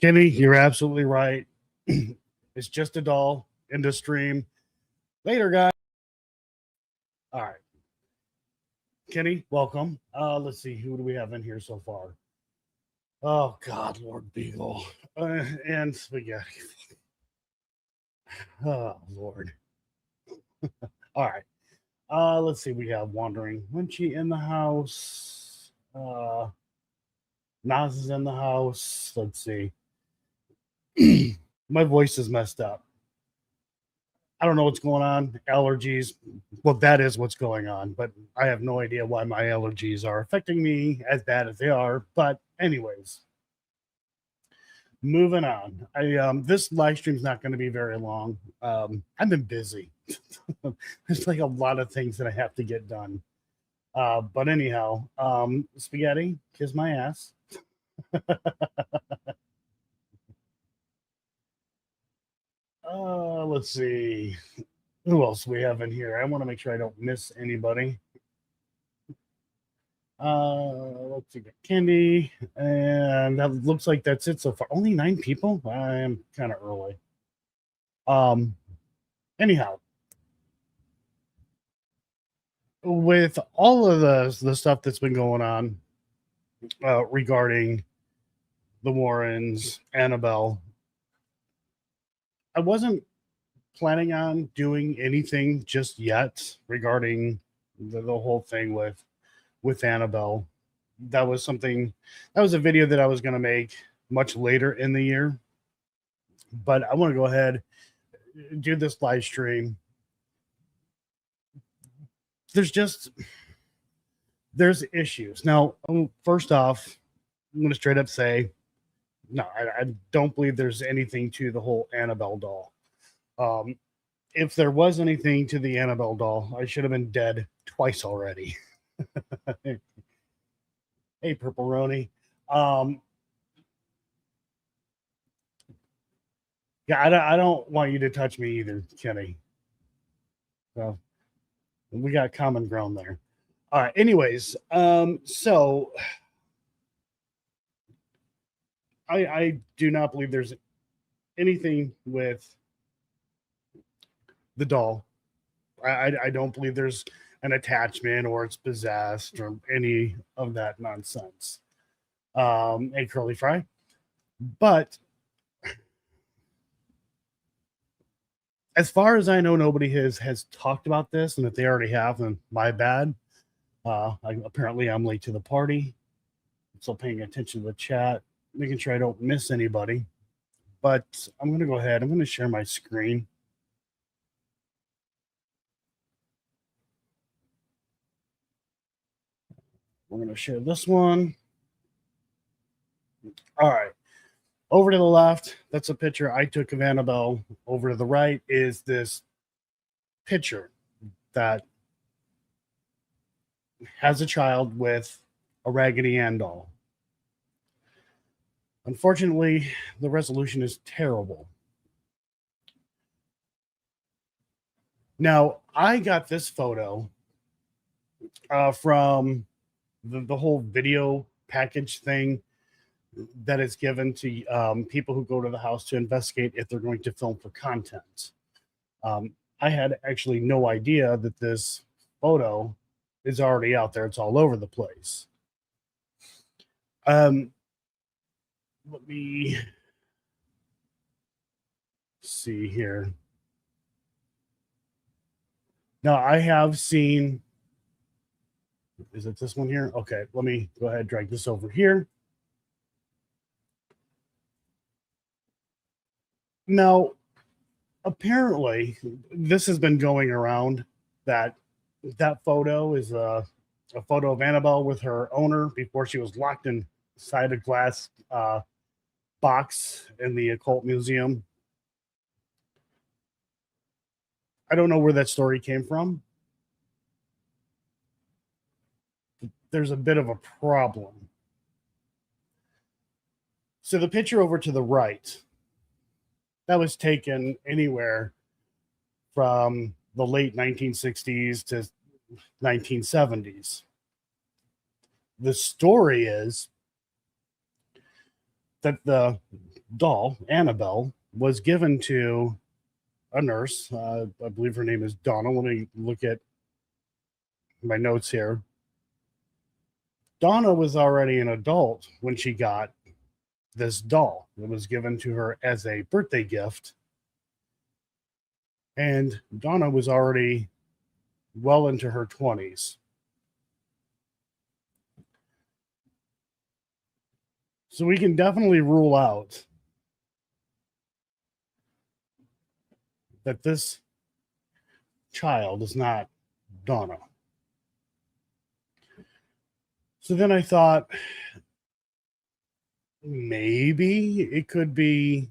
Kenny, you're absolutely right. It's just a doll in the stream. Later, guys. All right. Kenny, welcome. Let's see, who do we have in here so far? Oh, God, Lord Beagle. And Spaghetti. Oh, Lord. All right. Let's see. We have Wandering Lynchy in the house. Nas is in the house. Let's see. My voice is messed up. I don't know what's going on. Allergies. Well, that is what's going on, but I have no idea why my allergies are affecting me as bad as they are. But anyways, moving on. This live stream's not going to be very long. I've been busy. There's like a lot of things that I have to get done. But anyhow, Spaghetti, kiss my ass. Let's see. Who else we have in here? I want to make sure I don't miss anybody. Let's see. Candy, and that looks like that's it so far. Only 9 people. I am kind of early. Anyhow, with all of the stuff that's been going on regarding the Warrens, Annabelle, I wasn't planning on doing anything just yet regarding the whole thing with Annabelle. That was a video that I was going to make much later in the year, but I want to go ahead do this live stream. There's issues. Now, first off, I'm going to straight up say, no, I don't believe there's anything to the whole Annabelle doll. If there was anything to the Annabelle doll, I should have been dead twice already. Hey, Purple Roni. Yeah, I don't want you to touch me either, Kenny. So we got common ground there. All right. Anyways, so I do not believe there's anything with the doll. I don't believe there's an attachment or it's possessed or any of that nonsense. A curly fry. But as far as I know, nobody has talked about this, and if they already have, then my bad. Apparently I'm late to the party. I'm still paying attention to the chat, making sure I don't miss anybody. But I'm going to go ahead. I'm going to share my screen. We're going to share this one. All right. Over to the left, that's a picture I took of Annabelle. Over to the right is this picture that has a child with a Raggedy Ann doll. Unfortunately, the resolution is terrible. Now, I got this photo from the whole video package thing that is given to people who go to the house to investigate if they're going to film for content. I had actually no idea that this photo is already out there. It's all over the place. Let me see here. Now, I have seen, is it this one here? Okay, let me go ahead and drag this over here. Now, apparently, this has been going around that photo is a photo of Annabelle with her owner before she was locked inside a glass box in the occult museum. I don't know where that story came from. There's a bit of a problem. So the picture over to the right, that was taken anywhere from the late 1960s to 1970s. The story is that the doll, Annabelle, was given to a nurse. I believe her name is Donna. Let me look at my notes here. Donna was already an adult when she got this doll. It was given to her as a birthday gift. And Donna was already well into her 20s. So we can definitely rule out that this child is not Donna. So then I thought maybe it could be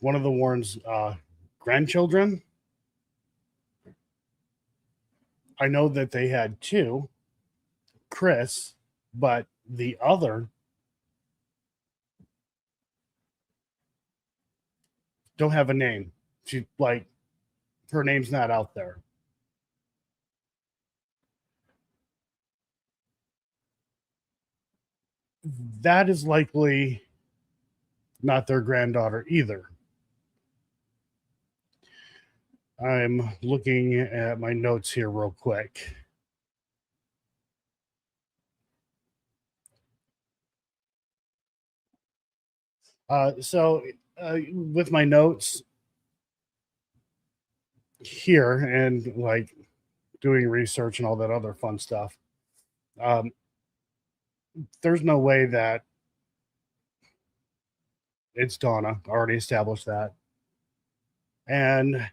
one of the Warrens' grandchildren. I know that they had two, Chris, but the other don't have a name. She like her name's not out there. That is likely not their granddaughter either. I'm looking at my notes here real quick. So with my notes here and like doing research and all that other fun stuff, there's no way that it's Donna. Already established that. And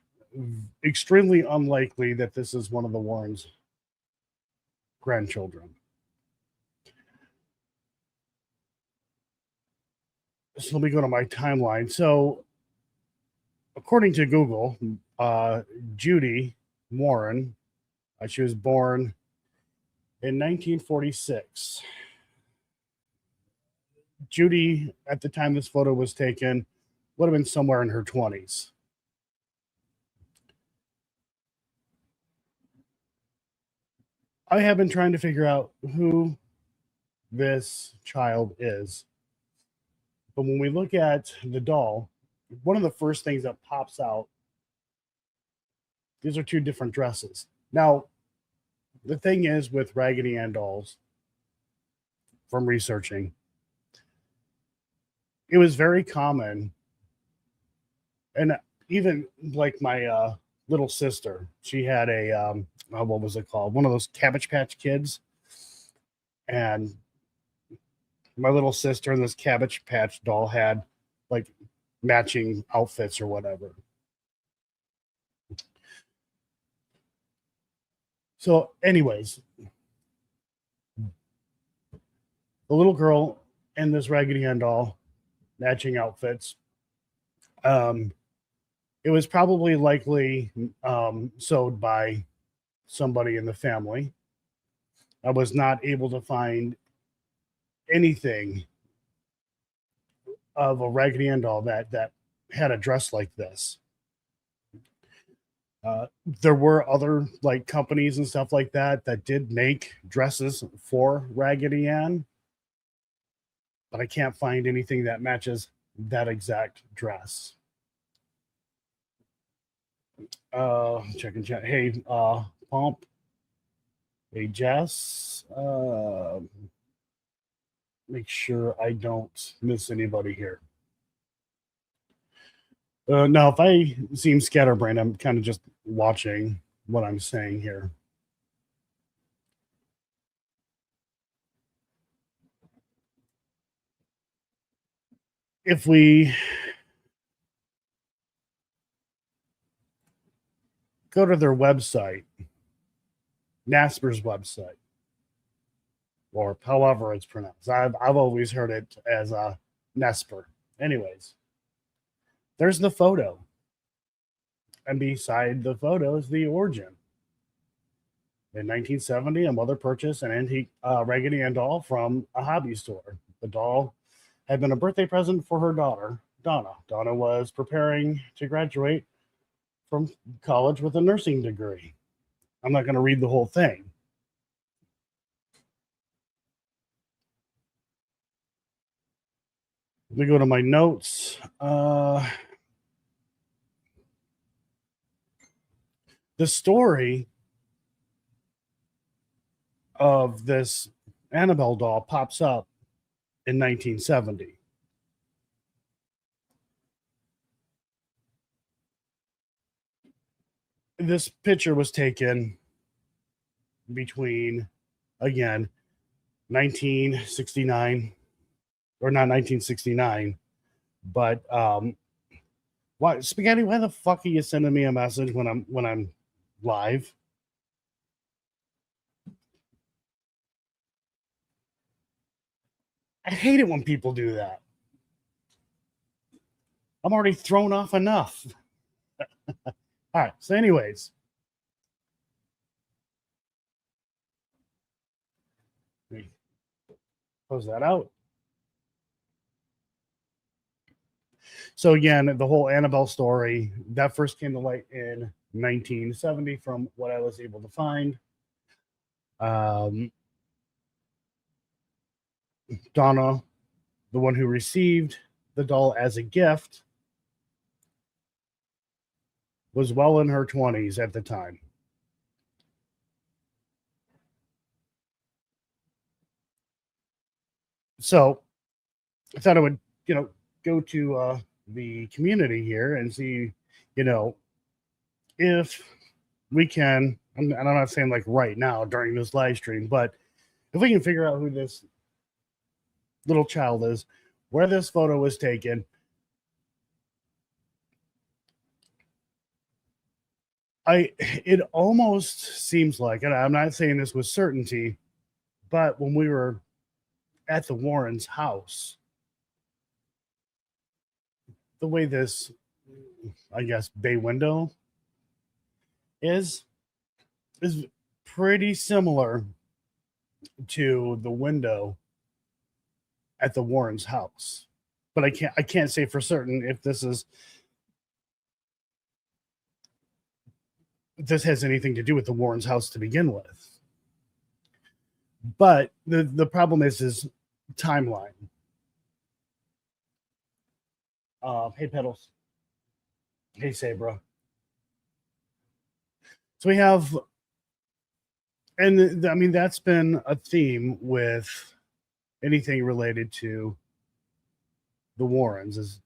extremely unlikely that this is one of the Warrens' grandchildren. So let me go to my timeline. So, according to Google, Judy Warren, she was born in 1946. Judy, at the time this photo was taken, would have been somewhere in her 20s. I have been trying to figure out who this child is. But when we look at the doll, one of the first things that pops out, these are two different dresses. Now, the thing is with Raggedy Ann dolls, from researching, it was very common. And even like my little sister, she had a, what was it called? One of those Cabbage Patch Kids. And my little sister and this Cabbage Patch doll had like matching outfits or whatever. So, anyways, the little girl and this Raggedy Ann doll, matching outfits. It was probably likely sewed by somebody in the family. I was not able to find anything of a Raggedy Ann doll that had a dress like this. There were other like companies and stuff like that that did make dresses for Raggedy Ann, but I can't find anything that matches that exact dress. Check and check. Hey, Pomp. Hey, Jess. Make sure I don't miss anybody here. Now, if I seem scatterbrained, I'm kind of just watching what I'm saying here. If we go to their website, NASPER's website, or however it's pronounced, I've always heard it as a NASPER. Anyways, there's the photo. And beside the photo is the origin. In 1970, a mother purchased an antique Raggedy Ann doll from a hobby store. The doll had been a birthday present for her daughter, Donna. Donna was preparing to graduate from college with a nursing degree. I'm not going to read the whole thing. Let me go to my notes. The story of this Annabelle doll pops up in 1970. This picture was taken between, again, 1969, or not 1969, but why, Spaghetti, why the fuck are you sending me a message when I'm live? I hate it when people do that. I'm already thrown off enough. All right. So, anyways, close that out. So again, the whole Annabelle story that first came to light in 1970, from what I was able to find. Donna, the one who received the doll as a gift, was well in her 20s at the time. So I thought I would, go to the community here and see, if we can, and I'm not saying like right now during this live stream, but if we can figure out who this little child is, where this photo was taken. It almost seems like, and I'm not saying this with certainty, but when we were at the Warrens' house, the way this, I guess, bay window is pretty similar to the window at the Warrens' house. But I can't say for certain if this has anything to do with the Warrens' house to begin with. But the problem is timeline. Hey, Pedals. Hey, Sabra. So we have, and I mean, that's been a theme with anything related to the Warrens, is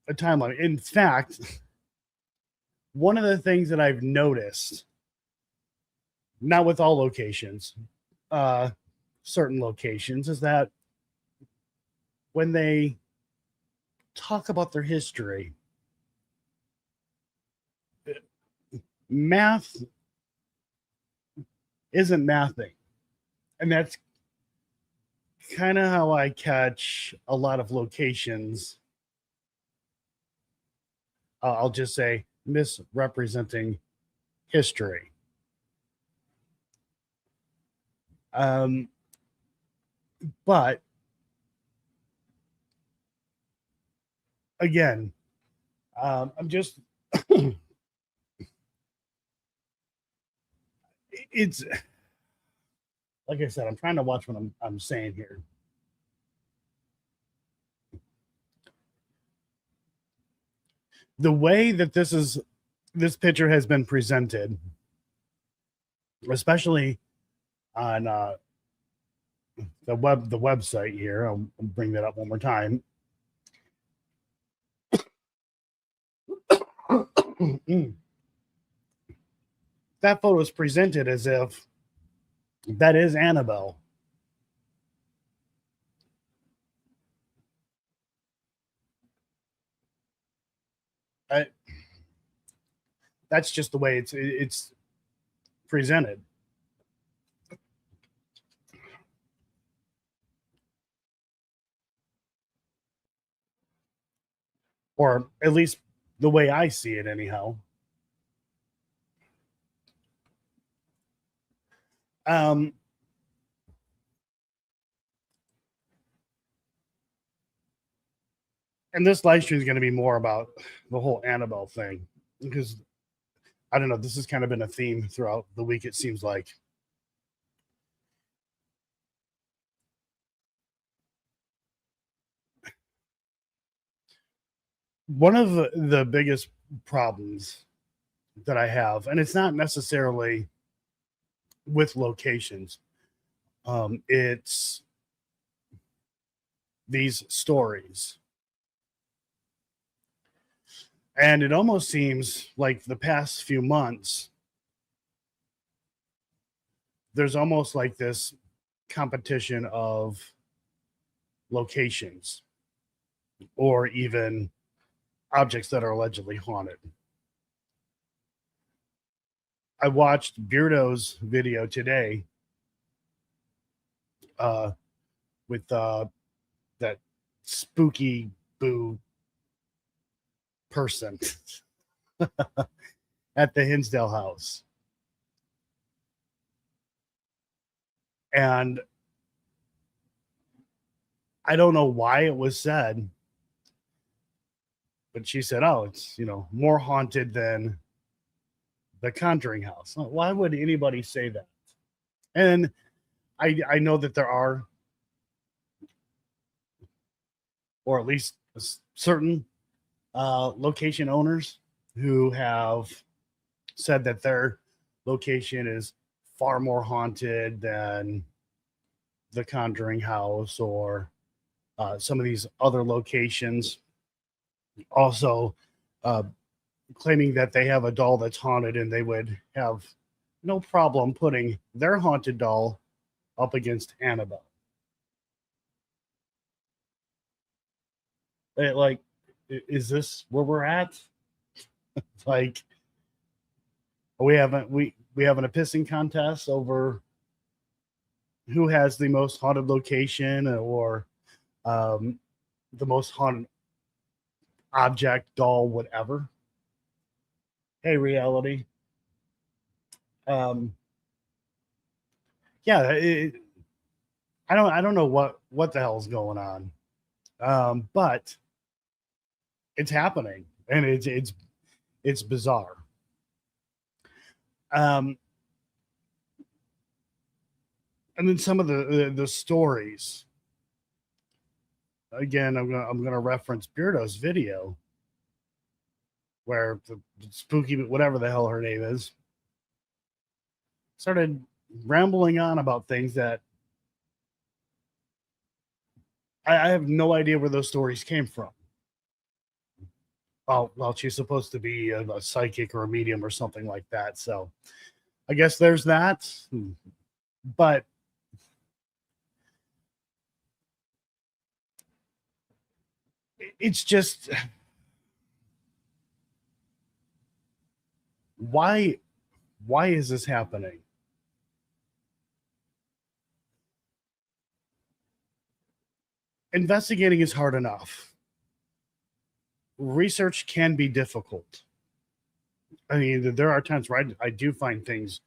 a timeline. In fact, one of the things that I've noticed, not with all locations, certain locations, is that when they talk about their history, math isn't mathing. And that's kind of how I catch a lot of locations. I'll just say misrepresenting history. But again, I'm just it's like I said, I'm trying to watch what I'm saying here. The way that this picture has been presented, especially on the website here, I'll bring that up one more time. That photo is presented as if that is Annabelle. That's just the way it's presented. Or at least the way I see it, anyhow. And this live stream is going to be more about the whole Annabelle thing, because I don't know, this has kind of been a theme throughout the week, it seems like. One of the biggest problems that I have, and it's not necessarily with locations, it's these stories. And it almost seems like the past few months, there's almost like this competition of locations or even objects that are allegedly haunted. I watched Beardo's video today uh, with that spooky boo person at the Hinsdale house. And I don't know why it was said, but she said, "Oh, it's more haunted than the Conjuring house." Why would anybody say that? And I know that there are, or at least certain location owners who have said that their location is far more haunted than the Conjuring house or some of these other locations. Also, uh, claiming that they have a doll that's haunted and they would have no problem putting their haunted doll up against Annabelle. Like, is this where we're at? Like, we having a pissing contest over who has the most haunted location or um, the most haunted object, doll, whatever. Hey, reality. Um, yeah, I don't know what the hell's going on, but it's happening and it's bizarre. Um, and then some of the stories. Again, I'm gonna reference Beardo's video where the spooky whatever the hell her name is started rambling on about things that I have no idea where those stories came from. Oh, well, she's supposed to be a psychic or a medium or something like that. So I guess there's that. But it's just why is this happening? Investigating is hard enough. Research can be difficult. I mean, there are times where I do find things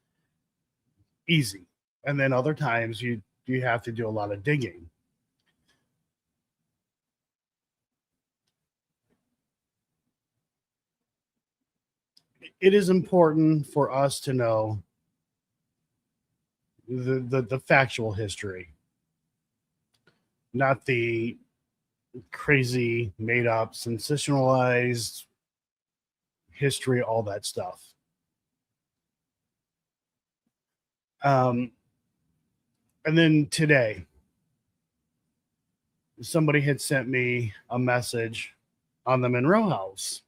easy, and then other times you have to do a lot of digging. It is important for us to know the factual history, not the crazy, made up, sensationalized history, all that stuff. Um, and then today, somebody had sent me a message on the Monroe House.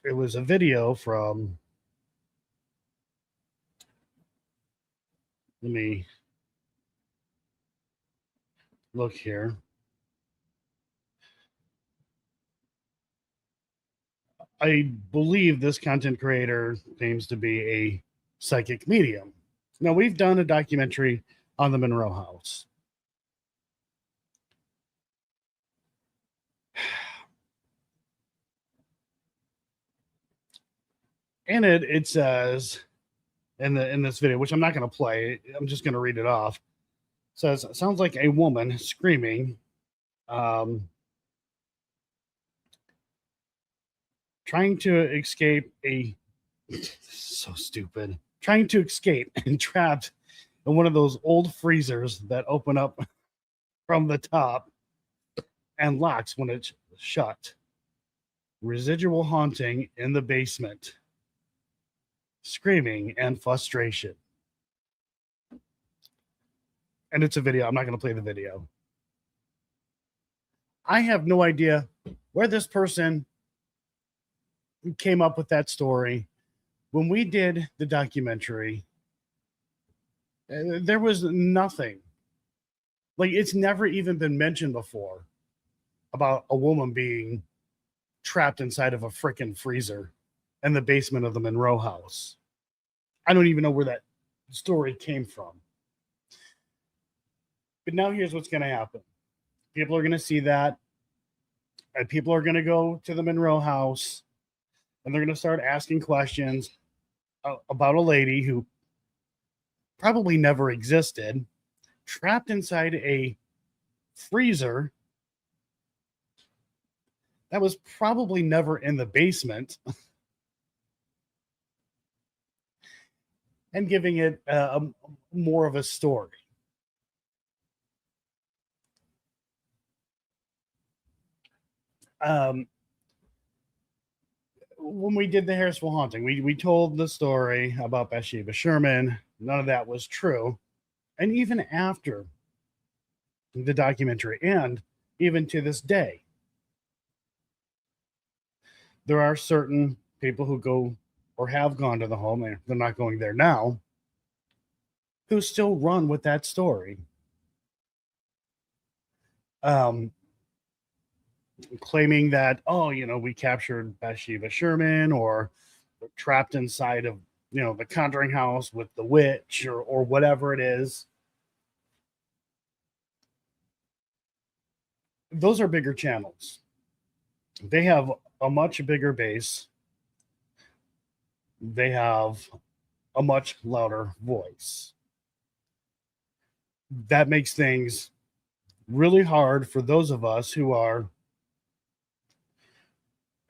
It was a video from, let me look here. I believe this content creator claims to be a psychic medium. Now, we've done a documentary on the Monroe House. In it says in this video, which I'm not going to play, I'm just going to read it off. It says, sounds like a woman screaming, trying to escape a so stupid, trying to escape and trapped in one of those old freezers that open up from the top. and locks when it's shut. Residual haunting in the basement, screaming and frustration. And it's a video. I'm not going to play the video. I have no idea where this person came up with that story. When we did the documentary, there was nothing. Like, it's never even been mentioned before about a woman being trapped inside of a freaking freezer in the basement of the Monroe house. I don't even know where that story came from. But now here's what's going to happen. People are going to see that, and people are going to go to the Monroe house, and they're going to start asking questions about a lady who probably never existed, trapped inside a freezer that was probably never in the basement, and giving it more of a story. When we did the Harrisville haunting, we told the story about Bathsheba Sherman. None of that was true. And even after the documentary, and even to this day, there are certain people who go or have gone to the home, and they're not going there now, who still run with that story. Claiming that, oh, we captured Bathsheba Sherman, or trapped inside of, the Conjuring house with the witch, or whatever it is. Those are bigger channels. They have a much bigger base. They have a much louder voice. That makes things really hard for those of us who are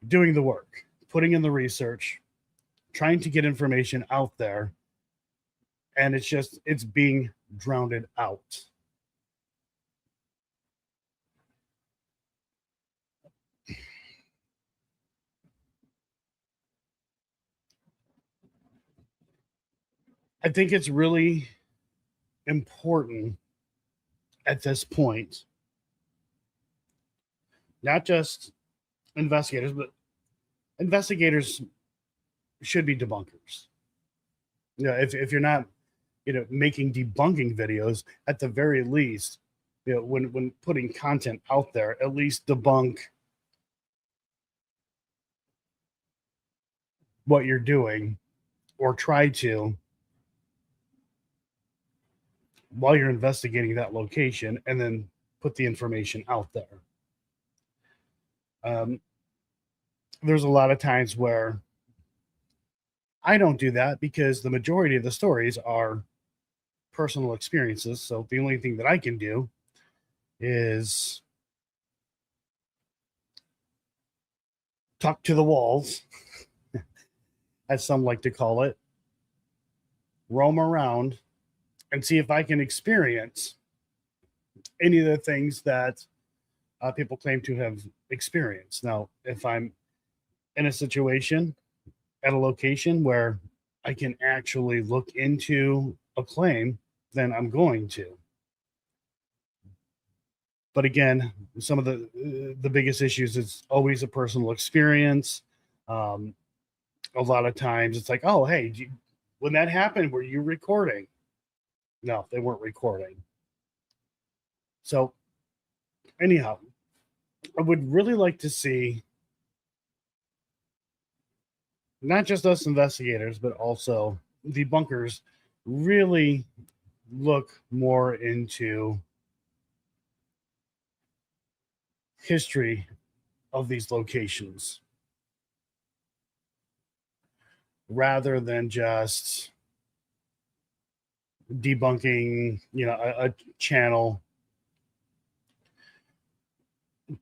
doing the work, putting in the research, trying to get information out there, and it's being drowned out. I think it's really important at this point, not just investigators, but investigators should be debunkers. If you're not, making debunking videos, at the very least, when putting content out there, at least debunk what you're doing, or try to, while you're investigating that location, and then put the information out there. There's a lot of times where I don't do that, because the majority of the stories are personal experiences. So the only thing that I can do is talk to the walls, as some like to call it, roam around, and see if I can experience any of the things that people claim to have experienced. Now, if I'm in a situation at a location where I can actually look into a claim, then I'm going to. But again, some of the biggest issues is always a personal experience. A lot of times it's like, oh, hey, when that happened, were you recording? No, they weren't recording. So anyhow, I would really like to see not just us investigators, but also debunkers really look more into history of these locations, rather than just debunking, a channel,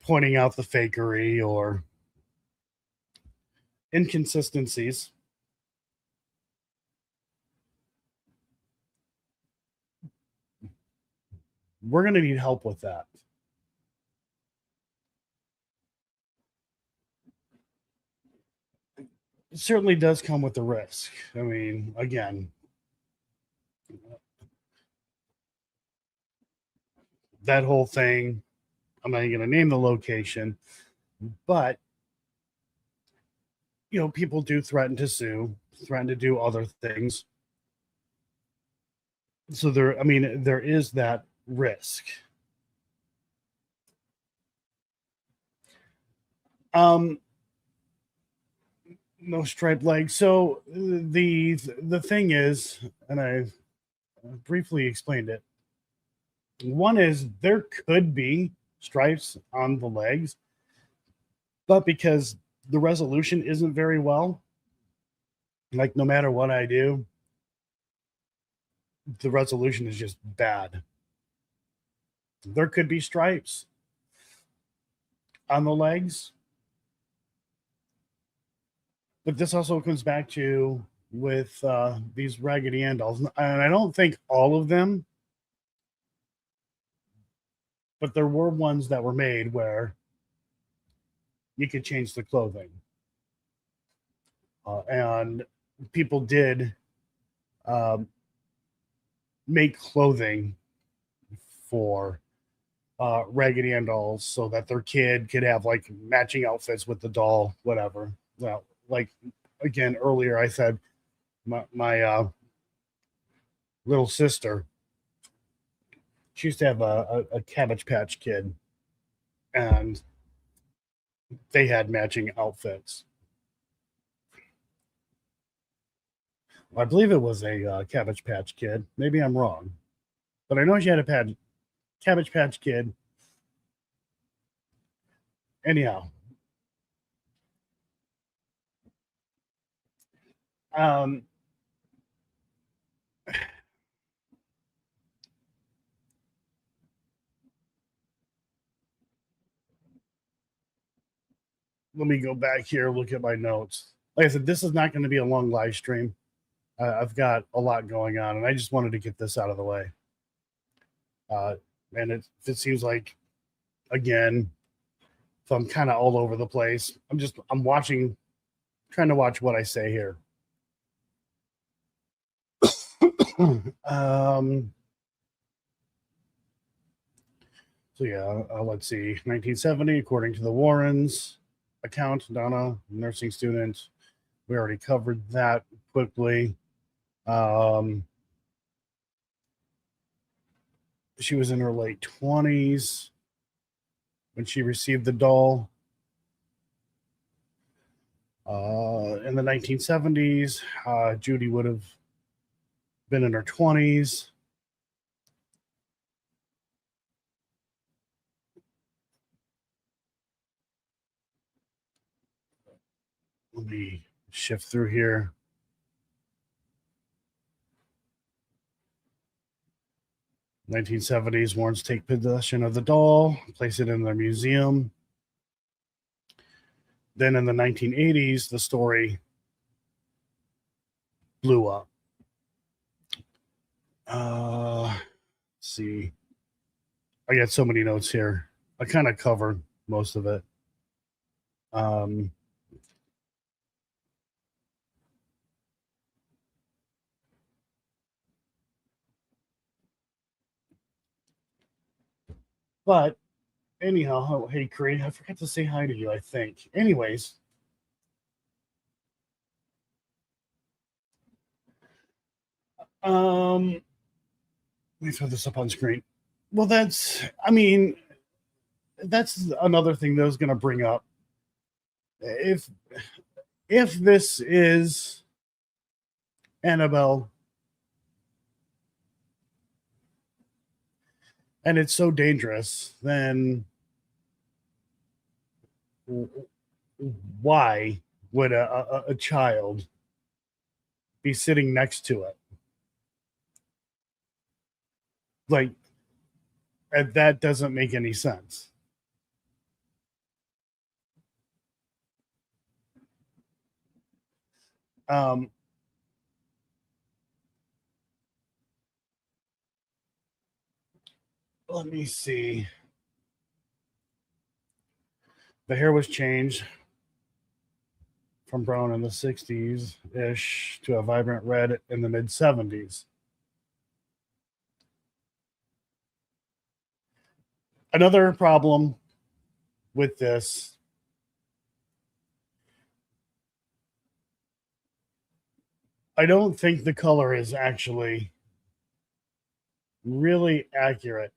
pointing out the fakery or inconsistencies. We're going to need help with that. certainly does come with the risk. I mean, again, that whole thing, I'm not even going to name the location, but people do threaten to sue, threaten to do other things. So there is that risk. Um, no striped legs. So the thing is, and I briefly explained it. One is there could be stripes on the legs, but because the resolution isn't very well, like no matter what I do, the resolution is just bad. There could be stripes on the legs, but this also comes back to with these Raggedy Ann dolls, and I don't think all of them, but there were ones that were made where you could change the clothing, and people did um, make clothing for Raggedy Ann dolls so that their kid could have like matching outfits with the doll, whatever. Well, like again earlier, I said my little sister, she used to have a Cabbage Patch Kid, and they had matching outfits. I believe it was a Cabbage Patch Kid. Maybe I'm wrong, but I know she had a Cabbage Patch Kid. Anyhow, um, let me go back here, look at my notes. Like I said, this is not going to be a long live stream. I've got a lot going on, and I just wanted to get this out of the way. And it seems like, again, if I'm kind of all over the place, I'm watching, trying to watch what I say here. So yeah, let's see. 1970, according to the Warrens account, Donna, nursing student. We already covered that quickly. She was in her late 20s when she received the doll. In the 1970s, Judy would have been in her 20s. Let me shift through here. 1970s, Warrens take possession of the doll, place it in their museum. Then in the 1980s, the story blew up. Let's see. I got so many notes here. I kind of covered most of it. But anyhow, oh, hey, Cree, I forgot to say hi to you, I think. Anyways, let me throw this up on screen. Well, that's another thing that I was going to bring up. If this is Annabelle and it's so dangerous, then why would a child be sitting next to it? Like, that doesn't make any sense. Um, let me see. The hair was changed from brown in the 60s ish to a vibrant red in the mid 70s. Another problem with this I don't think the color is actually really accurate.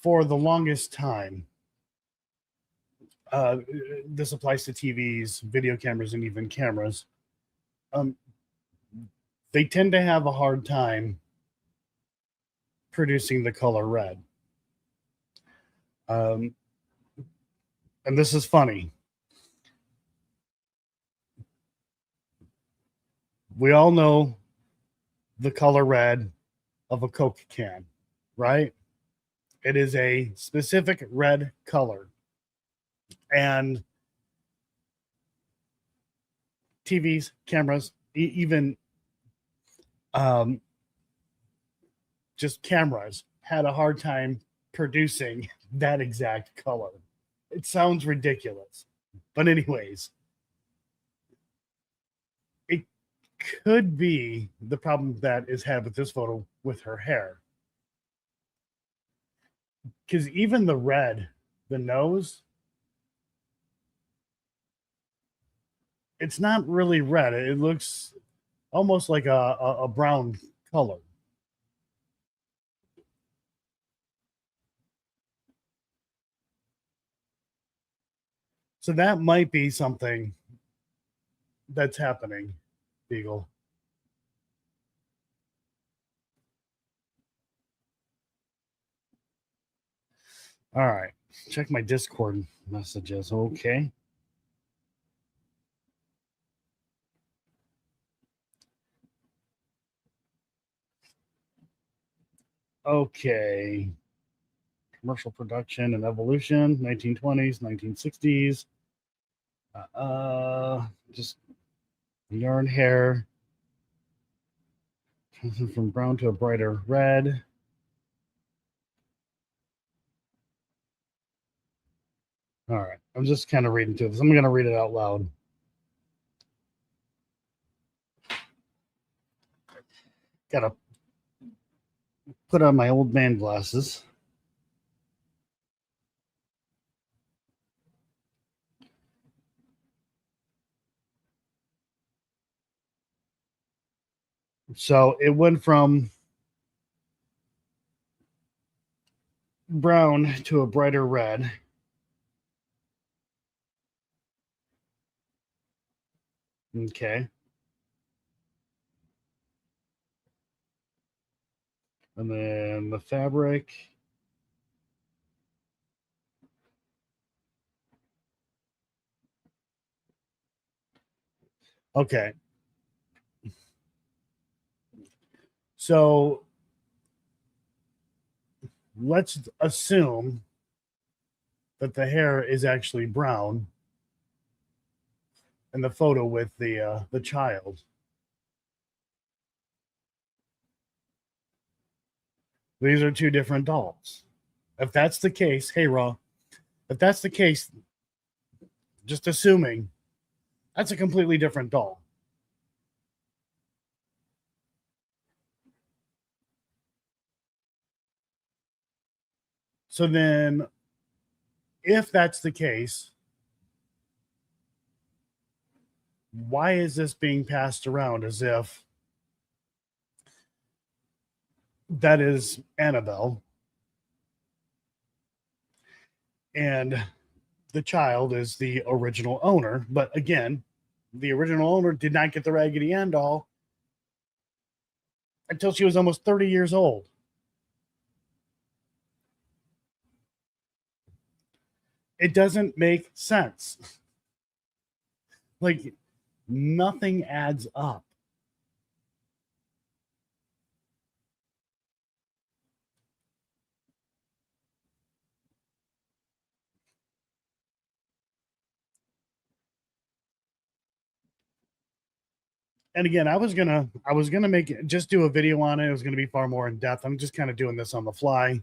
For the longest time, uh, this applies to TVs, video cameras, and even cameras. Um, they tend to have a hard time producing the color red. And this is funny. We all know the color red of a Coke can, right? It is a specific red color. And TVs, cameras, even just cameras had a hard time producing that exact color. It sounds ridiculous. But, anyways, it could be the problem that is had with this photo with her hair. Because even the red, the nose, it's not really red. It looks almost like a brown color. So that might be something that's happening, Beagle. All right. Check my Discord messages. Okay. Okay. Commercial production and evolution, 1920s, 1960s. Just yarn hair. From brown to a brighter red. All right. I'm just kind of reading through this. I'm going to read it out loud. Got to put on my old man glasses. So it went from brown to a brighter red. Okay. And then the fabric. Okay. So let's assume that the hair is actually brown in the photo with the child. These are two different dolls. If that's the case, hey Raw, if that's the case, just assuming that's a completely different doll. So then, if that's the case, why is this being passed around as if that is Annabelle and the child is the original owner? But again, the original owner did not get the Raggedy Ann doll until she was almost 30 years old. It doesn't make sense. Like, nothing adds up. And again, I was gonna just do a video on it. It was gonna be far more in depth. I'm just kind of doing this on the fly.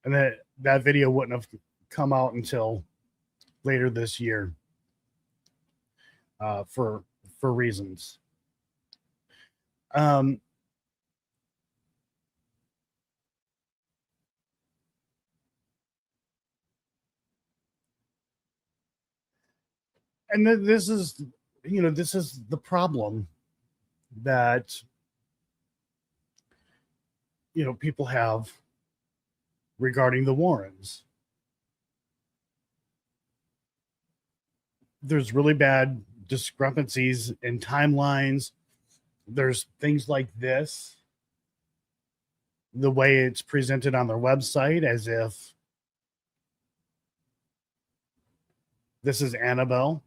And that video wouldn't have come out until later this year for reasons. Um, and this is, this is the problem that people have regarding the Warrens. There's really bad discrepancies in timelines. There's things like this, the way it's presented on their website, as if this is Annabelle.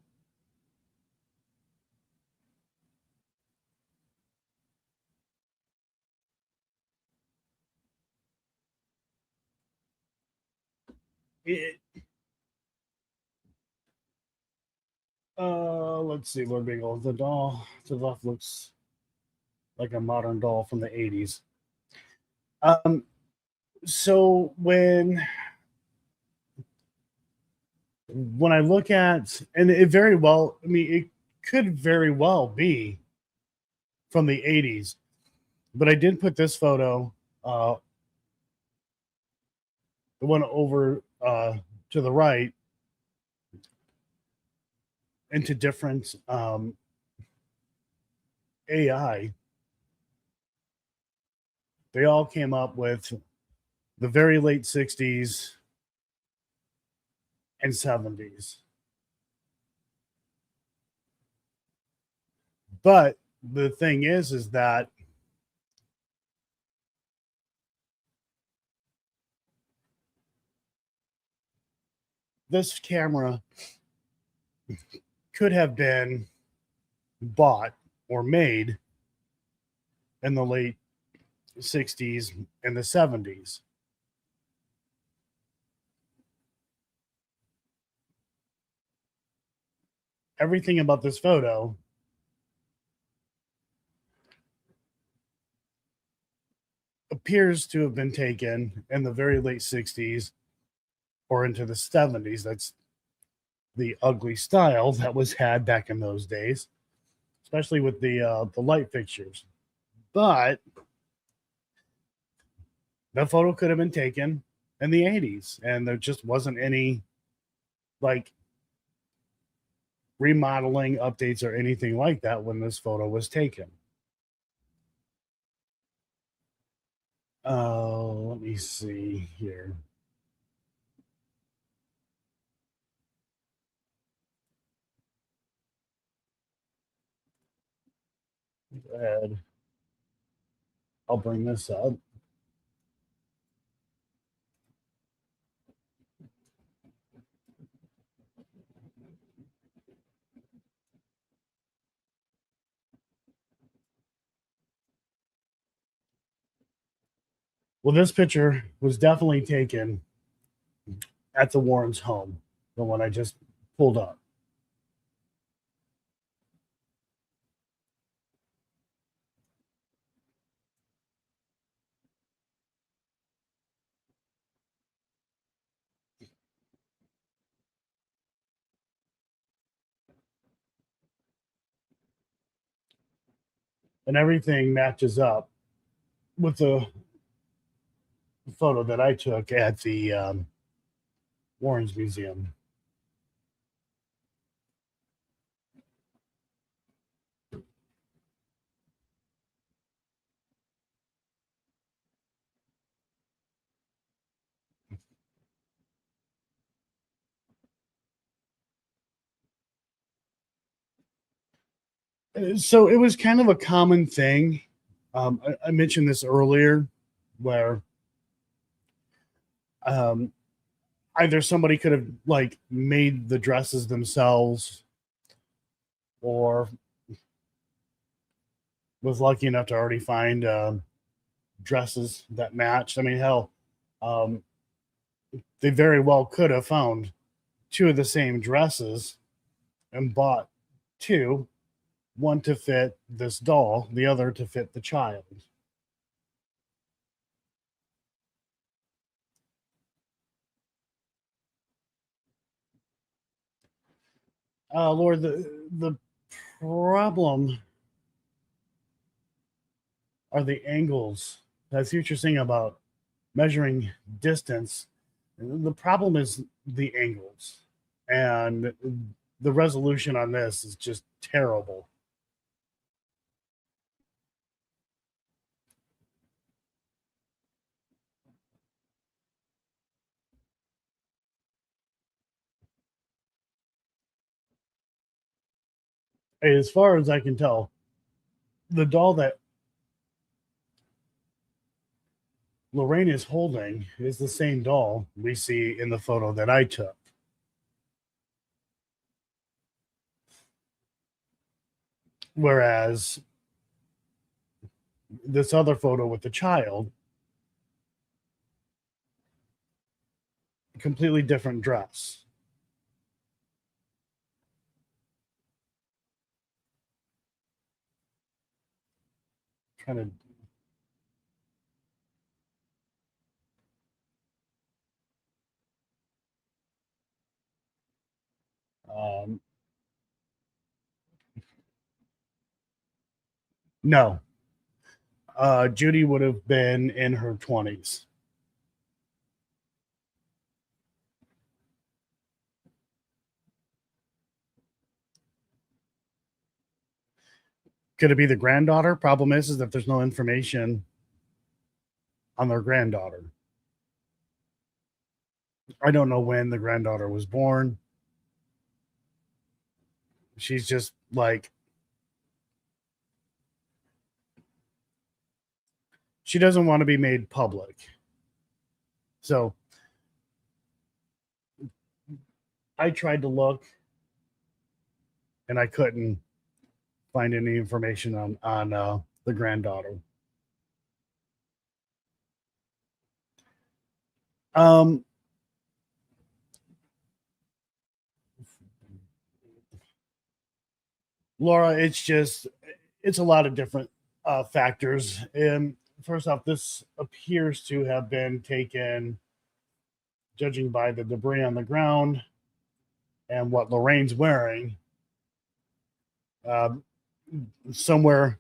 It, let's see, Lord Beagle. The doll to the left looks like a modern doll from the 80s. Um, so when I look at, and it very well, I mean, it could very well be from the 80s, but I did put this photo, the one over to the right, into different AI. They all came up with the very late 60s and 70s. But the thing is that this camera could have been bought or made in the late 60s and the 70s. Everything about this photo appears to have been taken in the very late 60s or into the 70s. That's the ugly style that was had back in those days, especially with the light fixtures. But that photo could have been taken in the 80s, and there just wasn't any like remodeling updates or anything like that when this photo was taken. Let me see here. Go ahead. I'll bring this up. Well, this picture was definitely taken at the Warrens' home, the one I just pulled up. And everything matches up with the photo that I took at the Warrens Museum. So it was kind of a common thing. I mentioned this earlier, where um, either somebody could have like made the dresses themselves, or was lucky enough to already find dresses that matched. I mean, hell, um, they very well could have found two of the same dresses and bought two, one to fit this doll, the other to fit the child. Lord, the problem are the angles. That's what you're saying about measuring distance. The problem is the angles, and the resolution on this is just terrible. As far as I can tell, the doll that Lorraine is holding is the same doll we see in the photo that I took. Whereas this other photo with the child, completely different dress. Trying to no, Judy would have been in her 20s. Could it be the granddaughter? Problem is that there's no information on their granddaughter. I don't know when the granddaughter was born. She's just like, she doesn't want to be made public. So I tried to look and I couldn't find any information on the granddaughter. Laura, it's a lot of different factors. And first off, this appears to have been taken, judging by the debris on the ground and what Lorraine's wearing, somewhere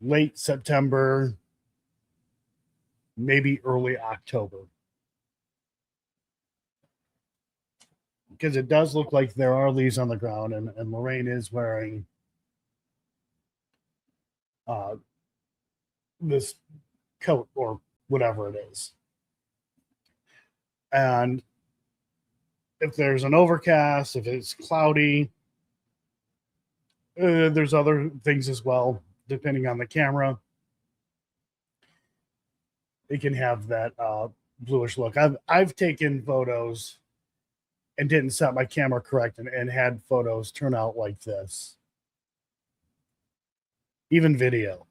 late September, maybe early October. Because it does look like there are leaves on the ground, and Lorraine is wearing this coat or whatever it is. And if there's an overcast, if it's cloudy, there's other things as well, depending on the camera. It can have that bluish look. I've taken photos and didn't set my camera correct and had photos turn out like this. Even video.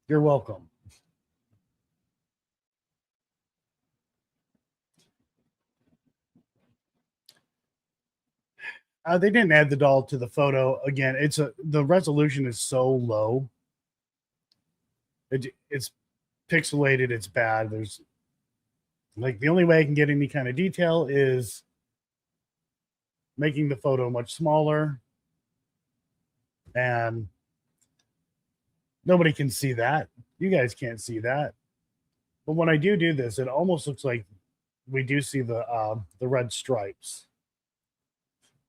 You're welcome. They didn't add the doll to the photo. Again, the resolution is so low. It's pixelated. It's bad. There's like the only way I can get any kind of detail is making the photo much smaller, and nobody can see that. You guys can't see that. But when I do this, it almost looks like we do see the red stripes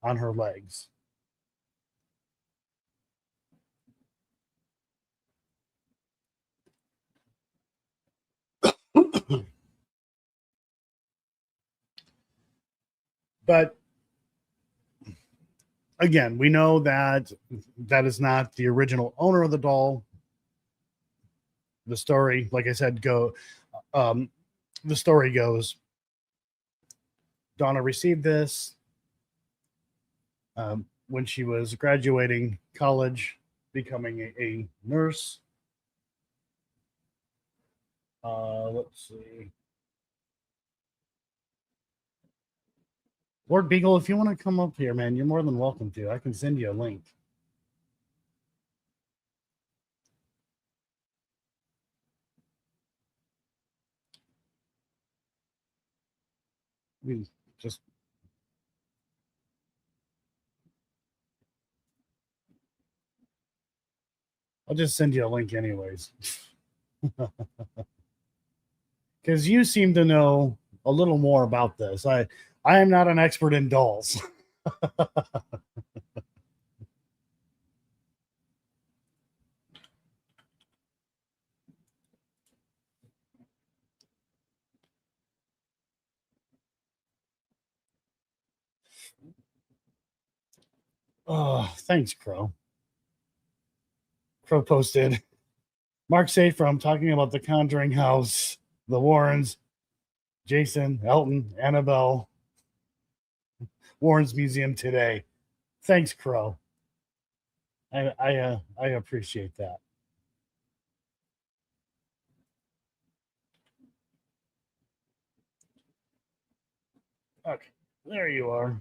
on her legs. But again, we know that is not the original owner of the doll. The story, like I said, the story goes, Donna received this when she was graduating college, becoming a nurse. Let's see. Lord Beagle, if you want to come up here, man, you're more than welcome to. I can send you a link. just I'll just send you a link anyways. Because you seem to know a little more about this. I am not an expert in dolls. Oh, thanks, Crow. Crow posted. Mark Safer, I'm talking about the Conjuring House, the Warrens, Jason, Elton, Annabelle, Warrens Museum today. Thanks, Crow. I appreciate that. Okay, there you are.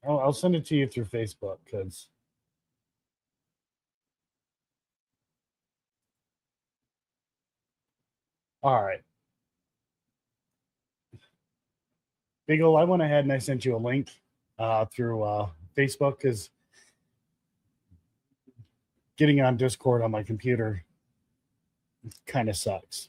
I'll send it to you through Facebook because. All right. Big ol', I went ahead and I sent you a link through Facebook because getting on Discord on my computer kind of sucks.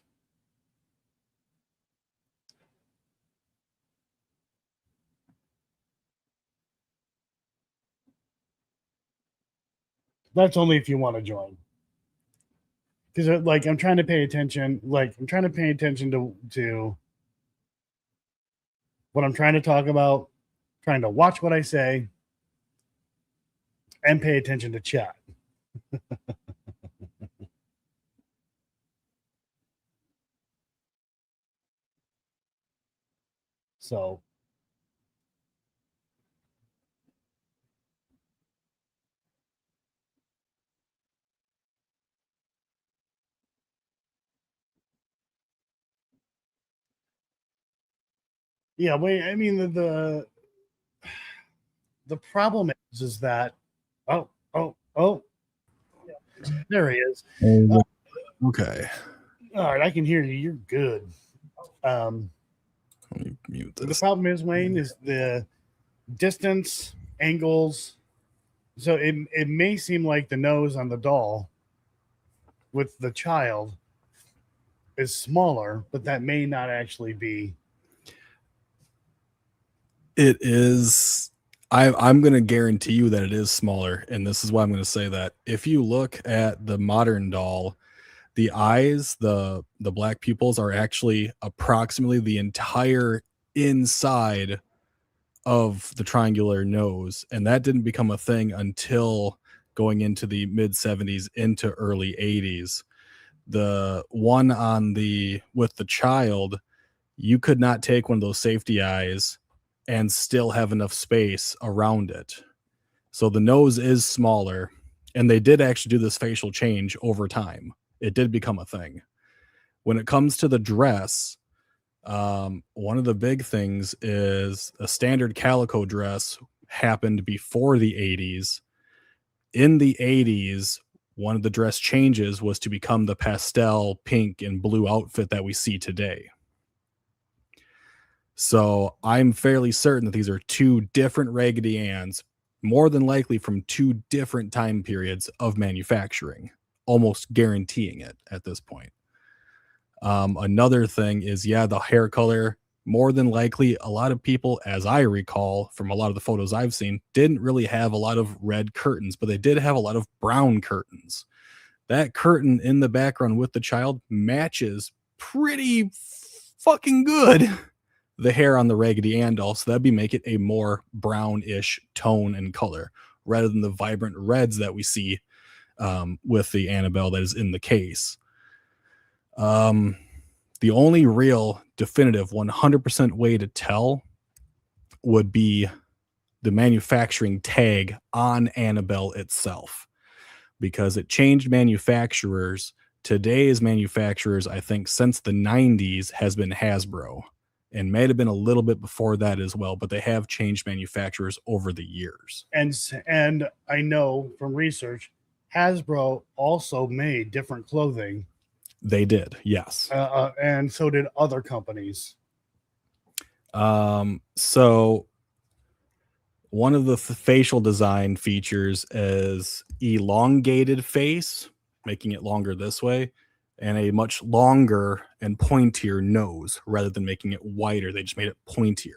That's only if you want to join. Because like I'm trying to pay attention. Like I'm trying to pay attention to what I'm trying to talk about, trying to watch what I say, and pay attention to chat. So yeah, wait. I mean the problem is that oh there he is. Okay. All right, I can hear you. You're good. Let me mute The this. problem is, Wayne, is the distance, angles. So it may seem like the nose on the doll with the child is smaller, but that may not actually be. It is. I'm going to guarantee you that it is smaller, and this is why I'm going to say that. If you look at the modern doll, the eyes, the black pupils are actually approximately the entire inside of the triangular nose, and that didn't become a thing until going into the mid 70s into early 80s. The one on the with the child, you could not take one of those safety eyes and still have enough space around it. So the nose is smaller, and they did actually do this facial change over time. It did become a thing. When it comes to the dress, one of the big things is a standard calico dress happened before the 80s. In the 80s, one of the dress changes was to become the pastel pink and blue outfit that we see today. So I'm fairly certain that these are two different Raggedy Anns, more than likely from two different time periods of manufacturing, almost guaranteeing it at this point. Another thing is, the hair color, more than likely, a lot of people, as I recall from a lot of the photos I've seen, didn't really have a lot of red curtains, but they did have a lot of brown curtains. That curtain in the background with the child matches pretty fucking good the hair on the Raggedy Ann doll, so that'd make it a more brownish tone and color rather than the vibrant reds that we see with the Annabelle that is in the case. The only real definitive 100% way to tell would be the manufacturing tag on Annabelle itself, because it changed manufacturers. Today's manufacturers, I think, since the 90s has been Hasbro, and may have been a little bit before that as well, but they have changed manufacturers over the years. And I know from research, Hasbro also made different clothing. They did, yes. And so did other companies. So one of the facial design features is elongated face, making it longer this way, and a much longer and pointier nose rather than making it wider. They just made it pointier.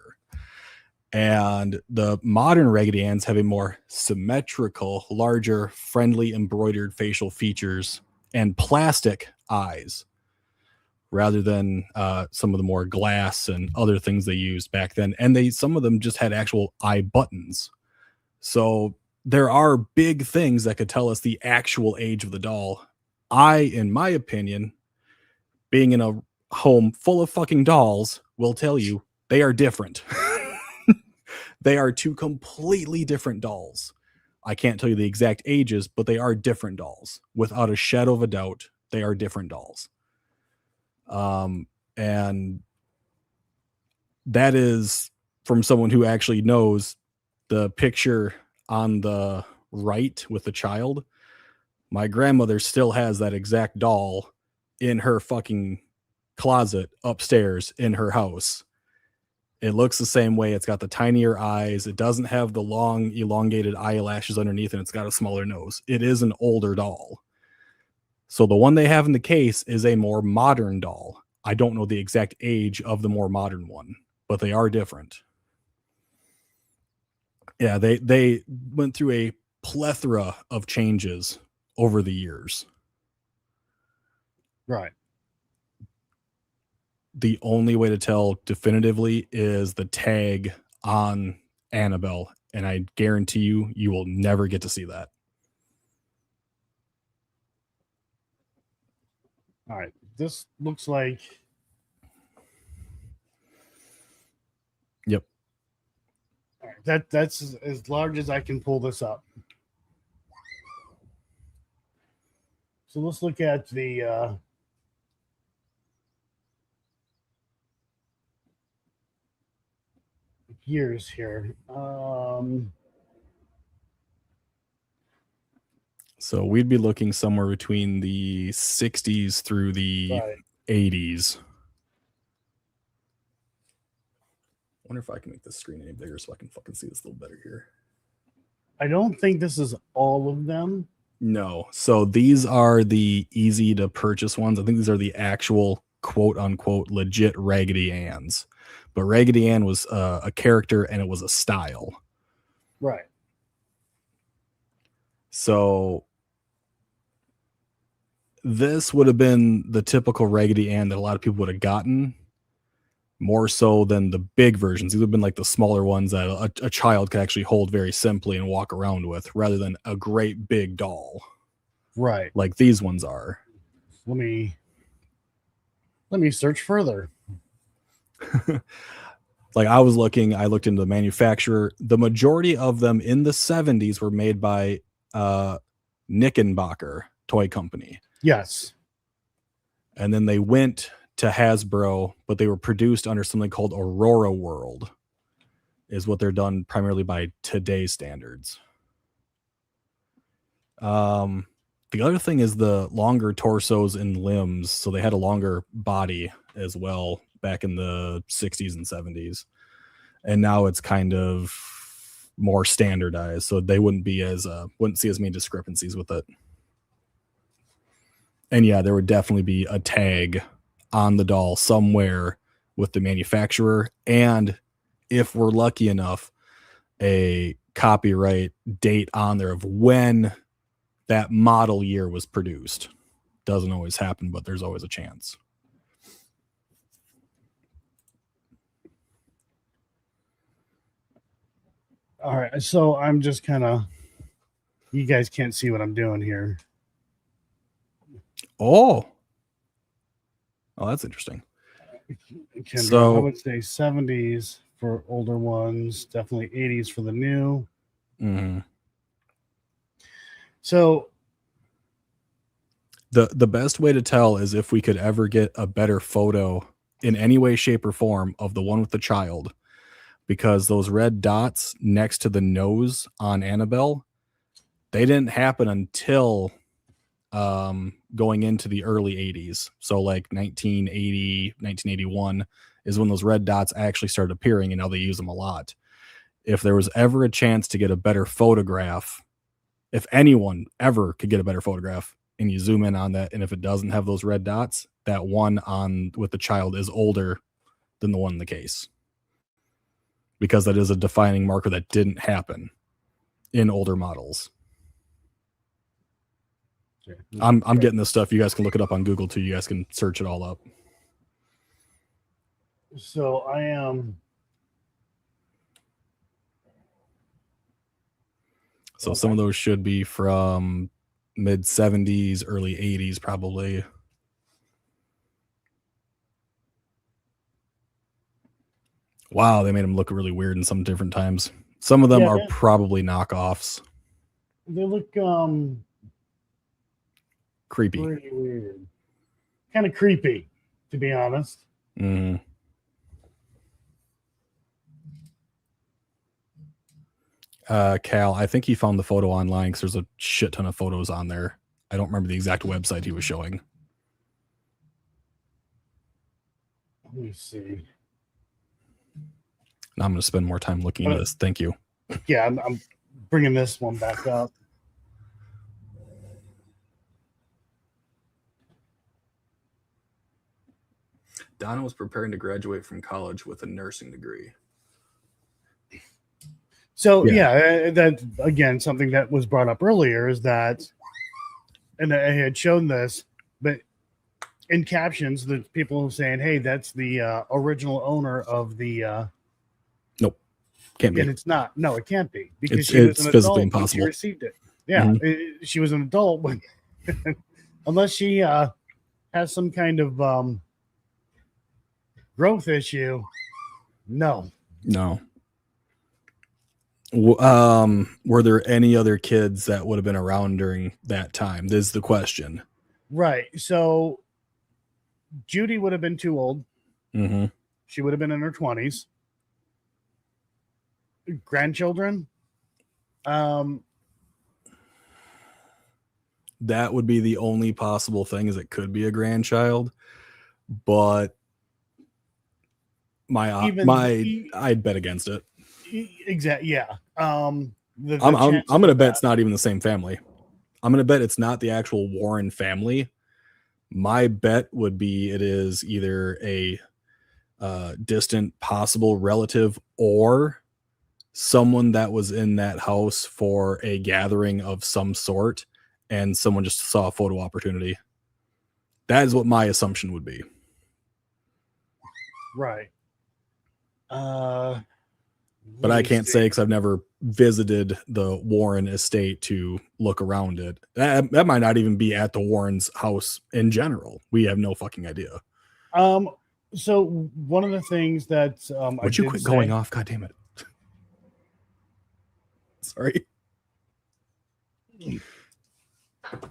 And the modern Raggedy Anns have a more symmetrical, larger, friendly embroidered facial features and plastic eyes rather than some of the more glass and other things they used back then. And some of them just had actual eye buttons. So there are big things that could tell us the actual age of the doll. In my opinion, being in a home full of fucking dolls, will tell you they are different. They are two completely different dolls. I can't tell you the exact ages, but they are different dolls. Without a shadow of a doubt, they are different dolls. And that is from someone who actually knows the picture on the right with the child. My grandmother still has that exact doll in her fucking closet upstairs in her house. It looks the same way. It's got the tinier eyes. It doesn't have the long elongated eyelashes underneath, and it's got a smaller nose. It is an older doll. So the one they have in the case is a more modern doll. I don't know the exact age of the more modern one, but they are different. Yeah, they went through a plethora of changes over the years. Right. The only way to tell definitively is the tag on Annabelle, and I guarantee you will never get to see that. All right. This looks like. Yep. All right, that's as large as I can pull this up. So let's look at the years here. So we'd be looking somewhere between the 60s through the right. 80s. I wonder if I can make this screen any bigger so I can fucking see this a little better here. I don't think this is all of them. No. So these are the easy to purchase ones. I think these are the actual quote unquote legit Raggedy Anns. But Raggedy Ann was a character and it was a style. Right. So this would have been the typical Raggedy Ann that a lot of people would have gotten, more so than the big versions. These would have been like the smaller ones that a child could actually hold very simply and walk around with, rather than a great big doll. Right. Like these ones are. Let me search further. Like I looked into the manufacturer. The majority of them in the 70s were made by Knickerbocker Toy Company. Yes. And then they went to Hasbro, but they were produced under something called Aurora World, is what they're done primarily by today's standards. The other thing is the longer torsos and limbs. So they had a longer body as well back in the 60s and 70s. And now it's kind of more standardized. So they wouldn't see as many discrepancies with it. And yeah, there would definitely be a tag on the doll somewhere with the manufacturer. And if we're lucky enough, a copyright date on there of when that model year was produced. Doesn't always happen, but there's always a chance. All right. So I'm just kind of, you guys can't see what I'm doing here. Oh, that's interesting. Kendra, So I would say 70s for older ones, definitely 80s for the new. Mm-hmm. So the best way to tell is if we could ever get a better photo in any way, shape, or form of the one with the child, because those red dots next to the nose on Annabelle, they didn't happen until going into the early 80s. So like 1980, 1981 is when those red dots actually started appearing, and now they use them a lot. If there was ever a chance to get a better photograph, if anyone ever could get a better photograph, and you zoom in on that, and if it doesn't have those red dots, that one on with the child is older than the one in the case, because that is a defining marker that didn't happen in older models. I'm getting this stuff. You guys can look it up on Google too. You guys can search it all up. So I am. So some of those should be from mid 70s, early 80s, probably. Wow, they made them look really weird in some different times. Some of them are probably knockoffs. They look creepy. Pretty weird. Kind of creepy, to be honest. Mm-hmm. Cal, I think he found the photo online because there's a shit ton of photos on there. I don't remember the exact website he was showing. Let me see. Now I'm going to spend more time looking at this. Thank you. Yeah, I'm bringing this one back up. Donna was preparing to graduate from college with a nursing degree. So yeah, that again, something that was brought up earlier is that, and I had shown this, but in captions, the people saying, "Hey, that's the original owner of the." Nope, can't be. And it's not. No, it can't be because it's physically impossible. She received it. Yeah, she was an adult when, unless she has some kind of growth issue. No. Were there any other kids that would have been around during that time? This is the question. Right. So Judy would have been too old. Mm-hmm. She would have been in her 20s. Grandchildren? That would be the only possible thing, is it could be a grandchild, but I'd bet against it. Exactly. Yeah. I'm gonna bet it's not even the same family. I'm gonna bet it's not the actual Warren family. My bet would be it is either a distant possible relative or someone that was in that house for a gathering of some sort, and someone just saw a photo opportunity. That is what my assumption would be. Right. But I can't say because I've never visited the Warren estate to look around it. That might not even be at the Warren's house in general. We have no fucking idea. So one of the things that would you quit going off? God damn it! Sorry.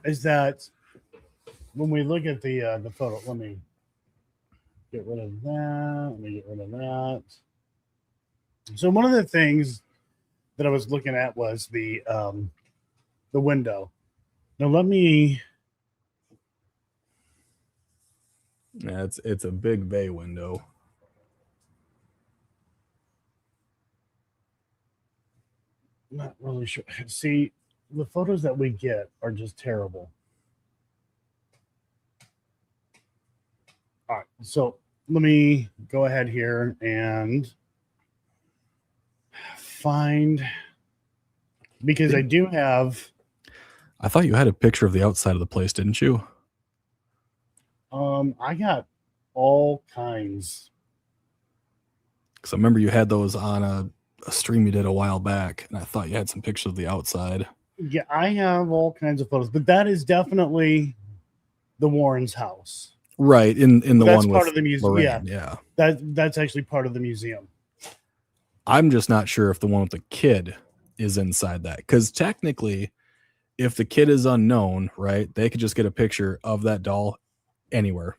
Is that when we look at the photo? Let me get rid of that. Let me get rid of that. So one of the things that I was looking at was the window. Now let me. Yeah, it's a big bay window. Not really sure. See, the photos that we get are just terrible. All right, so let me go ahead here and find, because I do have. I thought you had a picture of the outside of the place, didn't you? I got all kinds. Because I remember you had those on a stream you did a while back, and I thought you had some pictures of the outside. Yeah, I have all kinds of photos, but that is definitely the Warren's house. Right, in the that's one part with of the museum. Lorraine, yeah. That's actually part of the museum. I'm just not sure if the one with the kid is inside that, because technically, if the kid is unknown, right, they could just get a picture of that doll anywhere.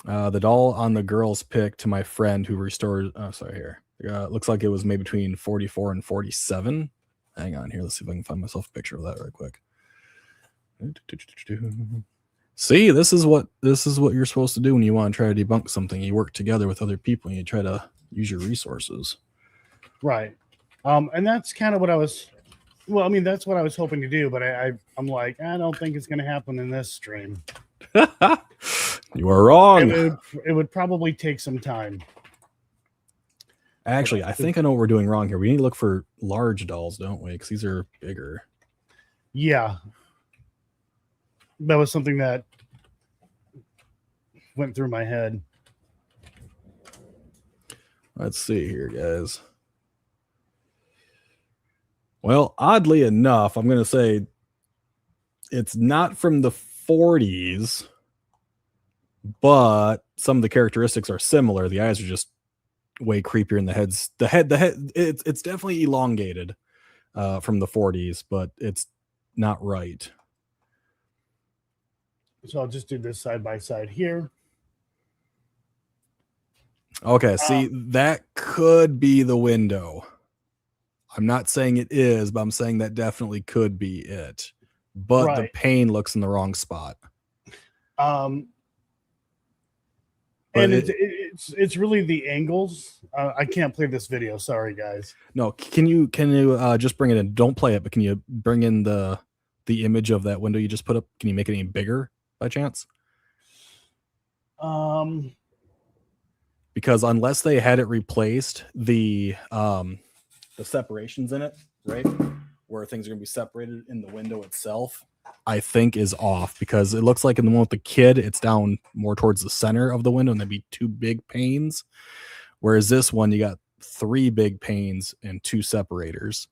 The doll on the girl's pic to my friend who restored. Oh, sorry, here. Looks like it was maybe between 44 and 47. Hang on here. Let's see if I can find myself a picture of that right quick. See, this is what you're supposed to do when you want to try to debunk something. You work together with other people and you try to use your resources. Right. And that's kind of what I was. Well, I mean, that's what I was hoping to do, but I'm like, I don't think it's going to happen in this stream. You are wrong. It would probably take some time. Actually, I think I know what we're doing wrong here. We need to look for large dolls, don't we? Because these are bigger. Yeah. That was something that went through my head. Let's see here, guys. Well, oddly enough, I'm going to say it's not from the 40s, but some of the characteristics are similar. The eyes are just way creepier in the heads. The head, it's definitely elongated from the 40s, but it's not right. So I'll just do this side by side here. Okay, see, that could be the window. I'm not saying it is, but I'm saying that definitely could be it. But right. The pane looks in the wrong spot. And it's really the angles. I can't play this video. Sorry, guys. No, can you just bring it in? Don't play it, but can you bring in the image of that window you just put up? Can you make it any bigger by chance? Because unless they had it replaced, the separations in it, right, where things are going to be separated in the window itself, I think is off, because it looks like in the one with the kid, it's down more towards the center of the window and there'd be 2 big panes. Whereas this one, you got 3 big panes and 2 separators,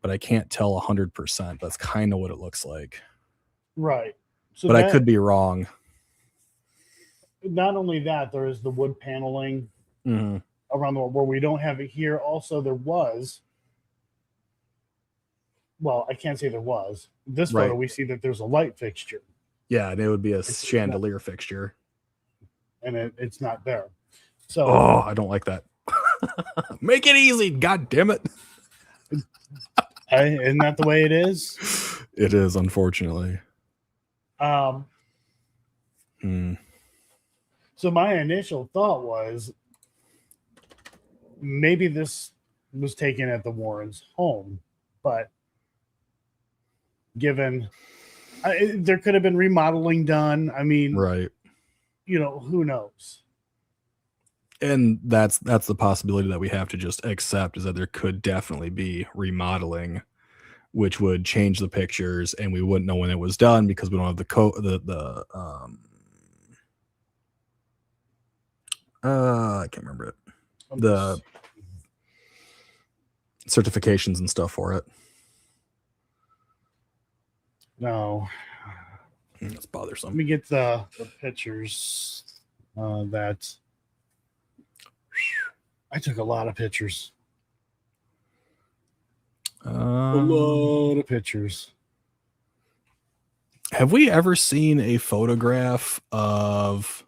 but I can't tell 100%. That's kind of what it looks like. Right. So but I could be wrong. Not only that, there is the wood paneling around the where we don't have it here. Also, there was. Well, I can't say there was. This photo, we see that there's a light fixture. Yeah, and it would be a chandelier fixture. And it's not there. So, I don't like that. Make it easy. God damn it. Isn't that the way it is? It is, unfortunately. So my initial thought was maybe this was taken at the Warrens' home, but given there could have been remodeling done. I mean, right. Who knows? And that's the possibility that we have to just accept, is that there could definitely be remodeling, which would change the pictures, and we wouldn't know when it was done because we don't have the I can't remember it. The certifications and stuff for it. No. It's bothersome. Let me get the pictures that I took a lot of pictures. A lot of pictures. Have we ever seen a photograph of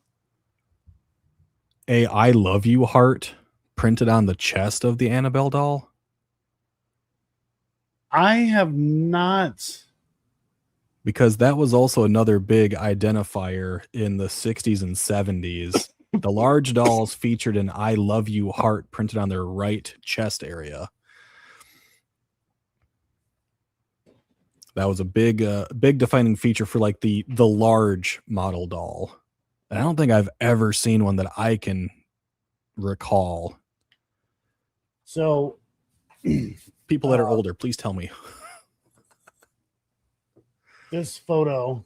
a "I love you" heart printed on the chest of the Annabelle doll? I have not. Because that was also another big identifier in the 60s and 70s. The large dolls featured an "I love you" heart printed on their right chest area. That was a big defining feature for like the large model doll. And I don't think I've ever seen one that I can recall. So people that are older, please tell me. This photo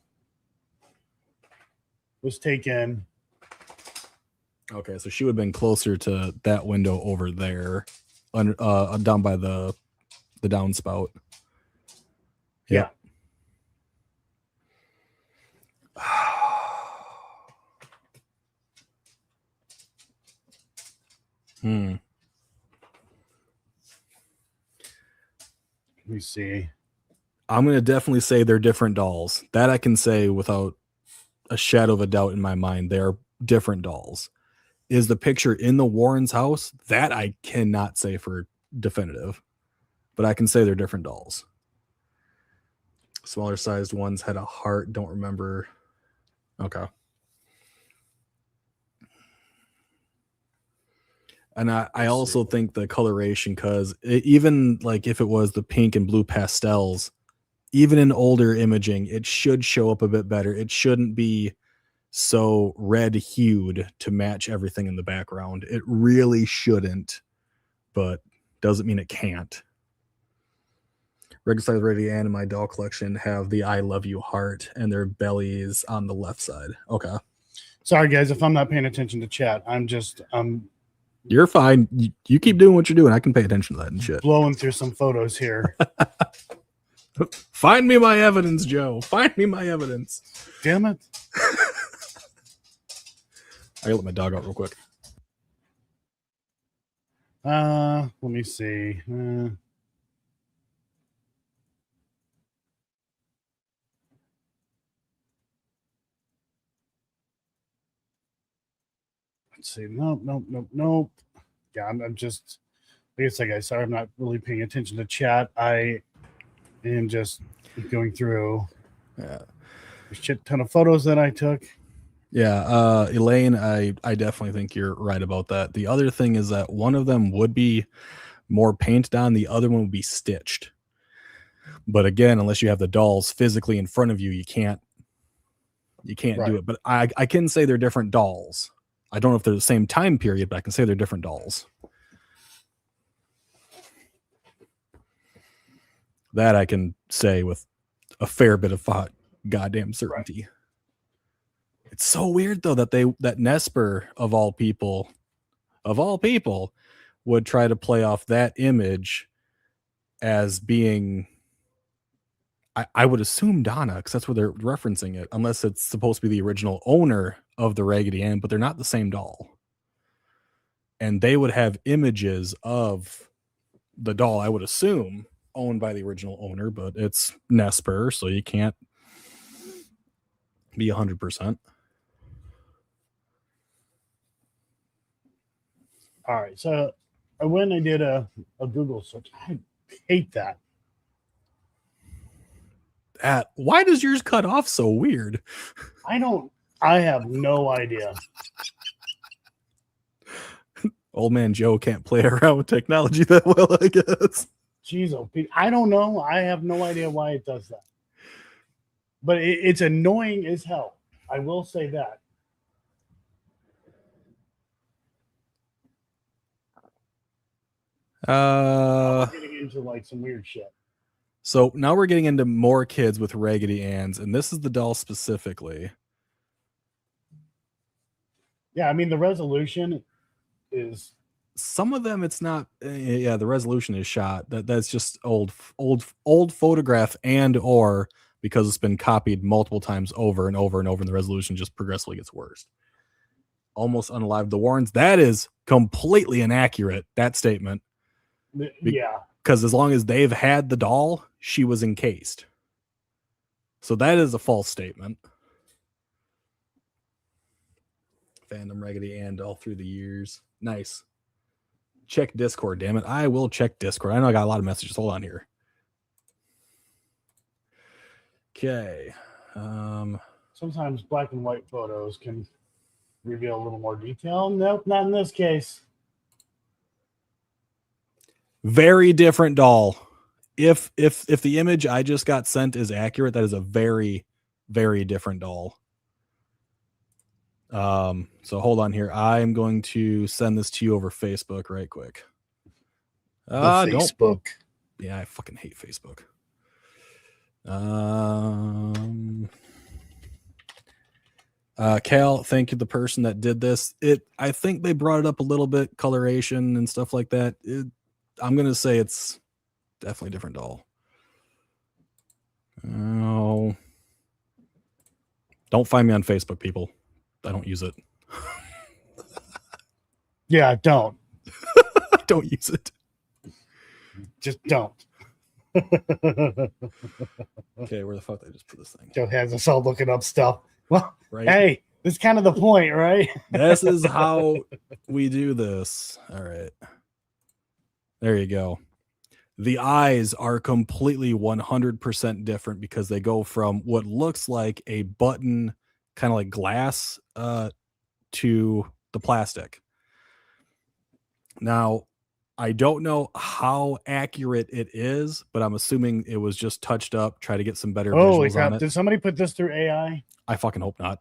was taken. Okay, so she would have been closer to that window over there, down by the downspout. Yeah. Let me see. I'm going to definitely say they're different dolls. That I can say without a shadow of a doubt in my mind. They are different dolls. Is the picture in the Warrens' house? That I cannot say for definitive, but I can say they're different dolls. Smaller sized ones had a heart. Don't remember. Okay. And I also think the coloration, because even like if it was the pink and blue pastels, even in older imaging, it should show up a bit better. It shouldn't be so red hued to match everything in the background. It really shouldn't, but doesn't mean it can't. Regular size Ready Ann in my doll collection have the I love you heart, and their bellies on the left side. Okay. Sorry, guys, if I'm not paying attention to chat. I'm just You're fine. You keep doing what you're doing. I can pay attention to that and shit. blowing through some photos here. Find me my evidence, Joe. Find me my evidence. Damn it. I gotta let my dog out real quick. Let me see. Let's see. Nope. Yeah, I'm just, like I said, guys, sorry, I'm not really paying attention to chat. I am just going through a shit ton of photos that I took. Yeah, Elaine, I definitely think you're right about that. The other thing is that one of them would be more painted on, the other one would be stitched. But again, unless you have the dolls physically in front of you, you can't do it. But I can say they're different dolls. I don't know if they're the same time period, but I can say they're different dolls. That I can say with a fair bit of goddamn certainty. Right. It's so weird though that Nesper of all people would try to play off that image as being, I would assume Donna, because that's where they're referencing it, unless it's supposed to be the original owner of the Raggedy Ann, but they're not the same doll. And they would have images of the doll, I would assume, owned by the original owner, but it's Nesper, so you can't be 100%. All right, so when I did a Google search, I hate that. Why does yours cut off so weird? I have no idea. Old man Joe can't play around with technology that well, I guess. Jeez, oh, I don't know. I have no idea why it does that. But it's annoying as hell. I will say that. Getting into like some weird shit. So now we're getting into more kids with Raggedy Anns, and this is the doll specifically. Yeah, I mean the resolution is. Some of them it's not. Yeah, the resolution is shot. That's just old photograph, and or because it's been copied multiple times over and over and over, and the resolution just progressively gets worse. Almost unalive. The Warrens. That is completely inaccurate. That statement. Yeah. Because as long as they've had the doll, she was encased. So that is a false statement. Fandom Raggedy Ann all through the years. Nice. Check Discord, damn it. I will check Discord. I know I got a lot of messages. Hold on here. Okay. Sometimes black and white photos can reveal a little more detail. Nope, not in this case. Very different doll. If the image I just got sent is accurate, that is a very, very different doll. So hold on here. I'm going to send this to you over Facebook right quick. Facebook. Yeah, I fucking hate Facebook. Cal, thank you, the person that did this. I think they brought it up a little bit, coloration and stuff like that. I'm gonna say it's definitely a different doll. Oh, don't find me on Facebook, people. I don't use it. Yeah, don't. Don't use it. Just don't. Okay, where the fuck did I just put this thing? Joe has us all looking up stuff. Well, right. Hey, that's kind of the point, right? This is how we do this. All right. There you go. The eyes are completely 100% different because they go from what looks like a button, kind of like glass, to the plastic. Now, I don't know how accurate it is, but I'm assuming it was just touched up, try to get some better Holy visuals on crap! it. Did somebody put this through AI? I fucking hope not.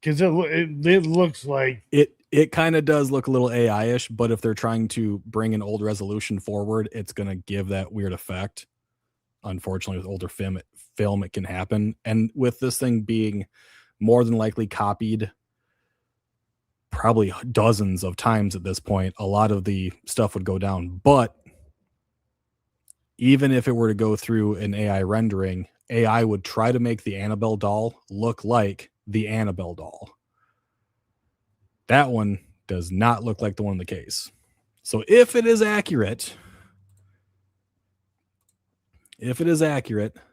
Because it looks like It kind of does look a little AI-ish, but if they're trying to bring an old resolution forward, it's going to give that weird effect. Unfortunately, with older film, it can happen. And with this thing being more than likely copied probably dozens of times at this point, a lot of the stuff would go down. But even if it were to go through an AI rendering, AI would try to make the Annabelle doll look like the Annabelle doll. That one does not look like the one in the case. So if it is accurate,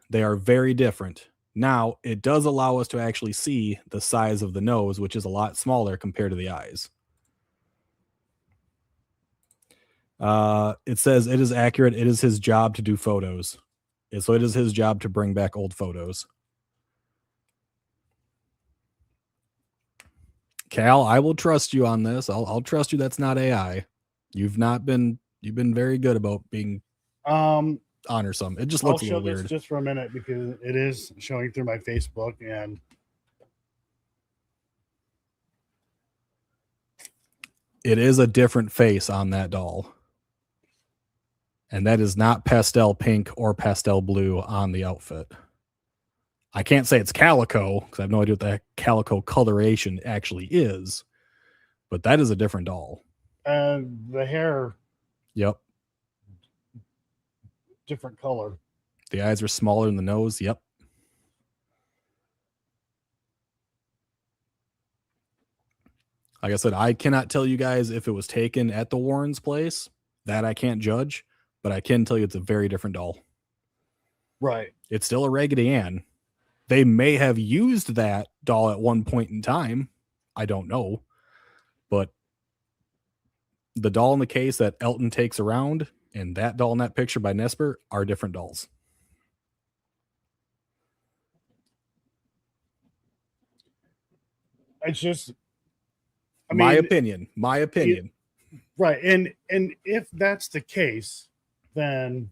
they are very different. Now, it does allow us to actually see the size of the nose, which is a lot smaller compared to the eyes. It says it is accurate. It is his job to do photos. So it is his job to bring back old photos. Cal, I will trust you on this. I'll trust you. That's not AI. You've been very good about being honor some. It just looks a little weird. Just for a minute because it is showing through my Facebook and it is a different face on that doll. And that is not pastel pink or pastel blue on the outfit. I can't say it's calico because I have no idea what that calico coloration actually is, but that is a different doll. And the hair. Yep. Different color. The eyes are smaller than the nose. Yep. Like I said, I cannot tell you guys if it was taken at the Warren's place. That I can't judge, but I can tell you it's a very different doll. Right. It's still a Raggedy Ann. They may have used that doll at one point in time. I don't know. But the doll in the case that Elton takes around and that doll in that picture by Nesper are different dolls. It's just my opinion. Right. And if that's the case, then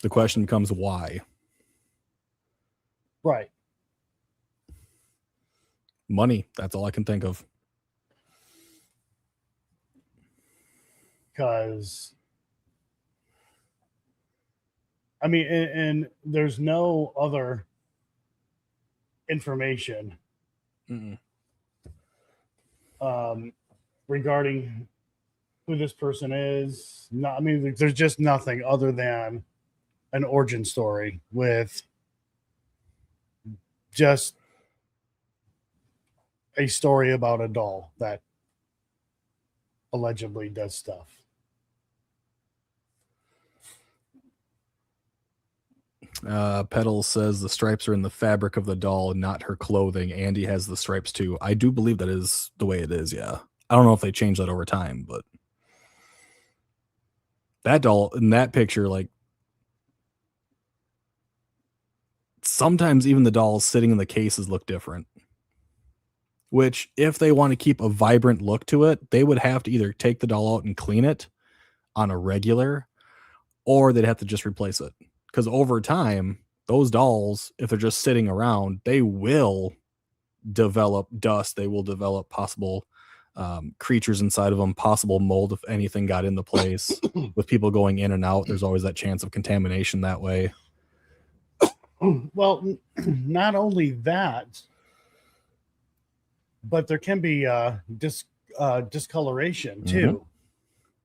the question becomes why. Right. Money. That's all I can think of. Because I mean, and there's no other information regarding who this person is. No, I mean, there's just nothing other than an origin story with just a story about a doll that allegedly does stuff. Pedal says the stripes are in the fabric of the doll, not her clothing. Andy has the stripes too. I do believe that is the way it is. Yeah. I don't know if they changed that over time, but that doll in that picture, like sometimes even the dolls sitting in the cases look different, which if they want to keep a vibrant look to it, they would have to either take the doll out and clean it on a regular, or they'd have to just replace it. Because over time, those dolls, if they're just sitting around, they will develop dust. They will develop possible creatures inside of them, possible mold if anything got into place. With people going in and out, there's always that chance of contamination that way. Well, not only that, but there can be discoloration too.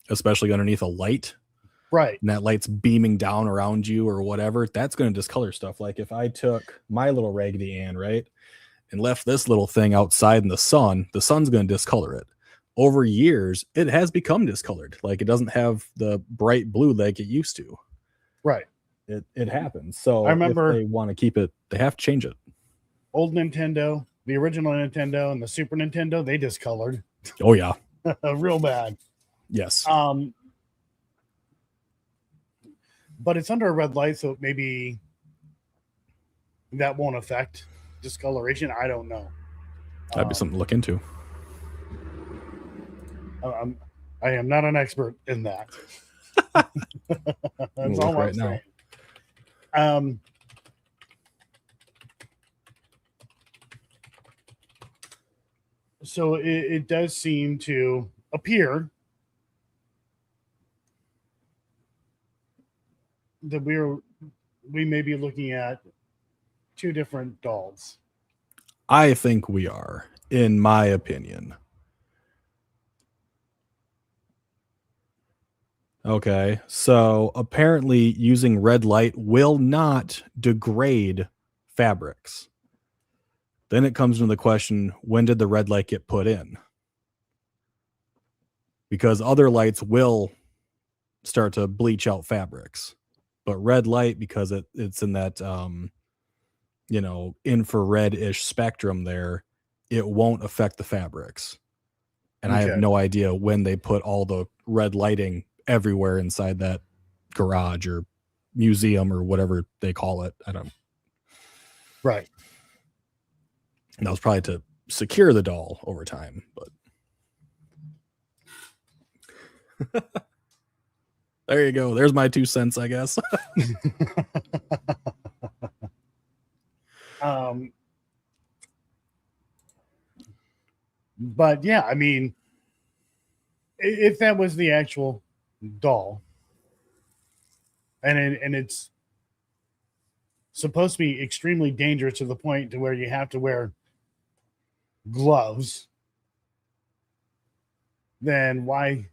Especially underneath a light. Right. And that light's beaming down around you or whatever, that's going to discolor stuff. Like if I took my little Raggedy Ann, right, and left this little thing outside in the sun's going to discolor it. Over years, it has become discolored. Like it doesn't have the bright blue like it used to. Right. It happens. So I remember if they want to keep it, they have to change it. Old Nintendo, the original Nintendo and the Super Nintendo, they discolored. Oh, yeah. Real bad. Yes. But it's under a red light, so maybe that won't affect discoloration. I don't know. That'd be something to look into. I am not an expert in that. That's all I'm saying. So it does seem to appear that we may be looking at two different dolls. I think we are, in my opinion. Okay, so apparently using red light will not degrade fabrics. Then it comes into the question, when did the red light get put in? Because other lights will start to bleach out fabrics. But red light, because it's in that infrared-ish spectrum there, it won't affect the fabrics. And I have no idea when they put all the red lighting everywhere inside that garage or museum or whatever they call it. I don't. Right. And that was probably to secure the doll over time, but there you go. There's my 2 cents, I guess. But yeah, I mean, if that was the actual doll, and it's supposed to be extremely dangerous to the point to where you have to wear gloves, then why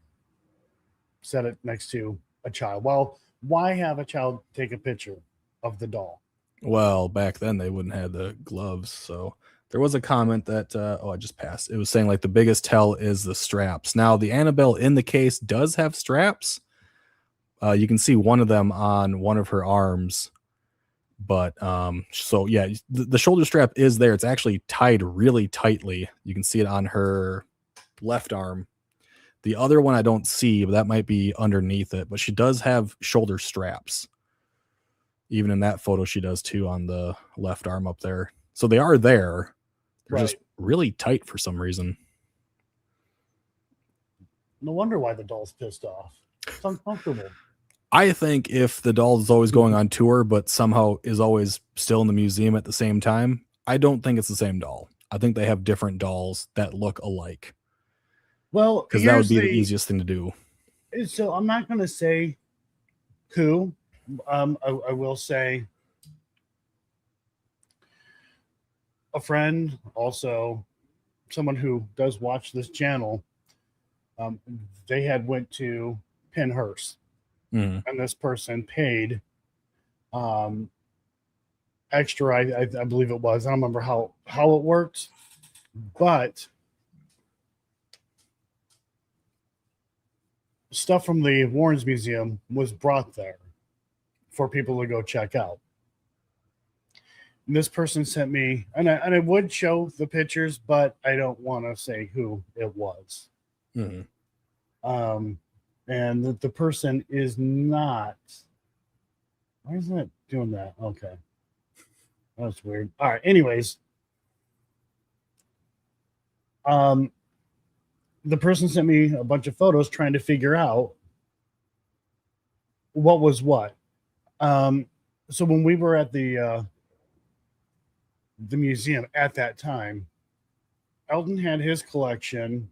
set it next to a child? Well, why have a child take a picture of the doll? Well, back then they wouldn't have the gloves, so there was a comment that I just passed. It was saying like the biggest tell is the straps. Now the Annabelle in the case does have straps. You can see one of them on one of her arms, but so yeah, the shoulder strap is there. It's actually tied really tightly. You can see it on her left arm. The other one I don't see, but that might be underneath it. But she does have shoulder straps. Even in that photo, she does too on the left arm up there. So they are there. They're just really tight for some reason. No wonder why the doll's pissed off. It's uncomfortable. I think if the doll is always going on tour, but somehow is always still in the museum at the same time, I don't think it's the same doll. I think they have different dolls that look alike. Well, because that would be the easiest thing to do. So I'm not going to say who. I will say a friend, also someone who does watch this channel. They had went to Pinhurst, and this person paid extra. I believe it was. I don't remember how it worked, but stuff from the Warrens Museum was brought there for people to go check out. And this person sent me, and I would show the pictures, but I don't want to say who it was. Mm-hmm. And the person is not. Why isn't it doing that? Okay. That's weird. All right. Anyways. The person sent me a bunch of photos trying to figure out what was what. So when we were at the museum at that time, Eldon had his collection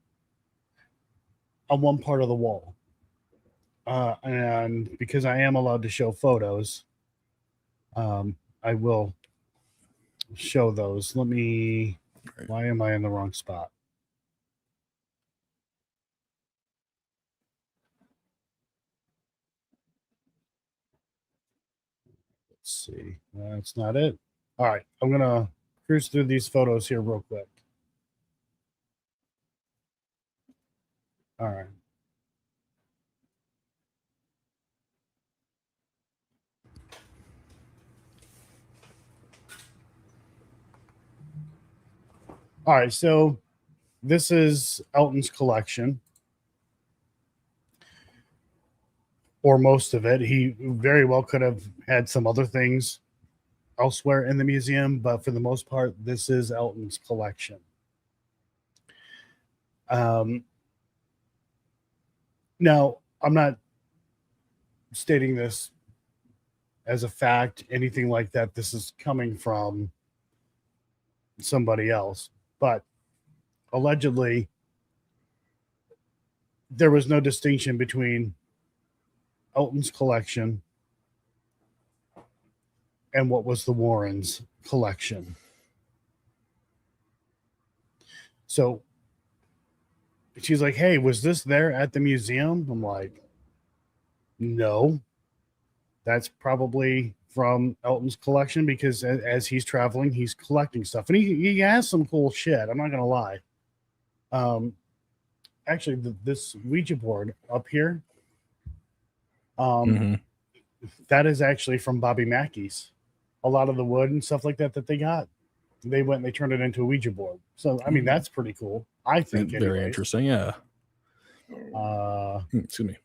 on one part of the wall. And because I am allowed to show photos, I will show those. Let me. Why am I in the wrong spot? Let's see. That's not it. All right. I'm going to cruise through these photos here real quick. All right. All right. So this is Elton's collection. or most of it. He very well could have had some other things elsewhere in the museum, but for the most part, this is Elton's collection. Now, I'm not stating this as a fact, anything like that. This is coming from somebody else, but allegedly, there was no distinction between Elton's collection and what was the Warrens' collection. So she's like, "Hey, was this there at the museum?" I'm like, "No, that's probably from Elton's collection because as he's traveling, he's collecting stuff, and he has some cool shit. I'm not gonna lie. Actually, this Ouija board up here, Mhm. that is actually from Bobby Mackey's. A lot of the wood and stuff like that they got, they went and they turned it into a Ouija board. So I mean, that's pretty cool. I think Very anyways. interesting. Yeah. Excuse me.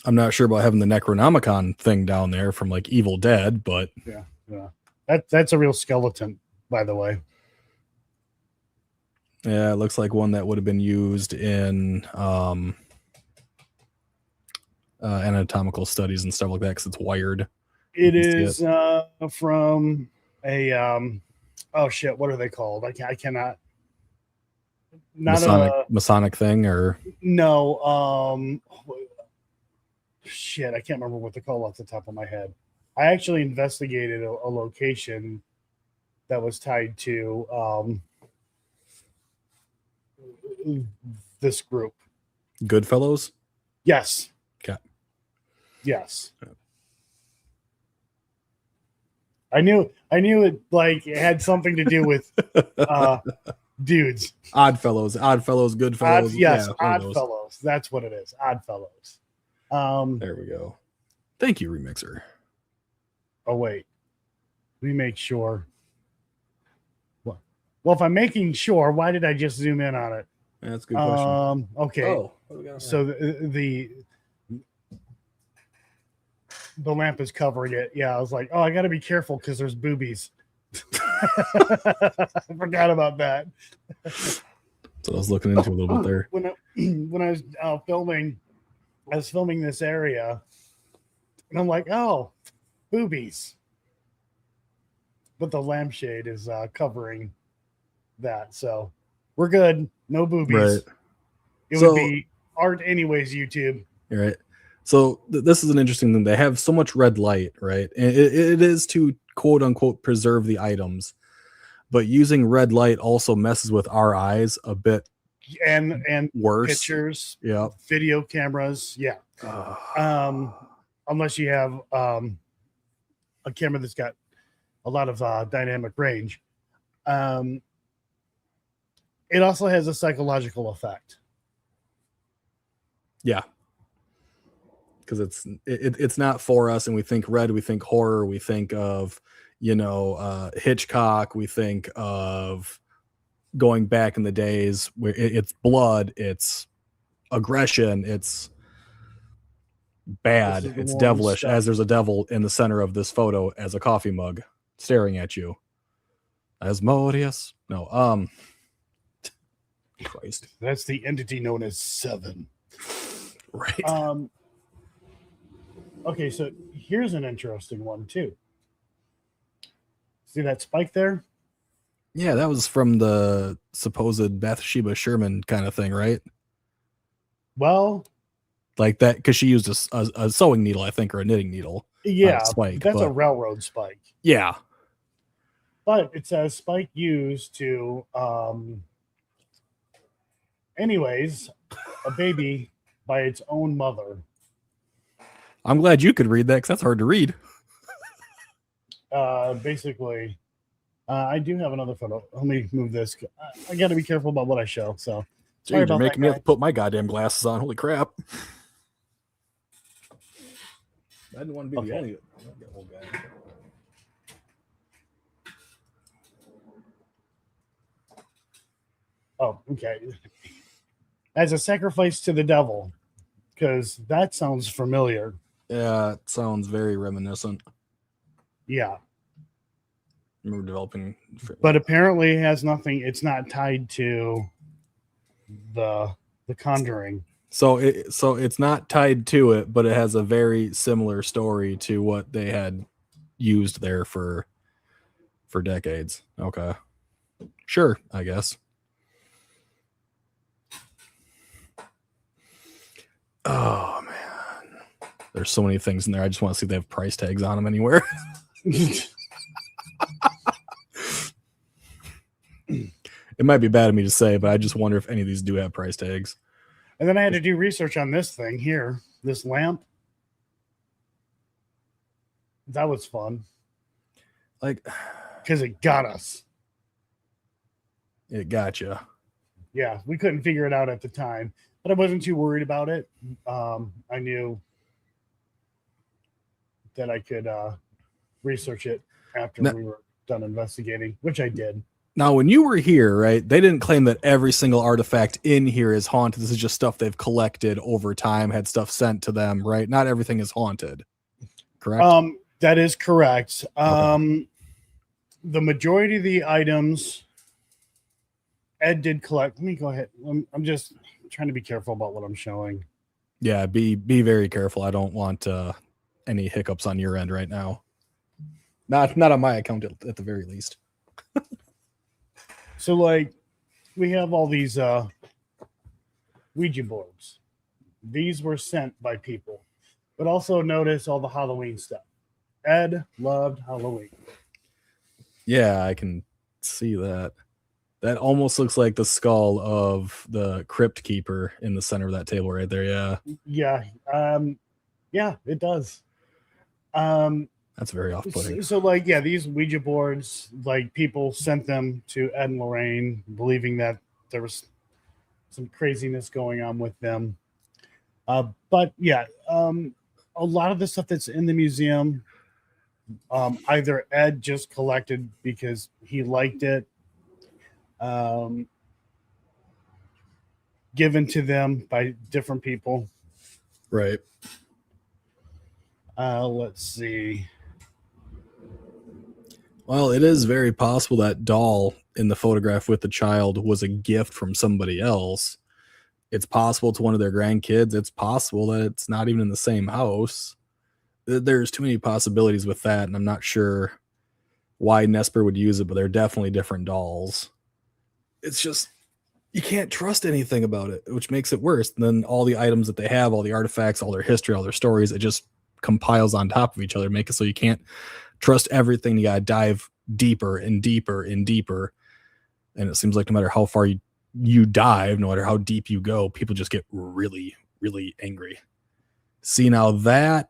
I'm not sure about having the Necronomicon thing down there from like Evil Dead, but yeah. That's a real skeleton, by the way. Yeah, it looks like one that would have been used in anatomical studies and stuff like that because it's wired. It is from a oh shit, what are they called? I cannot. Not Masonic thing or no. Shit, I can't remember what they're called off the top of my head. I actually investigated a location that was tied to this group. Goodfellows? Yes. Okay. Yes. I knew it like it had something to do with dudes. Oddfellows, Goodfellows. Yes, Oddfellows. That's what it is. Oddfellows. There we go. Thank you, Remixer. Oh wait. Let me make sure. Well, if I'm making sure, why did I just zoom in on it? That's a good question. Okay. Oh, so the lamp is covering it. Yeah, I was like, oh, I got to be careful because there's boobies. I forgot about that. So I was looking into a little bit there. When I was filming, I was filming this area, and I'm like, oh, boobies. But the lampshade is covering that, so we're good. No boobies. Right. It would be art anyways, YouTube. Right. So this is an interesting thing. They have so much red light, right? And it is to quote unquote preserve the items, but using red light also messes with our eyes a bit. And worse pictures, yeah, video cameras, yeah. Unless you have a camera that's got a lot of dynamic range. It also has a psychological effect. Yeah. Because it's not for us, and we think red, we think horror, we think of Hitchcock, we think of going back in the days where it's blood, it's aggression, it's bad, it's devilish, stuff. As there's a devil in the center of this photo as a coffee mug staring at you. Asmodeus. No, Christ. That's the entity known as Seven. Right. Okay, so here's an interesting one too. See that spike there? Yeah, that was from the supposed Bathsheba Sherman kind of thing, right? Well, like that, because she used a sewing needle, I think, or a knitting needle. Yeah, that's a railroad spike. Yeah. But it says spike used to, anyways, a baby by its own mother. I'm glad you could read that because that's hard to read. Basically, I do have another photo. Let me move this. I got to be careful about what I show. So, dude, you're making me have to put my goddamn glasses on. Holy crap! I didn't want to be the only old guy. Oh, okay. As a sacrifice to the devil, because that sounds familiar. Yeah, it sounds very reminiscent. Yeah, Remember developing, but apparently it has nothing. It's not tied to the Conjuring. so it's not tied to it, but it has a very similar story to what they had used there for decades. Okay, sure, I guess. Oh man, there's so many things in there. I just want to see if they have price tags on them anywhere. It might be bad of me to say, but I just wonder if any of these do have price tags. And then I had to do research on this thing here, this lamp. That was fun. Like, because it got us. It got you. Yeah, we couldn't figure it out at the time, but I wasn't too worried about it. I knew that I could research it after we were done investigating, which I did. Now, when you were here, right, they didn't claim that every single artifact in here is haunted. This is just stuff they've collected over time, had stuff sent to them, right? Not everything is haunted, correct? That is correct. Okay. The majority of the items Ed did collect. Let me go ahead. I'm just trying to be careful about what I'm showing. Yeah, be very careful. I don't want any hiccups on your end right now. Not on my account at the very least. So, like, we have all these Ouija boards. These were sent by people. But also notice all the Halloween stuff. Ed loved Halloween. Yeah, I can see that. That almost looks like the skull of the crypt keeper in the center of that table right there. Yeah. Yeah. Yeah, it does. That's very off-putting. So, like, yeah, these Ouija boards, like, people sent them to Ed and Lorraine, believing that there was some craziness going on with them. But yeah, a lot of the stuff that's in the museum, either Ed just collected because he liked it, given to them by different people. Right. Let's see. Well, it is very possible that doll in the photograph with the child was a gift from somebody else. It's possible to one of their grandkids. It's possible that it's not even in the same house. There's too many possibilities with that, and I'm not sure why Nesper would use it, but they're definitely different dolls. It's just, you can't trust anything about it, which makes it worse. And then all the items that they have, all the artifacts, all their history, all their stories, it just compiles on top of each other, make it so you can't trust everything. You gotta dive deeper and deeper and deeper. And it seems like no matter how far you dive, no matter how deep you go, people just get really, really angry. See, now that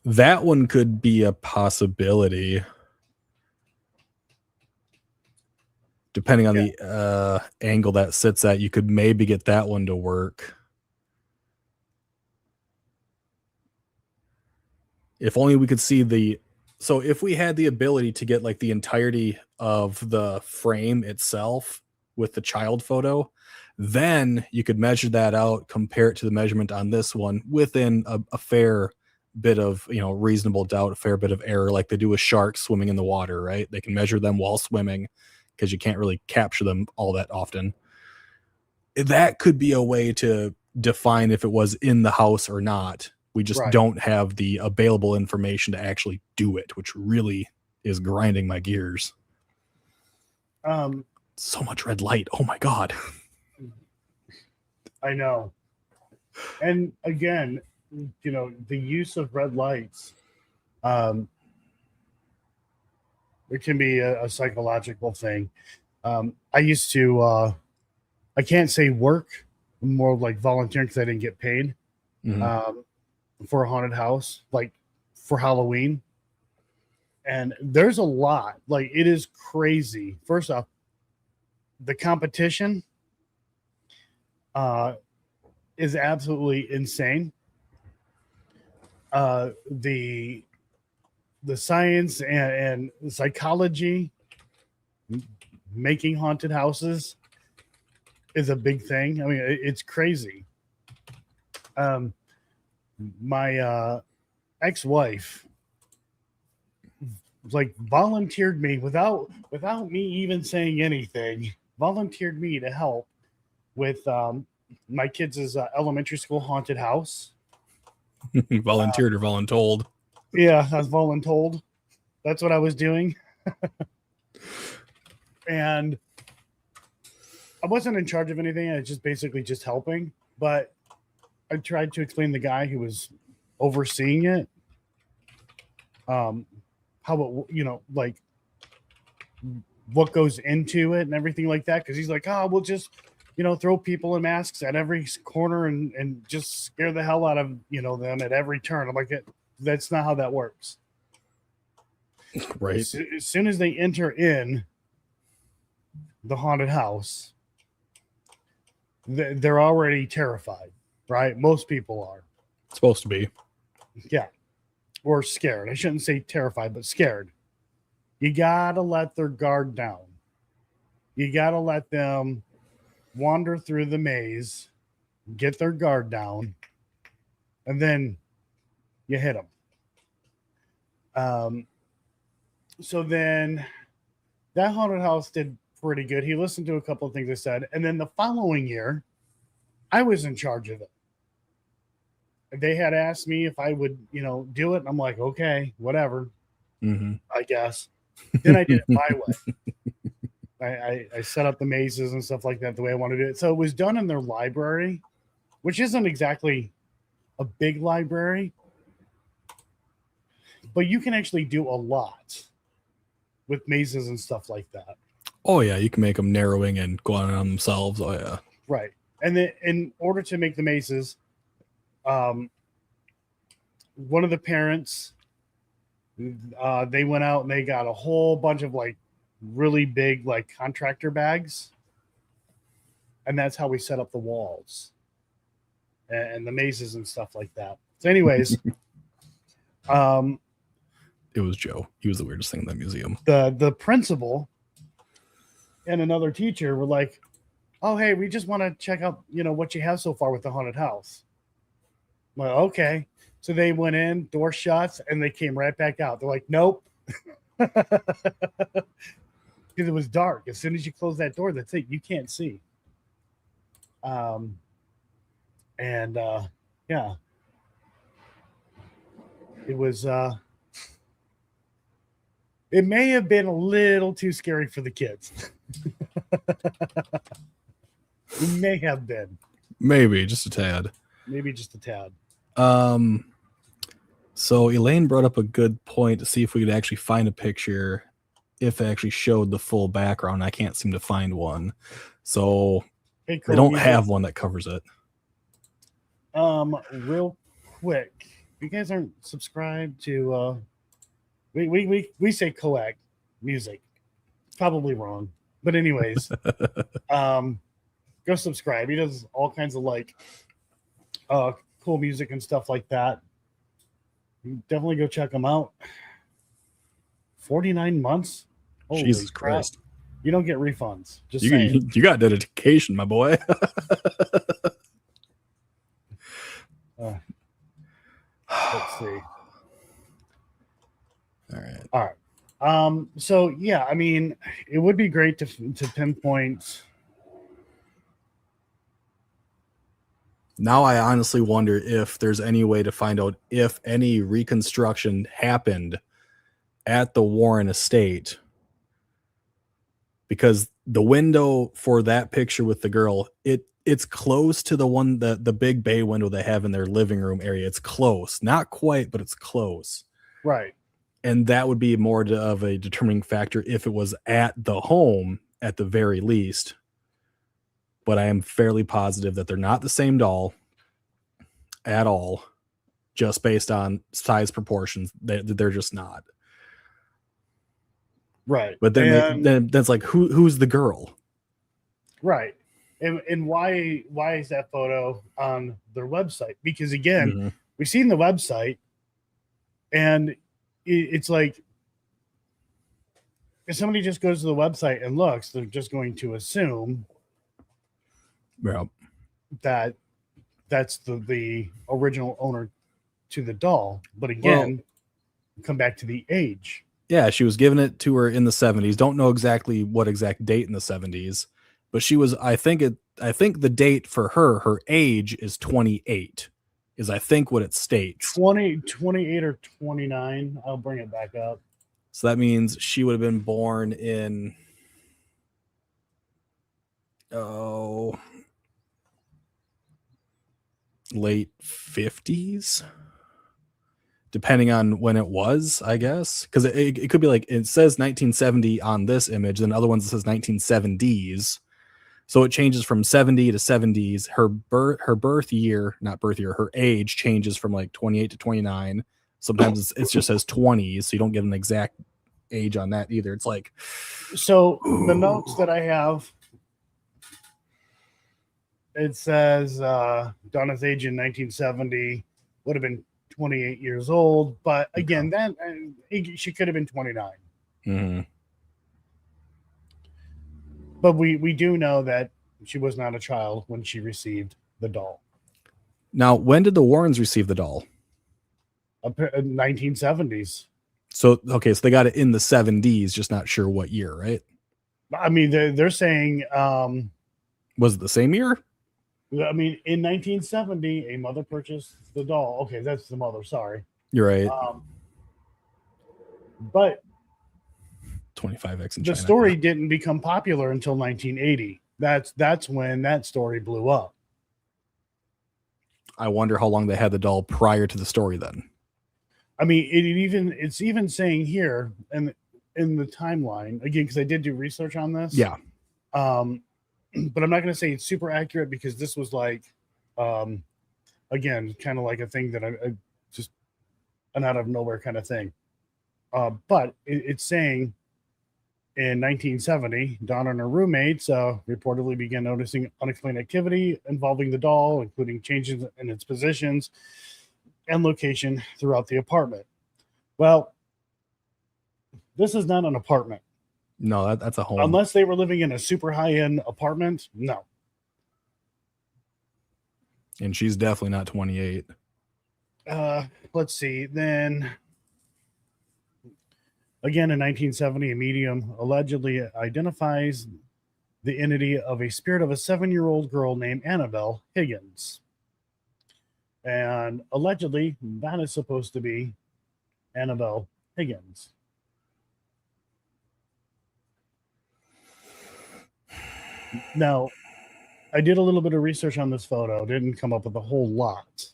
one could be a possibility, depending on the angle that sits at. You could maybe get that one to work. If only we could see so if we had the ability to get like the entirety of the frame itself with the child photo, then you could measure that out, compare it to the measurement on this one within a fair bit of, reasonable doubt, a fair bit of error, like they do with sharks swimming in the water, right? They can measure them while swimming because you can't really capture them all that often. That could be a way to define if it was in the house or not. We just don't have the available information to actually do it, which really is grinding my gears. So much red light. Oh my God. I know. And again, the use of red lights, it can be a psychological thing. I used to, I can't say work, more like volunteering because I didn't get paid. Mm-hmm. For a haunted house, like for Halloween. And there's a lot, like it is crazy. First off, the competition is absolutely insane. The science and psychology making haunted houses is a big thing. I mean, it's crazy. My ex-wife like volunteered me without me even saying anything. Volunteered me to help with my kids' elementary school haunted house. Volunteered or voluntold? Yeah, I was voluntold. That's what I was doing. And I wasn't in charge of anything. I was just basically just helping. But I tried to explain to the guy who was overseeing it, how it, like what goes into it and everything like that. Because he's like, oh, we'll just, throw people in masks at every corner and just scare the hell out of, them at every turn. I'm like, that's not how that works. Right. As soon as they enter in the haunted house, they're already terrified, right? Most people are. Supposed to be. Yeah. Or scared. I shouldn't say terrified, but scared. You got to let their guard down. You got to let them wander through the maze, get their guard down, and then you hit them. So then that haunted house did pretty good. He listened to a couple of things I said. And then the following year, I was in charge of it. They had asked me if I would, do it. And I'm like, okay, whatever, I guess. Then I did it my way. I set up the mazes and stuff like that the way I wanted to do it. So it was done in their library, which isn't exactly a big library, but you can actually do a lot with mazes and stuff like that. Oh yeah, you can make them narrowing and go on themselves. Oh yeah, right. And then in order to make the mazes, one of the parents, they went out and they got a whole bunch of like really big like contractor bags, and that's how we set up the walls and the mazes and stuff like that. So, anyways, it was Joe. He was the weirdest thing in that museum. The principal and another teacher were like, "Oh, hey, we just want to check out, what you have so far with the haunted house." I'm like, okay. So they went in, door shuts, and they came right back out. They're like, "Nope," because it was dark. As soon as you close that door, that's it. You can't see. Yeah, it was. It may have been a little too scary for the kids. It may have been. Maybe just a tad. Maybe just a tad. So Elaine brought up a good point to see if we could actually find a picture if it actually showed the full background. I can't seem to find one. So Hey, they don't have one that covers it. Real quick, if you guys aren't subscribed to we say Coac music. Probably wrong. But anyways, go subscribe. He does all kinds of like cool music and stuff like that. Definitely go check him out. 49 months? Holy Jesus crap. Christ. You don't get refunds. Just saying. You got dedication, my boy. Let's see. All right. So yeah, I mean, it would be great to pinpoint. Now I honestly wonder if there's any way to find out if any reconstruction happened at the Warren estate, because the window for that picture with the girl, it's close to the one that the big bay window they have in their living room area. It's close, not quite, but it's close. Right. And that would be more of a determining factor if it was at the home at the very least. But I am fairly positive that they're not the same doll at all, just based on size proportions. They're just not. Right. But then that's like, who's the girl? Right. And why is that photo on their website? Because again, we've seen the website, and it's like, if somebody just goes to the website and looks, they're just going to assume Yeah. that's the original owner to the doll. But Well, again, come back to the age. yeah, she was giving it to her in the 70s. Don't know exactly what exact date in the 70s, but she was, I think the date for her age is 28, is I think what it states. 28 or 29. I'll bring it back up. So that means she would have been born in late 50s, depending on when it was, I guess. Because it could be like, it says 1970 on this image, then other ones it says 1970s. So it changes from 70 to 70s. Her birth year, not birth year, her age changes from like 28 to 29. Sometimes it just says 20s, so you don't get an exact age on that either. It's like, So the notes that I have, it says Donna's age in 1970 would have been 28 years old, but again, she could have been 29. mm-hmm. But we do know that she was not a child when she received the doll. Now, when did the Warrens receive the doll? 1970s. So, okay, so they got it in the 70s, just not sure what year, right? I mean, they're saying, was it the same year? I mean, in 1970, a mother purchased the doll. Okay, that's the mother. Sorry. You're right. But 25x in the China. story didn't become popular until 1980. That's when that story blew up. I wonder how long they had the doll prior to the story then. I mean, it's even saying here and in the timeline again, because I did do research on this. Yeah. But I'm not going to say it's super accurate because this was like, again, kind of like a thing that I just an out of nowhere kind of thing. But it's saying in 1970, Donna and her roommates reportedly began noticing unexplained activity involving the doll, including changes in its positions and location throughout the apartment. Well, this is not an apartment. No, that's a home. Unless they were living in a super high-end apartment, no. And she's definitely not 28. Let's see. Then, again, in 1970, a medium allegedly identifies the entity of a spirit of a 7-year-old girl named Annabelle Higgins. And allegedly, that is supposed to be Annabelle Higgins. Now, I did a little bit of research on this photo. Didn't come up with a whole lot.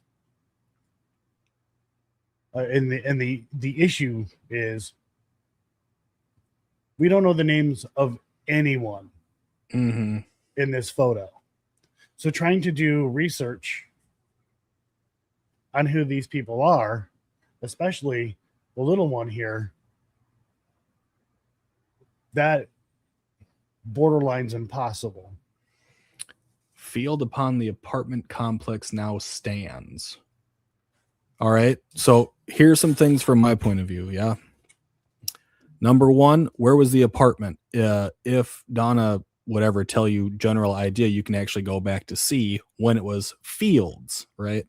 And the issue is we don't know the names of anyone in this photo. So trying to do research on who these people are, especially the little one here, that borderline's impossible. Field upon the apartment complex now stands. All right. So here's some things from my point of view. Yeah. Number one, where was the apartment? If Donna would ever tell you general idea, you can actually go back to see when it was Fields, right?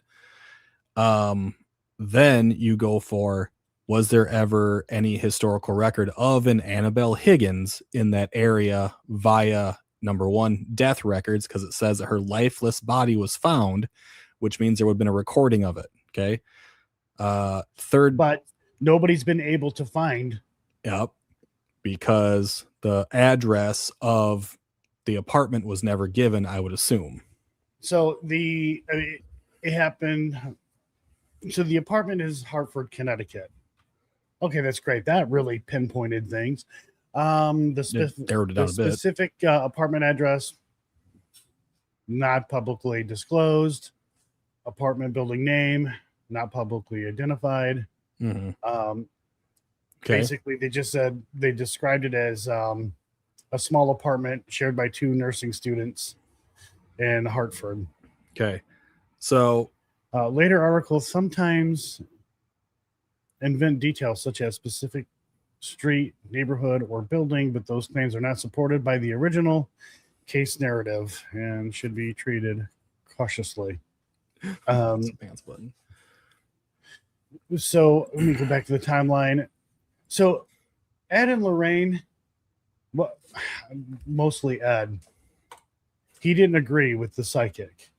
Then you go for, was there ever any historical record of an Annabelle Higgins in that area via, number one, death records, because it says that her lifeless body was found, which means there would have been a recording of it. Okay. Third, but nobody's been able to find. Yep. Because the address of the apartment was never given, I would assume. So it happened. So the apartment is Hartford, Connecticut. Okay, that's great. That really pinpointed things. The specific apartment address not publicly disclosed. Apartment building name not publicly identified. Okay. Basically, they just said they described it as a small apartment shared by 2 nursing students in Hartford. Okay. So later articles sometimes invent details such as specific street, neighborhood, or building, but those claims are not supported by the original case narrative and should be treated cautiously. Pants button. So let me go back to the timeline. So Ed and Lorraine, well, mostly Ed, he didn't agree with the psychic.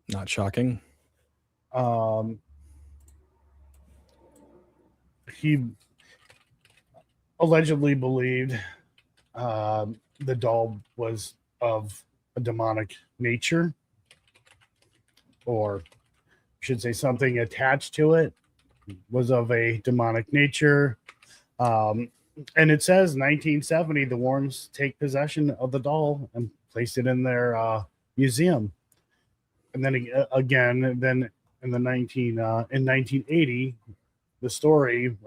Not shocking. He allegedly believed the doll was of a demonic nature, or should say something attached to it was of a demonic nature. And it says 1970, the Warrens take possession of the doll and place it in their museum. And then again, then in 1980, the story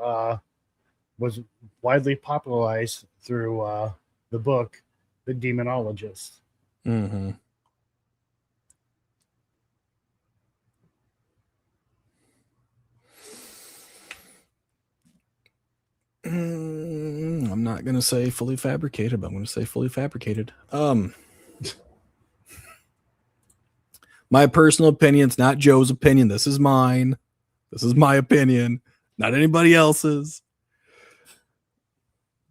was widely popularized through the book, The Demonologist. Mm-hmm. I'm not gonna say fully fabricated, but I'm gonna say fully fabricated. My personal opinion, it's not Joe's opinion. This is mine. This is my opinion, not anybody else's.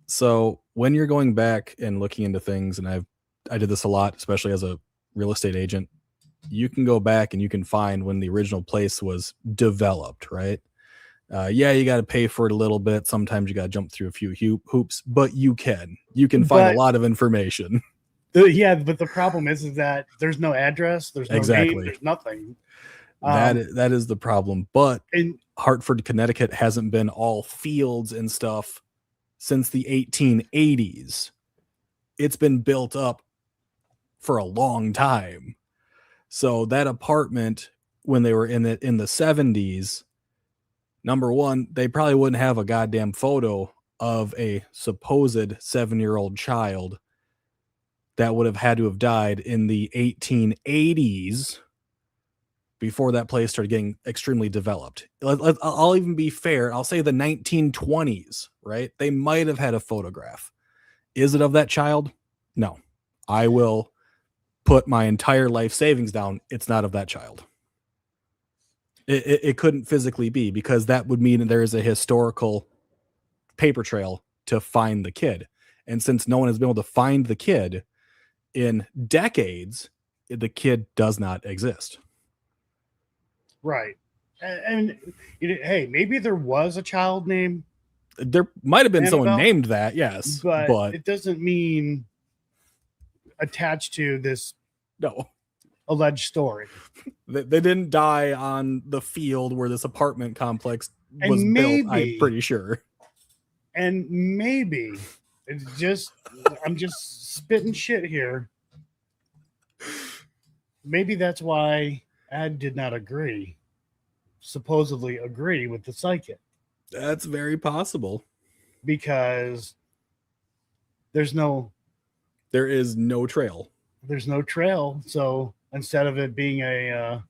So when you're going back and looking into things, and I did this a lot, especially as a real estate agent, you can go back and you can find when the original place was developed, right? Yeah, you got to pay for it a little bit. Sometimes you got to jump through a few hoops, but you can find a lot of information. Yeah, but the problem is that there's no address, there's no name, there's nothing. That is the problem. But in Hartford, Connecticut hasn't been all fields and stuff since the 1880s. It's been built up for a long time. So that apartment, when they were in the 70s, number one, they probably wouldn't have a goddamn photo of a supposed 7-year-old child that would have had to have died in the 1880s before that place started getting extremely developed. I'll even be fair. I'll say the 1920s, right? They might have had a photograph. Is it of that child? No. I will put my entire life savings down. It's not of that child. It couldn't physically be, because that would mean there is a historical paper trail to find the kid. And since no one has been able to find the kid in decades, the kid does not exist. Right. And hey, maybe there was a child named, there might have been Annabelle, someone named that, yes, but it doesn't mean attached to this alleged story. They didn't die on the field where this apartment complex was built, I'm pretty sure. And maybe it's just, I'm just spitting shit here. Maybe that's why Ed did not supposedly agree with the psychic. That's very possible. Because there is no trail. There's no trail. So instead of it being a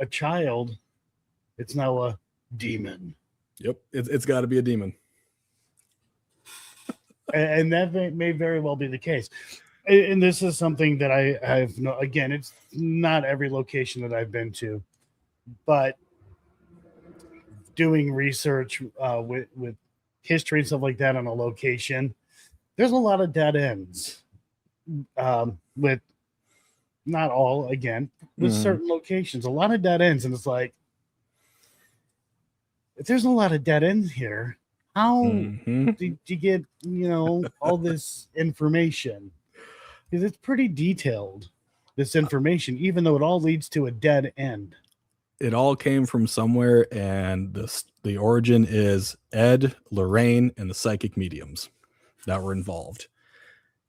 child, it's now a demon. Yep. It's got to be a demon. And that may very well be the case. And this is something that I've again, it's not every location that I've been to, but doing research with history and stuff like that on a location, there's a lot of dead ends. With not all, again, with certain locations, a lot of dead ends. And it's like, if there's a lot of dead ends here, how did you get, all this information? Because it's pretty detailed, this information, even though it all leads to a dead end. It all came from somewhere, and the origin is Ed, Lorraine, and the psychic mediums that were involved.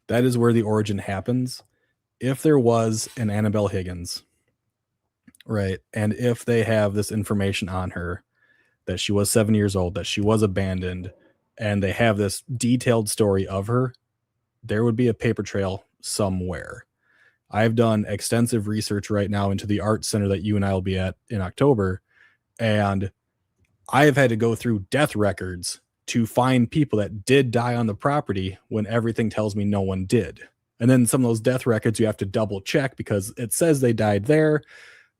That is where the origin happens. If there was an Annabelle Higgins, right, and if they have this information on her that she was 7 years old, that she was abandoned, and they have this detailed story of her, there would be a paper trail somewhere. I've done extensive research right now into the art center that you and I will be at in October, and I have had to go through death records to find people that did die on the property when everything tells me no one did. And then some of those death records you have to double check because it says they died there,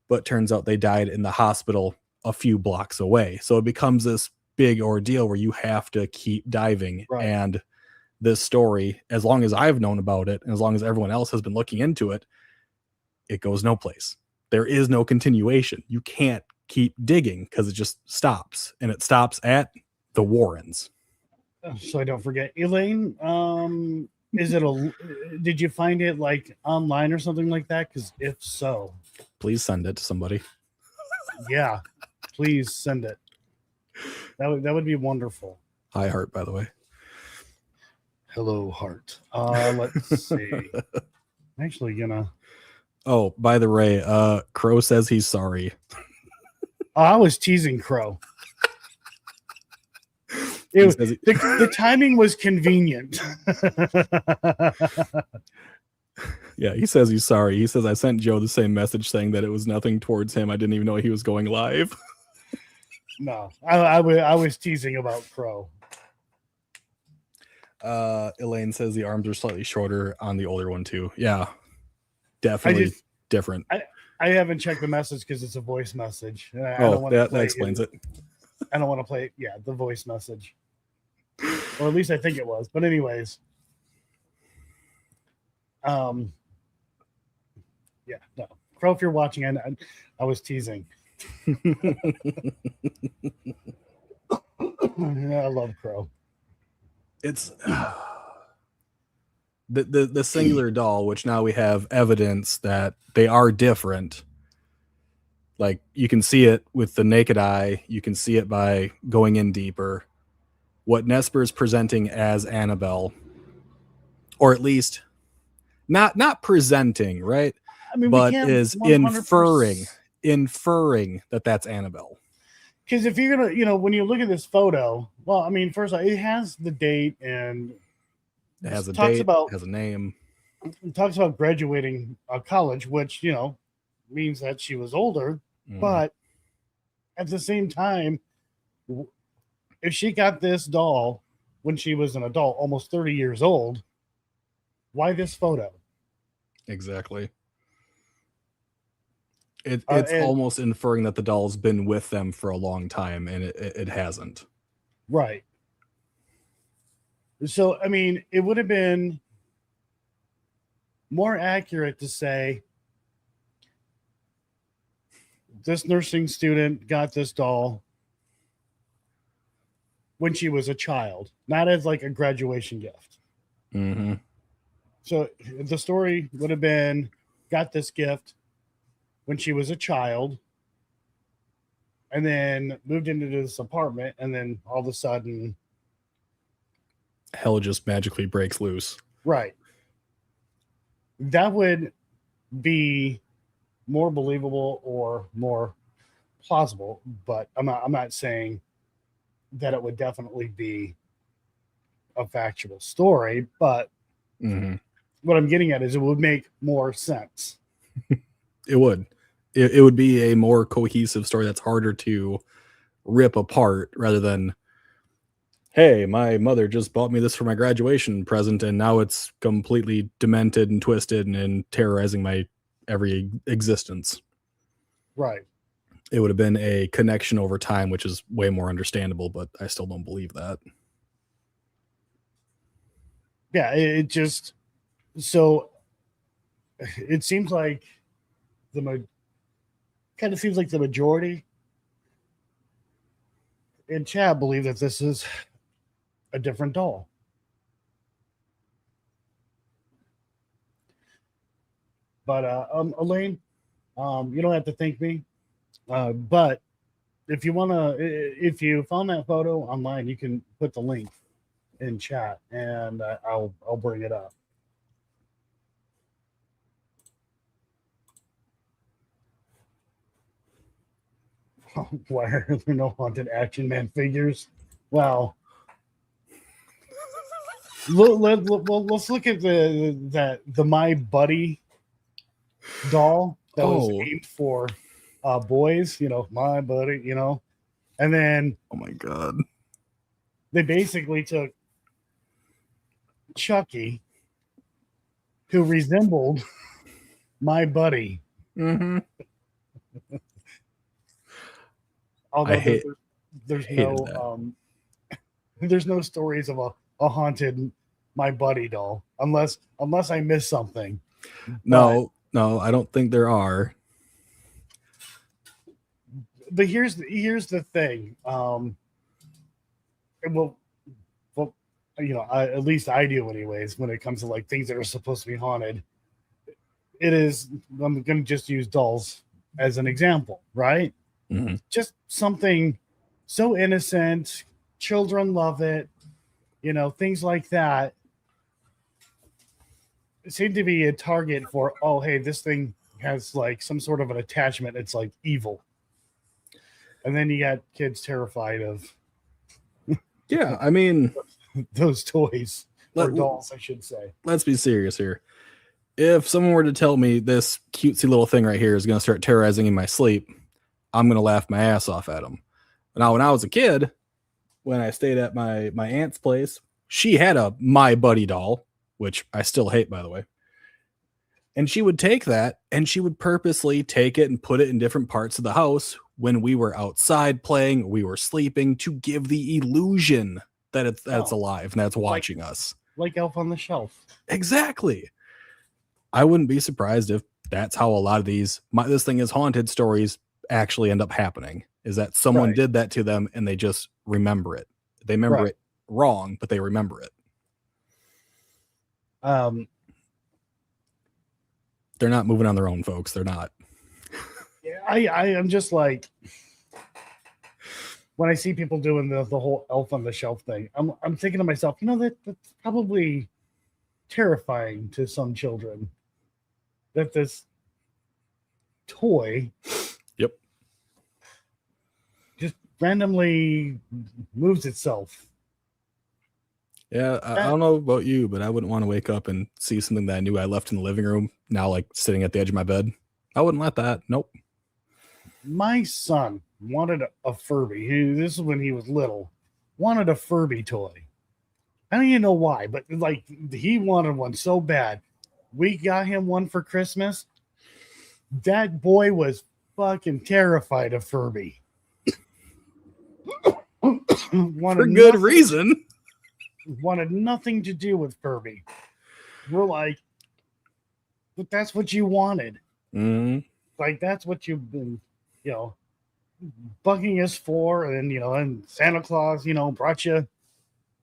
but turns out they died in the hospital a few blocks away. So it becomes this big ordeal where you have to keep diving. Right. And this story, as long as I've known about it, and as long as everyone else has been looking into it, it goes no place. There is no continuation. You can't keep digging because it just stops, and it stops at the Warrens. So I don't forget, Elaine. Is it a? Did you find it like online or something like that? Because if so, Please send it to somebody. yeah, please send it. That would be wonderful. Hi, Heart, by the way. Hello, Heart. Let's see. I'm actually gonna. Oh, by the way, Crow says he's sorry. Oh, I was teasing Crow. The timing was convenient. Yeah, he says he's sorry. He says I sent Joe the same message saying that it was nothing towards him. I didn't even know he was going live. No, I was teasing about Crow. Elaine says the arms are slightly shorter on the older one too. Yeah, definitely different. I haven't checked the message because it's a voice message. That explains it. I don't want to play. Yeah, the voice message, or at least I think it was. But anyways, yeah, no, Crow, if you're watching, I was teasing. I love Crow. It's the singular doll, which now we have evidence that they are different. Like you can see it with the naked eye, you can see it by going in deeper. What Nesper is presenting as Annabelle, or at least not presenting, right? I mean, but is 100%. inferring that that's Annabelle. Because if you're gonna, when you look at this photo, well, I mean, first of all, it has the date and it has a date, has a name. It talks about graduating college, which means that she was older. But at the same time, if she got this doll when she was an adult, almost 30 years old, why this photo? Exactly. It's almost inferring that the doll's been with them for a long time, and it hasn't. Right. So, I mean, it would have been more accurate to say this nursing student got this doll when she was a child, not as like a graduation gift. Mm-hmm. So the story would have been got this gift when she was a child and then moved into this apartment, and then all of a sudden hell just magically breaks loose. Right. That would be more believable or more plausible, but I'm not saying that it would definitely be a factual story, but what I'm getting at is it would make more sense. It would. It would be a more cohesive story that's harder to rip apart rather than, hey, my mother just bought me this for my graduation present and now it's completely demented and twisted and terrorizing my every existence. Right. It would have been a connection over time, which is way more understandable, but I still don't believe that. Yeah, it seems like kind of seems like the majority in chat believe that this is a different doll. But Elaine, you don't have to thank me. But if you found that photo online, you can put the link in chat, and I'll bring it up. Why are there no haunted Action Man figures? Well, let's look at the My Buddy doll that was aimed for boys. My buddy. And then oh my god, they basically took Chucky who resembled my buddy. Mm-hmm. Although Hated there's no stories of a haunted my buddy doll unless I miss something. No, I don't think there are. But here's the thing. Well, at least I do anyways. When it comes to like things that are supposed to be haunted, I'm going to just use dolls as an example, right? Mm-hmm. Just something so innocent, children love it, things like that. It seemed to be a target for, oh, hey, this thing has like some sort of an attachment. It's like evil. And then you got kids terrified of. Yeah, I mean, those toys or dolls, I should say. Let's be serious here. If someone were to tell me this cutesy little thing right here is going to start terrorizing in my sleep, I'm going to laugh my ass off at them. Now, when I was a kid, when I stayed at my aunt's place, she had a My Buddy doll, which I still hate, by the way. And she would take that and she would purposely take it and put it in different parts of the house when we were outside playing, we were sleeping, to give the illusion that it's alive and that's watching us. Like Elf on the Shelf. Exactly. I wouldn't be surprised if that's how a lot of these this thing is haunted stories actually end up happening, is that someone did that to them and they just remember it. They remember it wrong, but they remember it. They're not moving on their own, folks. They're not. Yeah, I am just like, when I see people doing the whole Elf on the Shelf thing, I'm thinking to myself, that's probably terrifying to some children. That this toy, just randomly moves itself. Yeah, I don't know about you, but I wouldn't want to wake up and see something that I knew I left in the living room now, like sitting at the edge of my bed. I wouldn't let that. Nope. My son wanted a Furby. This is when he was little. Wanted a Furby toy. I don't even know why, but like he wanted one so bad. We got him one for Christmas. That boy was fucking terrified of Furby. For good reason. Wanted nothing to do with Furby. We're like, but that's what you wanted. Mm-hmm. Like, that's what you've been, bugging us for. And, and Santa Claus, brought you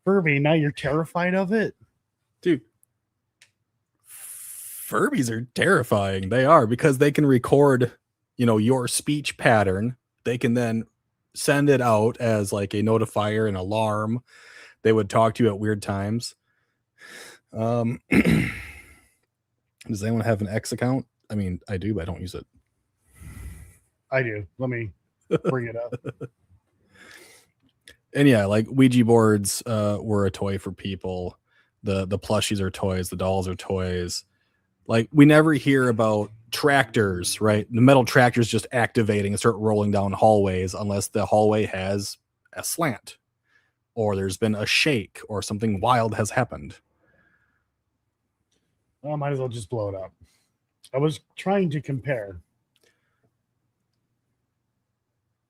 Furby. Now you're terrified of it. Dude, Furbies are terrifying. They are, because they can record, your speech pattern. They can then send it out as like a notifier, an alarm. They would talk to you at weird times. Does anyone have an X account? I mean, I do, but I don't use it. I do. Let me bring it up. And yeah, like Ouija boards were a toy for people. The plushies are toys. The dolls are toys. Like, we never hear about tractors, right? The metal tractors just activating and start rolling down hallways unless the hallway has a slant, or there's been a shake, or something wild has happened. Well, I might as well just blow it up. I was trying to compare.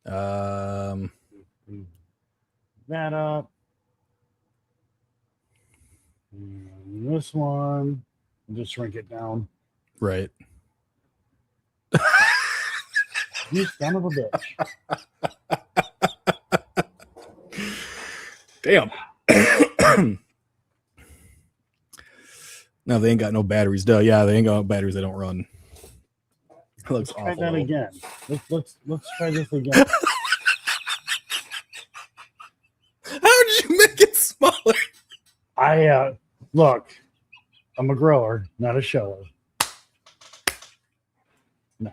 That up. And this one. I'll just shrink it down. Right. You son of a bitch. Damn. No, they ain't got no batteries. Duh. Yeah, they ain't got no batteries. They don't run. That looks awful. Try that again. Let's try this again. How did you make it smaller? I look. I'm a grower, not a shower. No.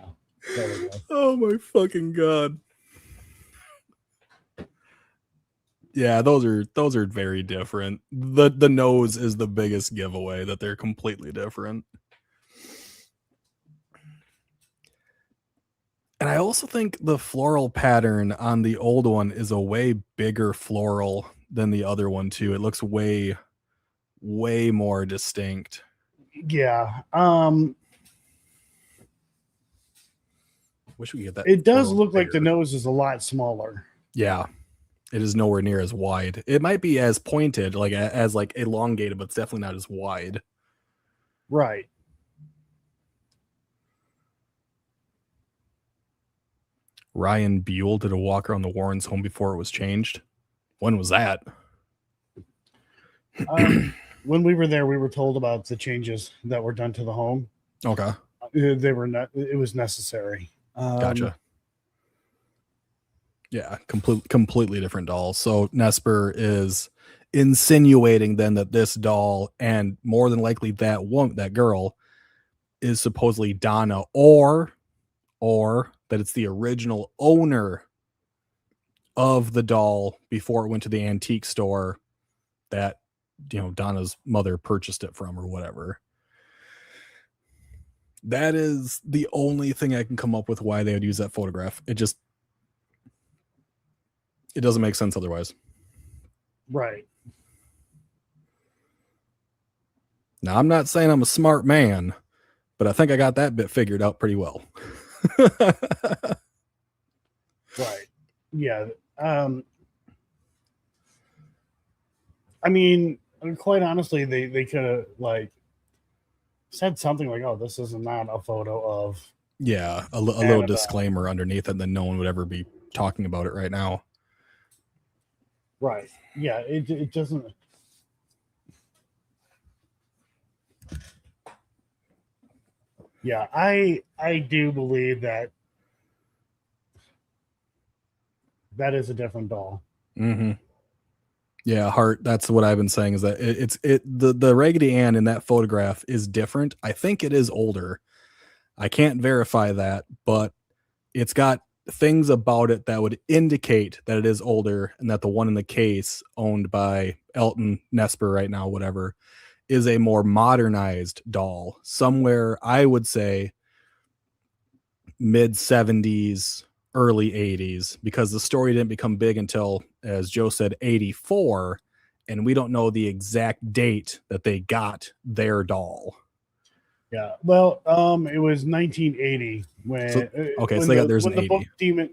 There we go. Oh my fucking god. Yeah, those are very different. The nose is the biggest giveaway that they're completely different. And I also think the floral pattern on the old one is a way bigger floral than the other one too. It looks way more distinct. Yeah. Wish we could get that. It does photo look like the bigger. nose is a lot smaller. Yeah, it is nowhere near as wide. It might be as pointed, like as like elongated, but it's definitely not as wide. Right. Ryan Buell did a walk around the Warrens' home before it was changed. When was that? When we were there, we were told about the changes that were done to the home. Okay, They were not. It was necessary. gotcha. Yeah, completely different doll. So Nesper is insinuating then that this doll, and more than likely that girl, is supposedly Donna, or that it's the original owner of the doll before it went to the antique store that Donna's mother purchased it from or whatever. That is the only thing I can come up with why they would use that photograph. It doesn't make sense otherwise. Right. Now, I'm not saying I'm a smart man, but I think I got that bit figured out pretty well. Right. Yeah. I mean, quite honestly, they could have like said something like, "Oh, this is not a photo of." Yeah, a little Annabelle. disclaimer underneath it, then no one would ever be talking about it right now. Right. Yeah. It doesn't. Yeah, I do believe that is a different doll. Mm-hmm. Yeah, Hart. That's what I've been saying, is that the Raggedy Ann in that photograph is different. I think it is older. I can't verify that, but it's got things about it that would indicate that it is older, and that the one in the case, owned by Elton Nesper right now, whatever, is a more modernized doll. Somewhere, I would say, mid 70s, early 80s, because the story didn't become big until, as Joe said, 84, and we don't know the exact date that they got their doll. Yeah. Well, it was 1980 when So when they got the theirs when in the book 80.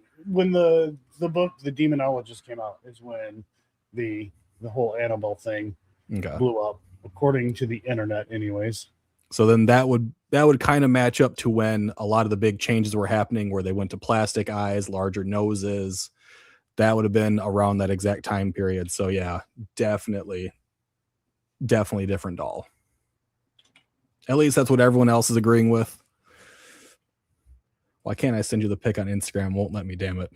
the book The Demonologist came out is when the whole Annabelle thing Okay. blew up, according to the internet, anyways. So then that would kind of match up to when a lot of the big changes were happening, where they went to plastic eyes, larger noses. That would have been around that exact time period. So yeah, definitely different doll. At least that's what everyone else is agreeing with. Why can't I send you the pic on Instagram? Won't let me, damn it.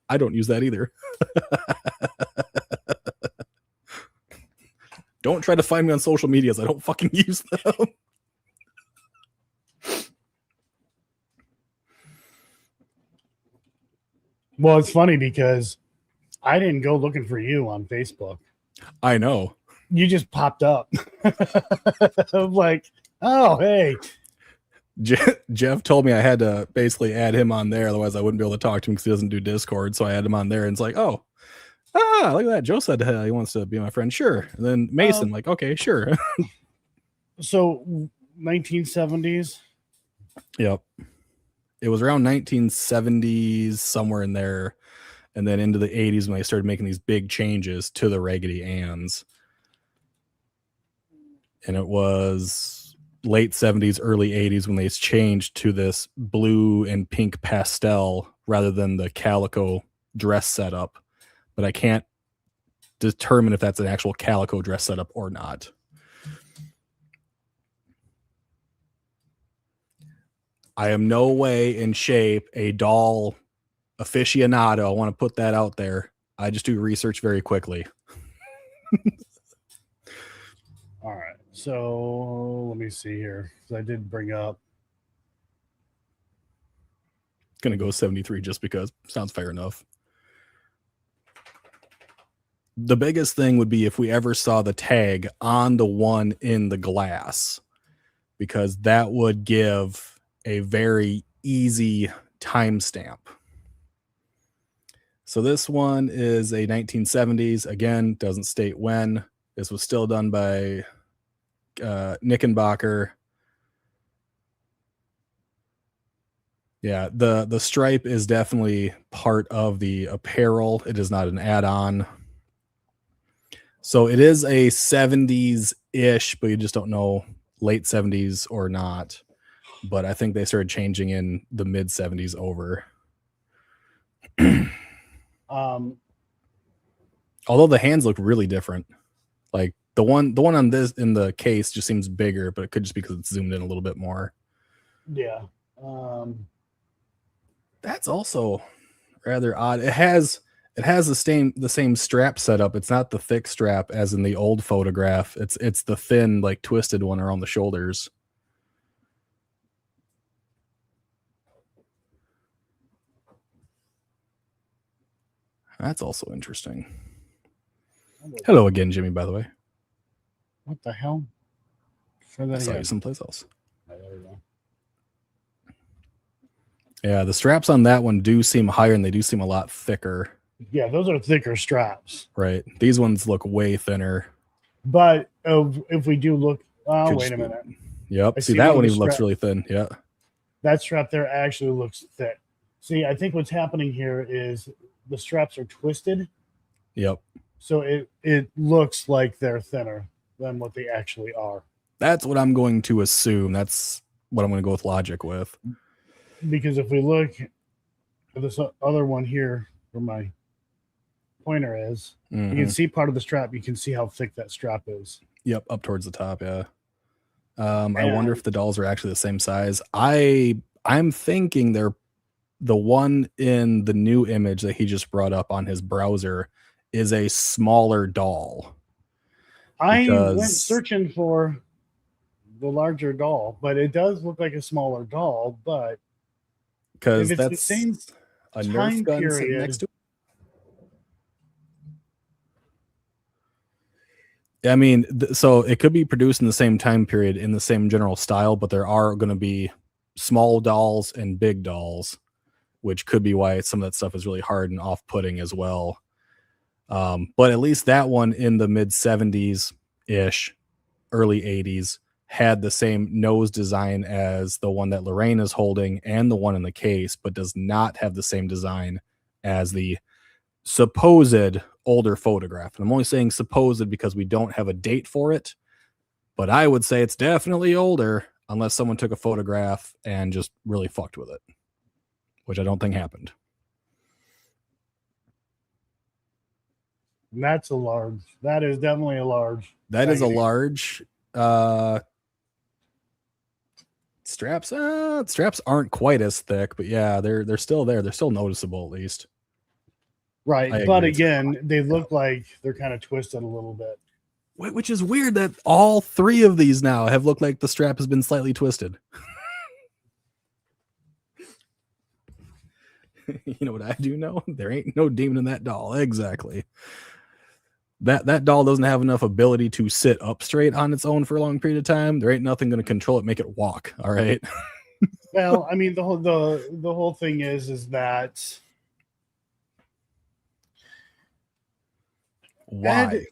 I don't use that either. Don't try to find me on social medias. I don't fucking use them. Well, it's funny because I didn't go looking for you on Facebook. I know. You just popped up. I'm like, oh, hey. Jeff told me I had to basically add him on there, otherwise I wouldn't be able to talk to him because he doesn't do Discord. So I had him on there, and it's like, look at that. Joe said he wants to be my friend. Sure. And then Mason, like, okay, sure. So 1970s. Yep. It was around 1970s, somewhere in there, and then into the 80s when they started making these big changes to the Raggedy Anns. And it was late 70s, early 80s when they changed to this blue and pink pastel rather than the calico dress setup. But I can't determine if that's an actual calico dress setup or not. I am no way in shape a doll aficionado. I want to put that out there. I just do research very quickly. All right. So let me see here. I did bring up. Gonna go 73 just because. Sounds fair enough. The biggest thing would be if we ever saw the tag on the one in the glass, because that would give a very easy timestamp. So this one is a 1970s. Again, doesn't state when. This was still done by Knickenbocker. Yeah, the stripe is definitely part of the apparel. It is not an add-on. So it is a 70s-ish, but you just don't know late 70s or not. But I think they started changing in the mid 70s over. Although the hands look really different. Like the one on this in the case just seems bigger, but it could just be because it's zoomed in a little bit more. Yeah. That's also rather odd. It has the same strap setup. It's not the thick strap as in the old photograph. It's the thin, like twisted one around the shoulders. That's also interesting. Hello again, Jimmy, by the way. What the hell? I saw you someplace else. Oh, there we go. Yeah, the straps on that one do seem higher and they do seem a lot thicker. Yeah, those are thicker straps. Right. These ones look way thinner. But if we do look, wait a minute. Yep. See that one even looks really thin. Yeah. That strap there actually looks thick. See, I think what's happening here is the straps are twisted. Yep. So it looks like they're thinner than what they actually are. That's what I'm going to assume. That's what I'm going to go with logic with. Because if we look at this other one here, where my pointer is, you can see part of the strap. You can see how thick that strap is. Yep, up towards the top. Yeah. I wonder if the dolls are actually the same size. I'm thinking they're the one in the new image that he just brought up on his browser is a smaller doll. I went searching for the larger doll, but it does look like a smaller doll. But because that's the same a Nerf gun sitting next to it. I mean, so it could be produced in the same time period in the same general style, but there are going to be small dolls and big dolls, which could be why some of that stuff is really hard and off-putting as well. But at least that one in the mid 70s ish, early 80s had the same nose design as the one that Lorraine is holding and the one in the case, but does not have the same design as the supposed older photograph. And I'm only saying supposed because we don't have a date for it, but I would say it's definitely older unless someone took a photograph and just really fucked with it, which I don't think happened. That's a large. That is definitely a large. That is a large. Straps aren't quite as thick, but yeah, they're still there. They're still noticeable at least. Right, but again, they look like they're kind of twisted a little bit. Which is weird that all three of these now have looked like the strap has been slightly twisted. You know what I do know? There ain't no demon in that doll. Exactly. That doll doesn't have enough ability to sit up straight on its own for a long period of time. There ain't nothing going to control it, make it walk. All right. Well, I mean, the whole thing is that why?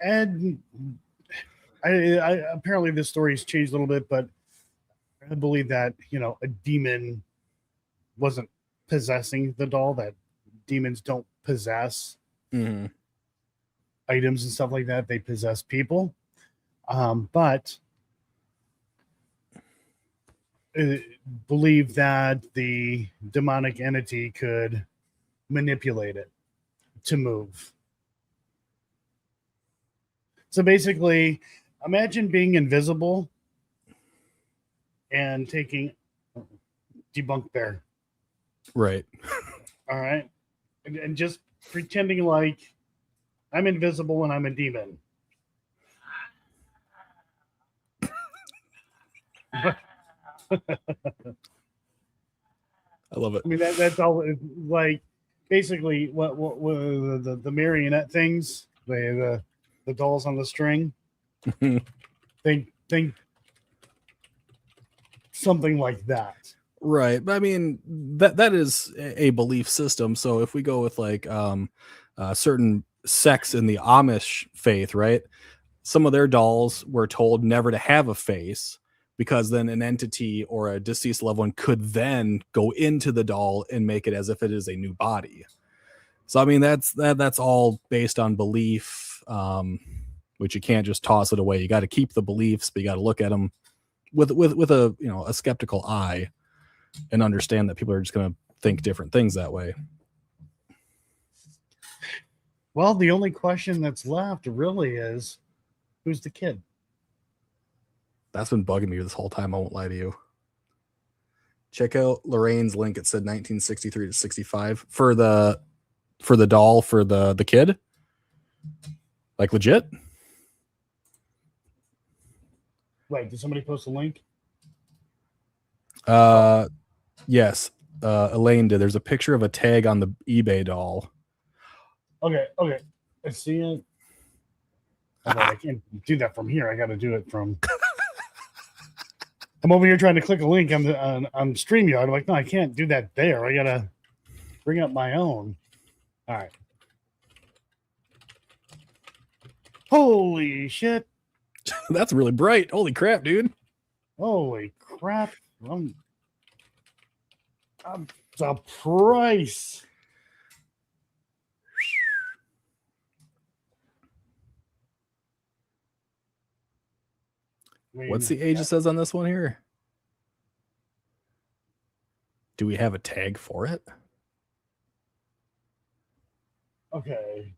And I apparently this story's changed a little bit, but I believe that a demon wasn't possessing the doll. That demons don't possess items and stuff like that. They possess people, but believe that the demonic entity could manipulate it to move. So basically, imagine being invisible and taking Debunk Bear. Right. All right. And just pretending like I'm invisible and I'm a demon. I love it. I mean, that's all. Like, basically, what the marionette things, the dolls on the string, think something like that. Right. But I mean, that is a belief system. So if we go with like certain sects in the Amish faith, right? some of their dolls were told never to have a face because then an entity or a deceased loved one could then go into the doll and make it as if it is a new body. So I mean that's all based on belief, which you can't just toss it away. You got to keep the beliefs, but you got to look at them with a a skeptical eye and understand that people are just going to think different things that way. Well, the only question that's left really is, who's the kid? That's been bugging me this whole time. I won't lie to you. Check out Lorraine's link. It said 1963 to 65 for the doll for the kid. Like legit. Wait, did somebody post a link? Yes. Elaine did. There's a picture of a tag on the eBay doll. Okay. I see it. Oh, wait, I can't do that from here. I got to do it from. I'm over here trying to click a link on StreamYard. I'm like, no, I can't do that there. I gotta bring up my own. All right. Holy shit! That's really bright. Holy crap, dude! Holy crap! The price. What's the age it says on this one here? Do we have a tag for it? Okay.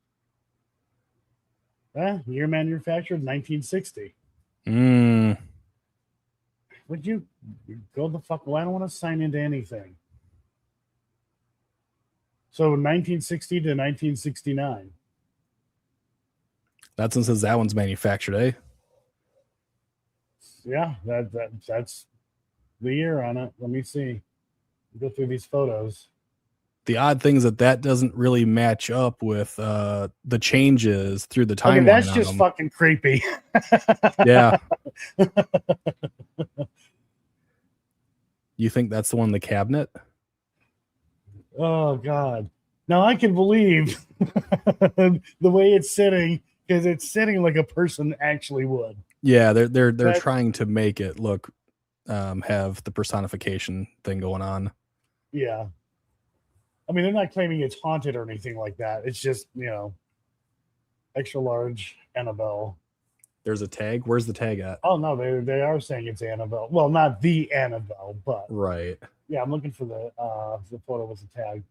Year manufactured 1960. Would you go the fuck away? I don't want to sign into anything. So 1960 to 1969. That's one says that one's manufactured, eh? Yeah, that's the year on it. Let me see. Go through these photos. The odd thing is that doesn't really match up with the changes through the timeline. Okay, that's just fucking creepy. Yeah. You think that's the one in the cabinet? Oh God! Now I can believe the way it's sitting, because it's sitting like a person actually would. Yeah, they're trying to make it look have the personification thing going on. Yeah. I mean, they're not claiming it's haunted or anything like that. It's just, extra large Annabelle. There's a tag. Where's the tag at? Oh no, they are saying it's Annabelle. Well, not the Annabelle, but right. Yeah, I'm looking for the photo with the tag.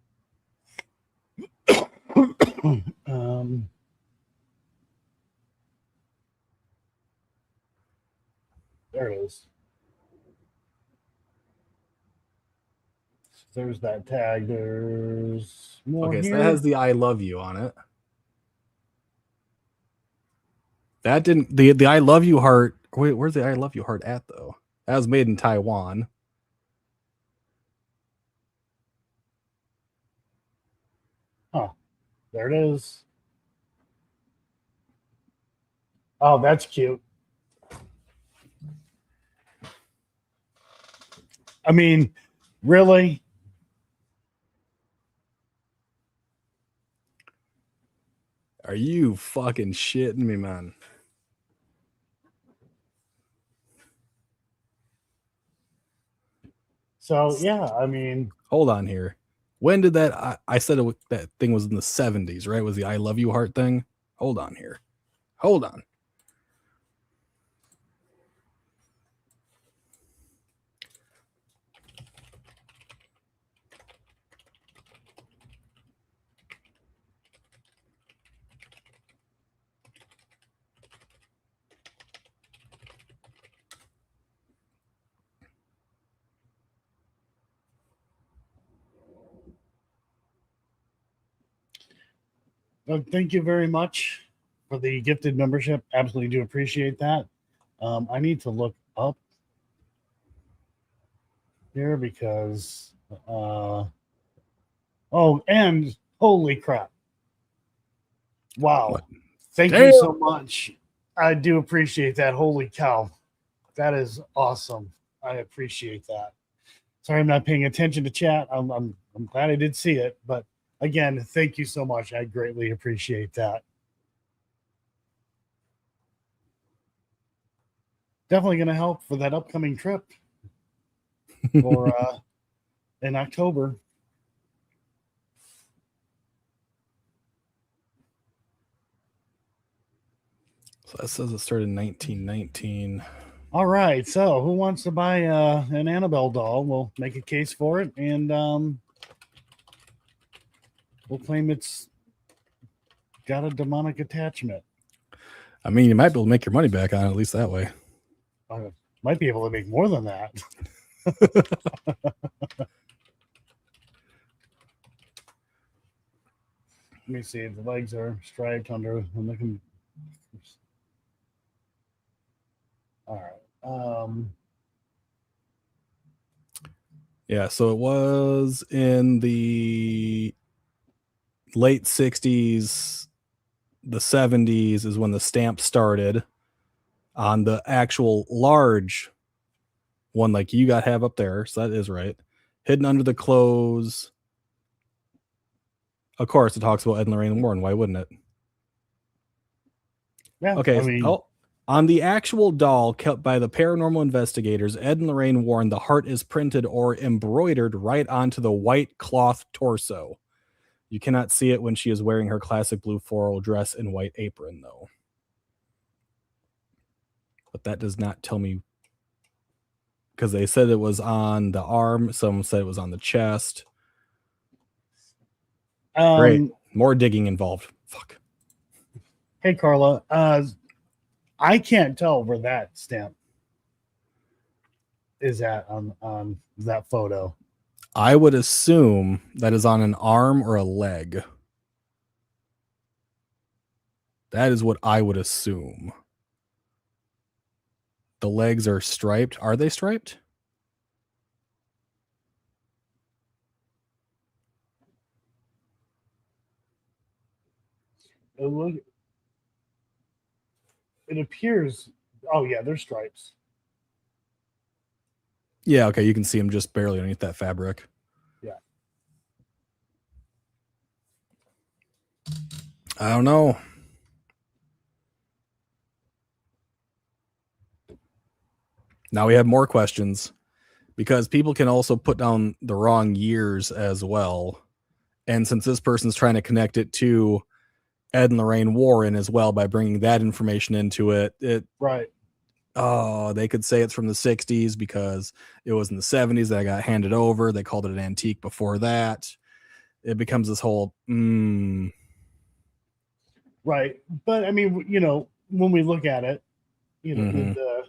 There it is. There's that tag. There's more. Okay, here. so that has the I love you on it. That didn't the I love you heart. Wait, where's the I love you heart at though? That was made in Taiwan. Huh. There it is. Oh, that's cute. I mean, really? Are you fucking shitting me, man? So, yeah, I mean... Hold on here. When did that... I said that thing was in the 70s, right? Was the I love you heart thing? Hold on here. Hold on. Well, thank you very much for the gifted membership. Absolutely do appreciate that. I need to look up here because... and holy crap. Wow. What? Thank Damn. you so much. I do appreciate that. Holy cow. That is awesome. I appreciate that. Sorry, I'm not paying attention to chat. I'm glad I did see it, but again, thank you so much. I greatly appreciate that. definitely going to help for that upcoming trip for in October. So that says it started in 1919. All right, so who wants to buy an Annabelle doll? We'll make a case for it, and we'll claim it's got a demonic attachment. I mean, you might be able to make your money back on it, at least that way. Might be able to make more than that. Let me see. The legs are striped under. I'm looking. All right. Yeah, so it was in the late 60s, the 70s is when the stamp started on the actual large one like you got have up there. So that is right. Hidden under the clothes. Of course, it talks about Ed and Lorraine Warren. Why wouldn't it? Yeah. Okay. I mean, on the actual doll kept by the paranormal investigators, Ed and Lorraine Warren, the heart is printed or embroidered right onto the white cloth torso. You cannot see it when she is wearing her classic blue floral dress and white apron, though. But that does not tell me, because they said it was on the arm. Someone said it was on the chest. Great. More digging involved. Fuck. Hey, Carla. I can't tell where that stamp is at on that photo. I would assume that is on an arm or a leg. That is what I would assume. The legs are striped. Are they striped? It appears. Oh yeah, they're stripes. Yeah, okay, you can see them just barely underneath that fabric. Yeah. I don't know. Now we have more questions because people can also put down the wrong years as well. And since this person's trying to connect it to Ed and Lorraine Warren as well by bringing that information into it, right. Oh, they could say it's from the 60s because it was in the 70s that I got handed over. They called it an antique before that. It becomes this whole Right. But I mean, when we look at it, the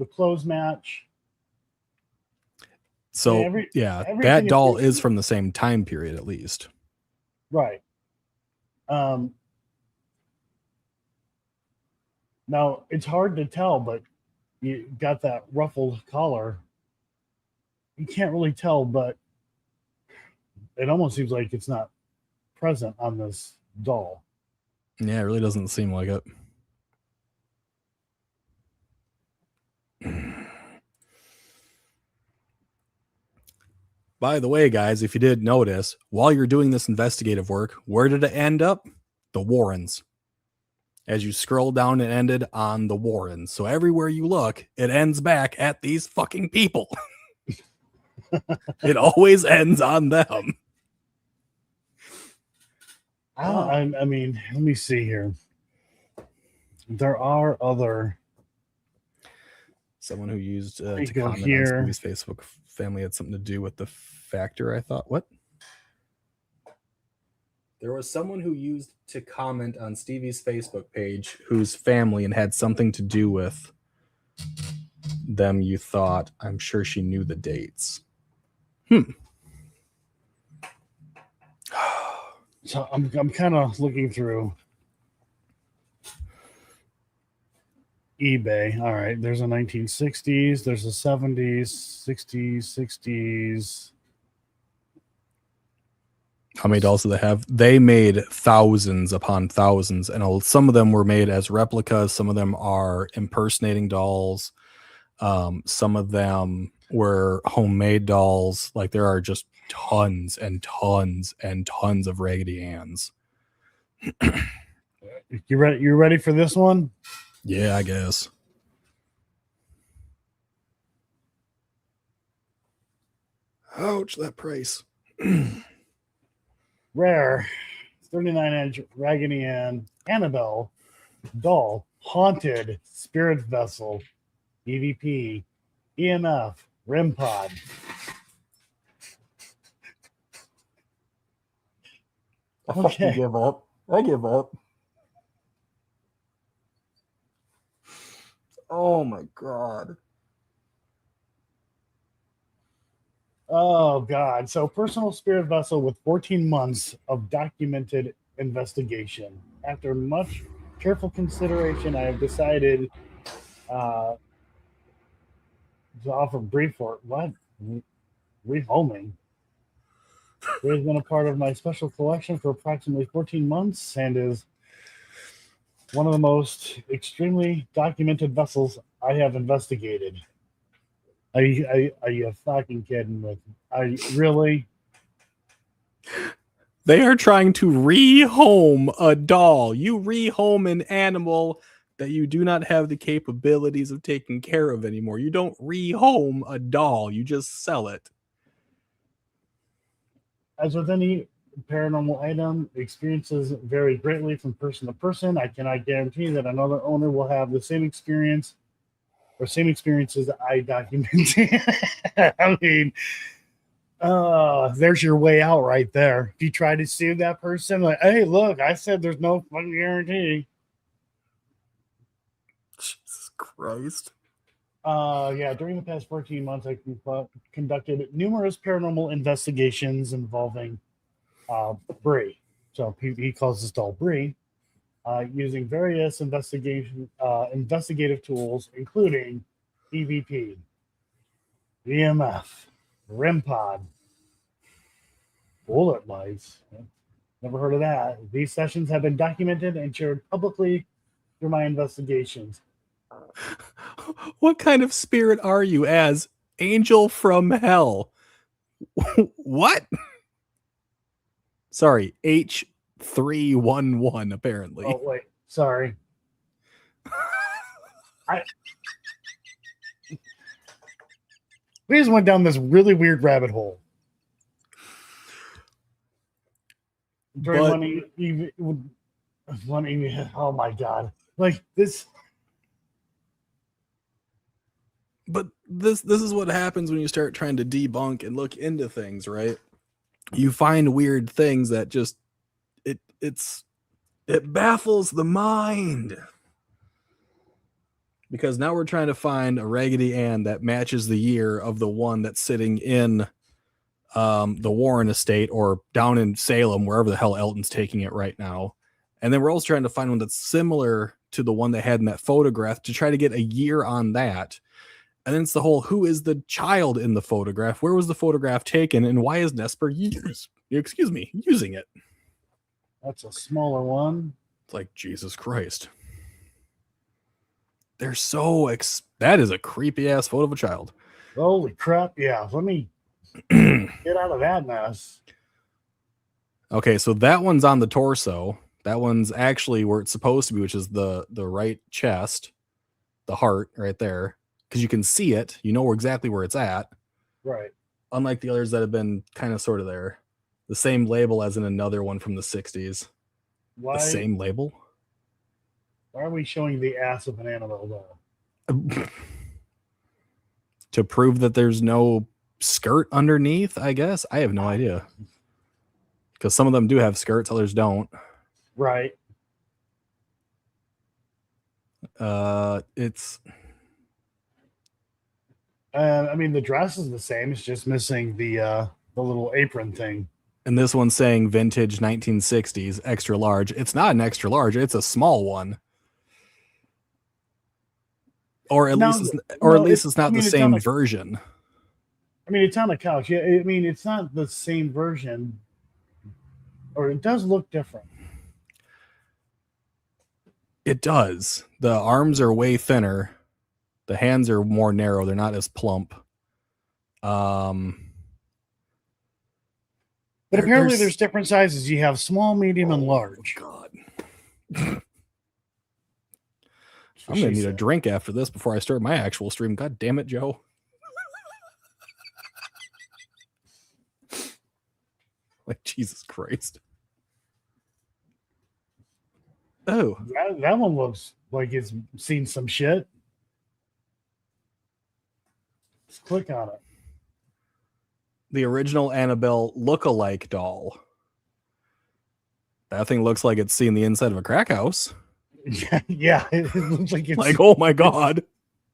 clothes match. So that doll is from the same time period at least. Right. Now it's hard to tell, but you got that ruffled collar. You can't really tell, but it almost seems like it's not present on this doll. Yeah, it really doesn't seem like it. By the way, guys, if you did notice, while you're doing this investigative work, where did it end up? The Warrens. As you scroll down, it ended on the Warrens. So everywhere you look, it ends back at these fucking people. It always ends on them. I mean, let me see here. There are other. Someone who used to comment here. On Stevie's Facebook family had something to do with the factor. I thought, what? There was someone who used to comment on Stevie's Facebook page whose family and had something to do with them. You thought, I'm sure she knew the dates. So I'm kind of looking through eBay. All right, there's a 1960s, there's a 70s, 60s, 60s. How many dolls do they have? They made thousands upon thousands, and some of them were made as replicas. Some of them are impersonating dolls. Some of them were homemade dolls. Like there are just tons and tons and tons of Raggedy Anns. You ready for this one? Yeah, I guess. Ouch, that price. Rare, 39-inch Raggedy Ann Annabelle doll, haunted spirit vessel, EVP, EMF, REM pod. I fucking give up. I give up. Oh my god. Oh God! So personal spirit vessel with 14 months of documented investigation. After much careful consideration, I have decided uh, to offer brief for what rehoming. It has been a part of my special collection for approximately 14 months and is one of the most extremely documented vessels I have investigated. Are you fucking kidding with me? Are you really? They are trying to rehome a doll. You rehome an animal that you do not have the capabilities of taking care of anymore. You don't rehome a doll, you just sell it. As with any paranormal item, experiences vary greatly from person to person. I cannot guarantee that another owner will have the same experience or same experiences I documented. I mean, there's your way out right there. If you try to sue that person, like, hey, look, I said there's no fucking guarantee. Jesus Christ. Yeah, during the past 14 months, I conducted numerous paranormal investigations involving Bree. So he calls this doll Bree, using various investigative tools, including EVP, EMF, REM pod, bullet lights. Never heard of that. These sessions have been documented and shared publicly through my investigations. What kind of spirit are you as angel from hell? What? Sorry, H311 apparently. Oh wait, sorry. We just went down this really weird rabbit hole. During oh my god, like this. But this is what happens when you start trying to debunk and look into things, right? You find weird things that just it baffles the mind. Because now we're trying to find a Raggedy Ann that matches the year of the one that's sitting in the Warren estate or down in Salem, wherever the hell Elton's taking it right now. And then we're also trying to find one that's similar to the one they had in that photograph to try to get a year on that. And then it's the whole, who is the child in the photograph? Where was the photograph taken? And why is Nesper using it? That's a smaller one. It's like, Jesus Christ. They're so that is a creepy ass photo of a child. Holy crap. Yeah. Let me get out of that mess. Okay. So that one's on the torso. That one's actually where it's supposed to be, which is the right chest, the heart right there. Because you can see it. You know exactly where it's at. Right. Unlike the others that have been kind of sort of there. The same label as in another one from the 60s. Why? The same label? Why are we showing the ass of an Annabelle doll? To prove that there's no skirt underneath, I guess. I have no idea. Because some of them do have skirts, others don't. Right. It's... I mean, the dress is the same. It's just missing the little apron thing. And this one's saying vintage 1960s, extra large. It's not an extra large. It's a small one. Or at least it's not the same version. I mean, it's on a couch. Yeah, I mean, it's not the same version. Or it does look different. It does. The arms are way thinner. The hands are more narrow. They're not as plump. But apparently there's different sizes. You have small, medium, and large. God. I'm going to need a drink after this before I start my actual stream. God damn it, Joe. Like, Jesus Christ. Oh, That one looks like it's seen some shit. Let's click on it. the original Annabelle look-alike doll. That thing looks like it's seen the inside of a crack house. Yeah, it looks like it's Like, oh my God.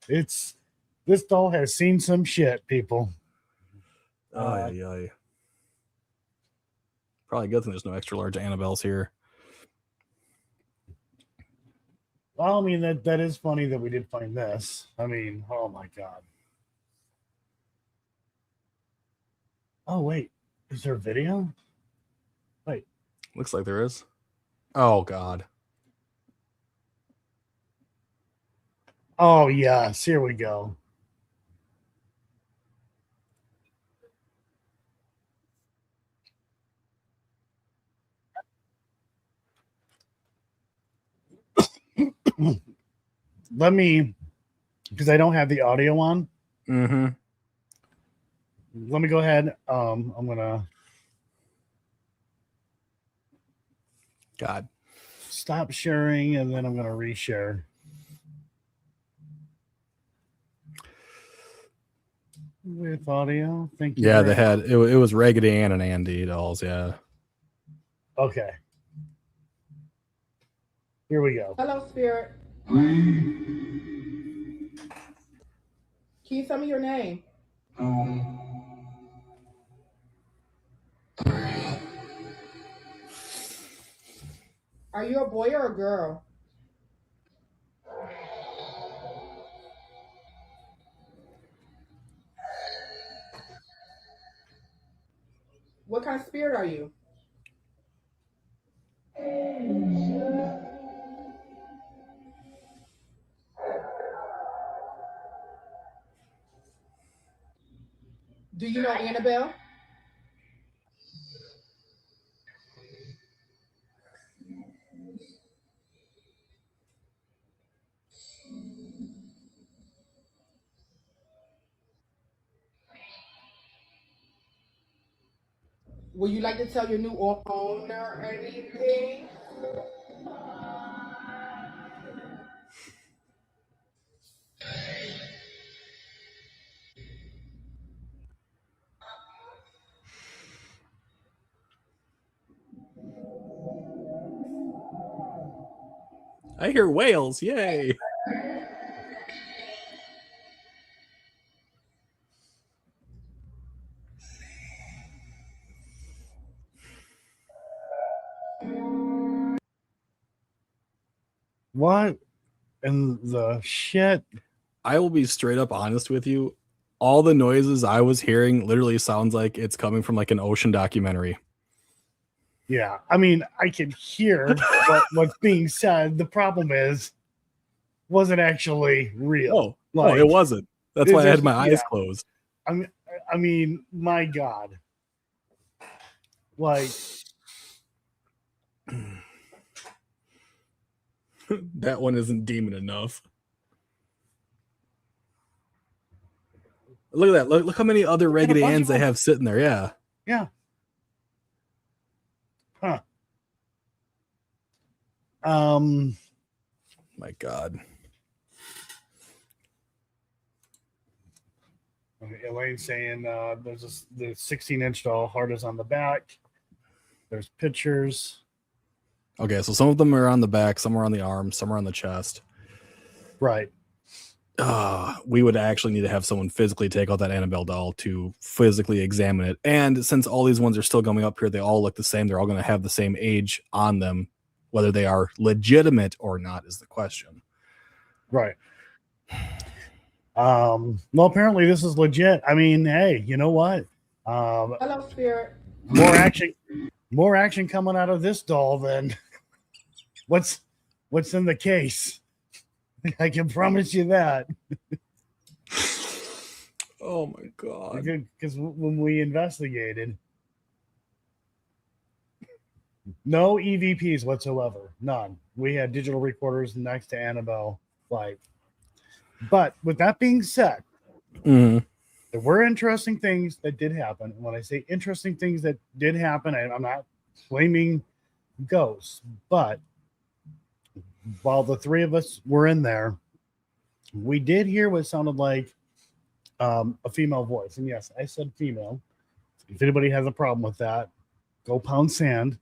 it's this doll has seen some shit, people. Probably a good thing there's no extra large Annabelles here. Well, I mean that is funny that we did find this. I mean, oh my God. Oh wait, is there a video? Wait, Looks like there is. Oh God. oh yes, here we go. Let me, because I don't have the audio on. Mm-hmm. Let me go ahead. I'm gonna God. stop sharing and then I'm gonna reshare. With audio. Thank you. Yeah, very they had it was Raggedy Ann and Andy dolls, yeah. Okay. Here we go. Hello, Spirit. Can you tell me your name? Are you a boy or a girl? What kind of spirit are you? Do you know Annabelle? Would you like to tell your new owner anything? I hear whales, yay. What in the shit? I will be straight up honest with you. All the noises I was hearing literally sounds like it's coming from like an ocean documentary. Yeah, I mean, I can hear what's being said. The problem is, wasn't actually real. Oh, it wasn't. That's why I had my eyes closed. I mean, my God. Like, That one isn't demon enough. Look at that. Look how many other Raggedy bunch Anns of they them. have sitting there. Yeah. yeah. Huh. My God. Elaine's saying there's the 16-inch doll, heart is on the back. There's pictures. Okay, so some of them are on the back, some are on the arm, some are on the chest. Right. We would actually need to have someone physically take out that Annabelle doll to physically examine it. And since all these ones are still coming up here, they all look the same. They're all going to have the same age on them. Whether they are legitimate or not is the question. Right. Well, apparently this is legit. I mean, hey, you know what? Hello, Spirit. More action coming out of this doll than what's in the case. I can promise you that. Oh my God. Because when we investigated, no EVPs whatsoever. None. We had digital recorders next to Annabelle. But with that being said, Mhm. There were interesting things that did happen. And when I say interesting things that did happen, I'm not claiming ghosts, but while the three of us were in there, we did hear what sounded like a female voice. And yes, I said female. If anybody has a problem with that, go pound sand.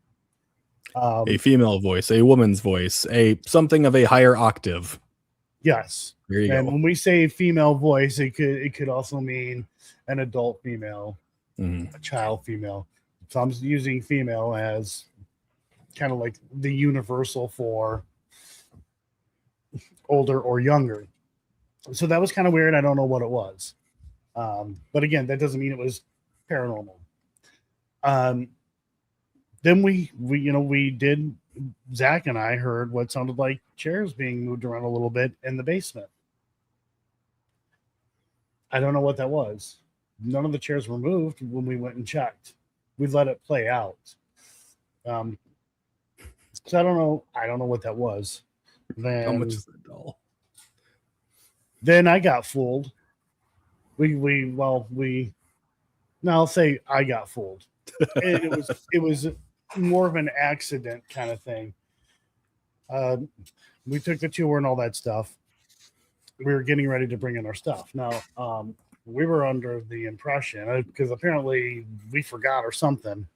A female voice, a woman's voice, a something of a higher octave. Yes. There you And go. when we say female voice, it could also mean an adult female, a child female. So I'm using female as kind of like the universal for older or younger. So that was kind of weird. I don't know what it was. But again, that doesn't mean it was paranormal. Then we did, Zach and I heard what sounded like chairs being moved around a little bit in the basement. I don't know what that was. None of the chairs were moved when we went and checked. We let it play out. So I don't know. I don't know what that was. How much is that doll? Then I got fooled. I'll say I got fooled. It was more of an accident kind of thing. We took the tour and all that stuff. We were getting ready to bring in our stuff. Now, we were under the impression, because apparently we forgot or something,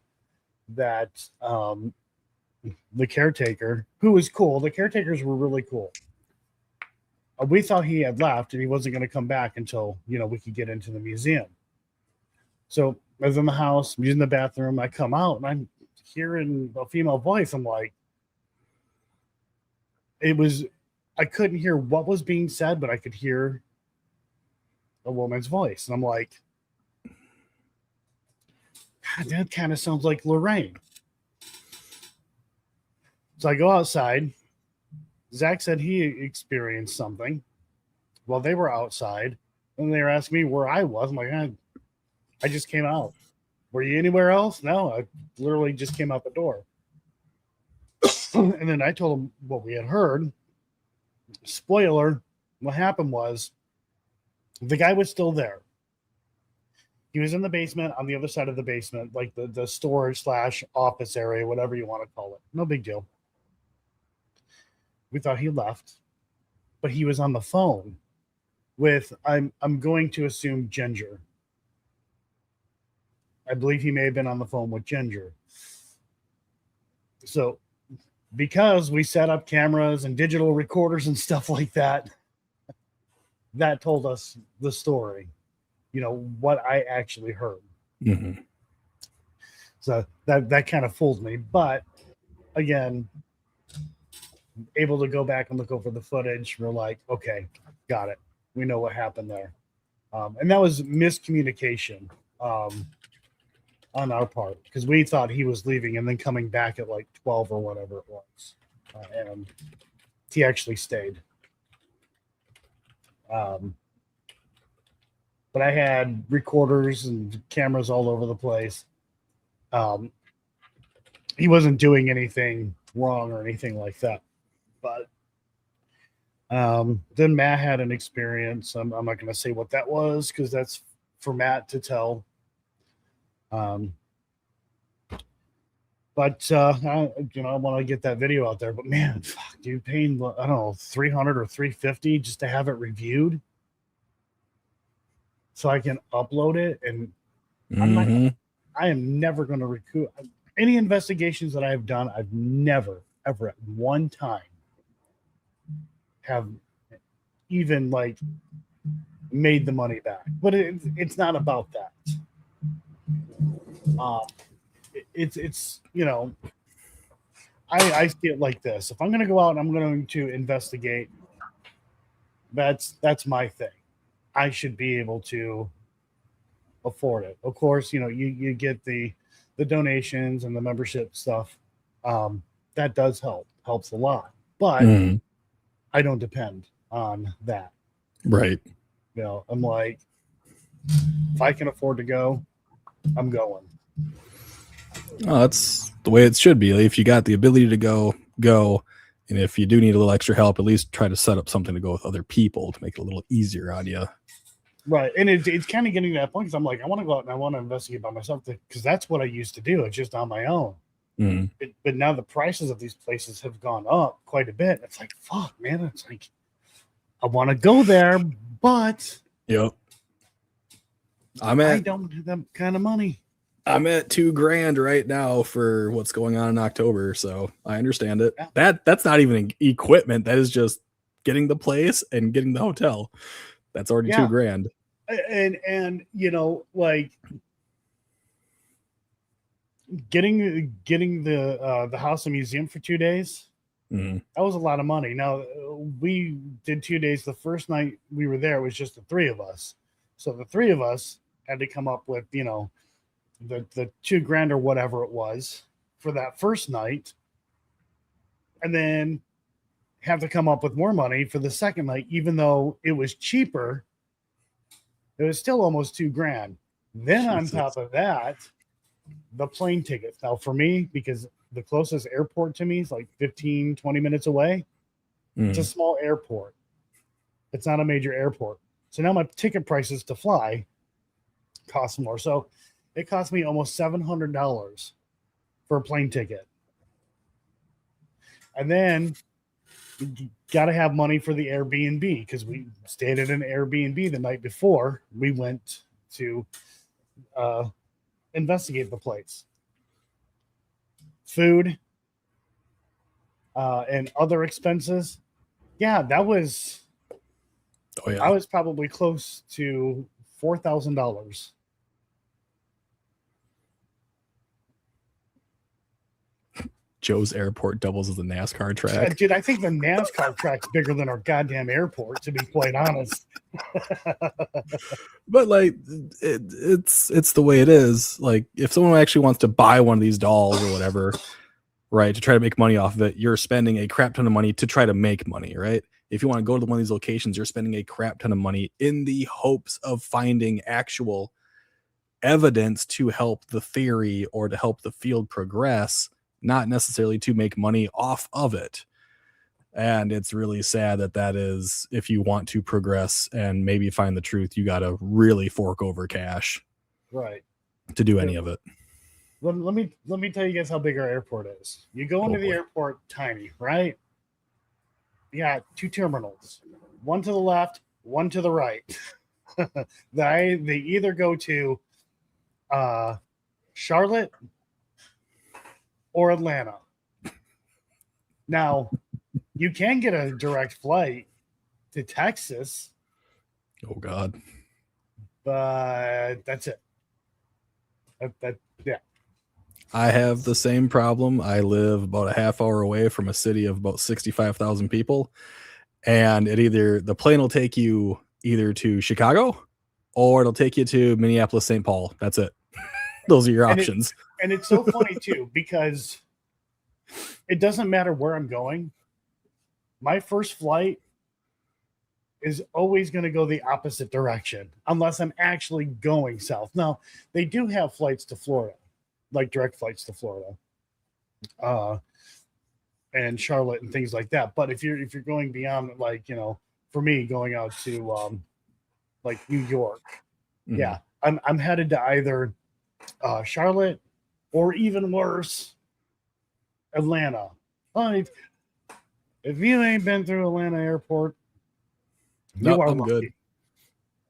that the caretaker, who was cool, the caretakers were really cool. We thought he had left and he wasn't going to come back until, we could get into the museum. So I was in the house, I'm using the bathroom. I come out and I'm hearing a female voice. I'm like, I couldn't hear what was being said, but I could hear a woman's voice. And I'm like, God, that kind of sounds like Lorraine. So I go outside. Zach said he experienced something while they were outside. And they were asking me where I was. I'm like, I just came out. Were you anywhere else? No, I literally just came out the door. And then I told him what we had heard. Spoiler, what happened was the guy was still there. He was in the basement, on the other side of the basement, like the storage / office area, whatever you want to call it. No big deal. We thought he left, but he was on the phone with, I'm going to assume, Ginger. I believe he may have been on the phone with Ginger. So because we set up cameras and digital recorders and stuff like that, that told us the story, what I actually heard. Mm-hmm. So that kind of fooled me. But again, able to go back and look over the footage. We're like, okay, got it. We know what happened there. And that was miscommunication on our part, because we thought he was leaving and then coming back at like 12 or whatever it was. And he actually stayed. But I had recorders and cameras all over the place. He wasn't doing anything wrong or anything like that. But then Matt had an experience. I'm not going to say what that was, because that's for Matt to tell. But I want to get that video out there. But man, fuck, dude, paying, I don't know, $300 or $350 just to have it reviewed, so I can upload it. And I am never going to recoup any investigations that I've done. I've never, ever at one time have even like made the money back. But it's not about that. It's I see it like this. If I'm going to go out and I'm going to investigate, that's my thing. I should be able to afford it. Of course, you get the donations and the membership stuff. That does helps a lot, but I don't depend on that. Right. I'm like, if I can afford to go, I'm going. Oh, that's the way it should be. If you got the ability to go. And if you do need a little extra help, at least try to set up something to go with other people to make it a little easier on you. Right. And it's kind of getting to that point because I'm like, I want to go out and I want to investigate by myself because that's what I used to do. It's just on my own. Mhm. But now the prices of these places have gone up quite a bit. It's like, fuck, man. It's like, I want to go there, but Yep. I don't have that kind of money. I'm at $2,000 right now for what's going on in October, so I understand it. Yeah. That's not even equipment. That is just getting the place and getting the hotel. That's already Yeah. $2,000. And you know, like getting the house and museum for 2 days, Mhm. that was a lot of money. Now we did 2 days. The first night we were there, it was just the three of us. So the three of us had to come up with, you know, the $2,000 or whatever it was for that first night, and then have to come up with more money for the second night, even though it was cheaper. It was still almost $2,000. Then on Jesus. top of that, the plane tickets. Now for me, because the closest airport to me is like 15, 20 minutes away. It's a Mhm. small airport. It's not a major airport. So now my ticket prices to fly cost more. So it cost me almost $700 for a plane ticket. And then you got to have money for the Airbnb because we stayed at an Airbnb the night before we went to investigate the place. Food and other expenses. Yeah, that was, Oh yeah. I was probably close to $4,000. Joe's airport doubles as a NASCAR track. Dude, I think the NASCAR track's bigger than our goddamn airport, to be quite honest. But like it's the way it is. Like if someone actually wants to buy one of these dolls or whatever, right, to try to make money off of it, you're spending a crap ton of money to try to make money, right? If you want to go to one of these locations, you're spending a crap ton of money in the hopes of finding actual evidence to help the theory or to help the field progress, not necessarily to make money off of it. And it's really sad that is, if you want to progress and maybe find the truth, you got to really fork over cash Right. to do any of it. Let me tell you guys how big our airport is. You go into the airport tiny, right? You got two terminals, one to the left, one to the right. they either go to Charlotte or Atlanta. Now, you can get a direct flight to Texas, Oh God. but that's it. Yeah. I have the same problem. I live about a half hour away from a city of about 65,000 people. And the plane will take you either to Chicago or it'll take you to Minneapolis, St. Paul. That's it. Those are your options. And it's so funny too, because it doesn't matter where I'm going. My first flight is always going to go the opposite direction unless I'm actually going south. Now, they do have flights to Florida, like direct flights to Florida, and Charlotte and things like that. But if you're going beyond, like, you know, for me going out to like New York, Mhm. yeah, I'm headed to either Charlotte or even worse, Atlanta. If you ain't been through Atlanta airport, you Nope, are I'm lucky.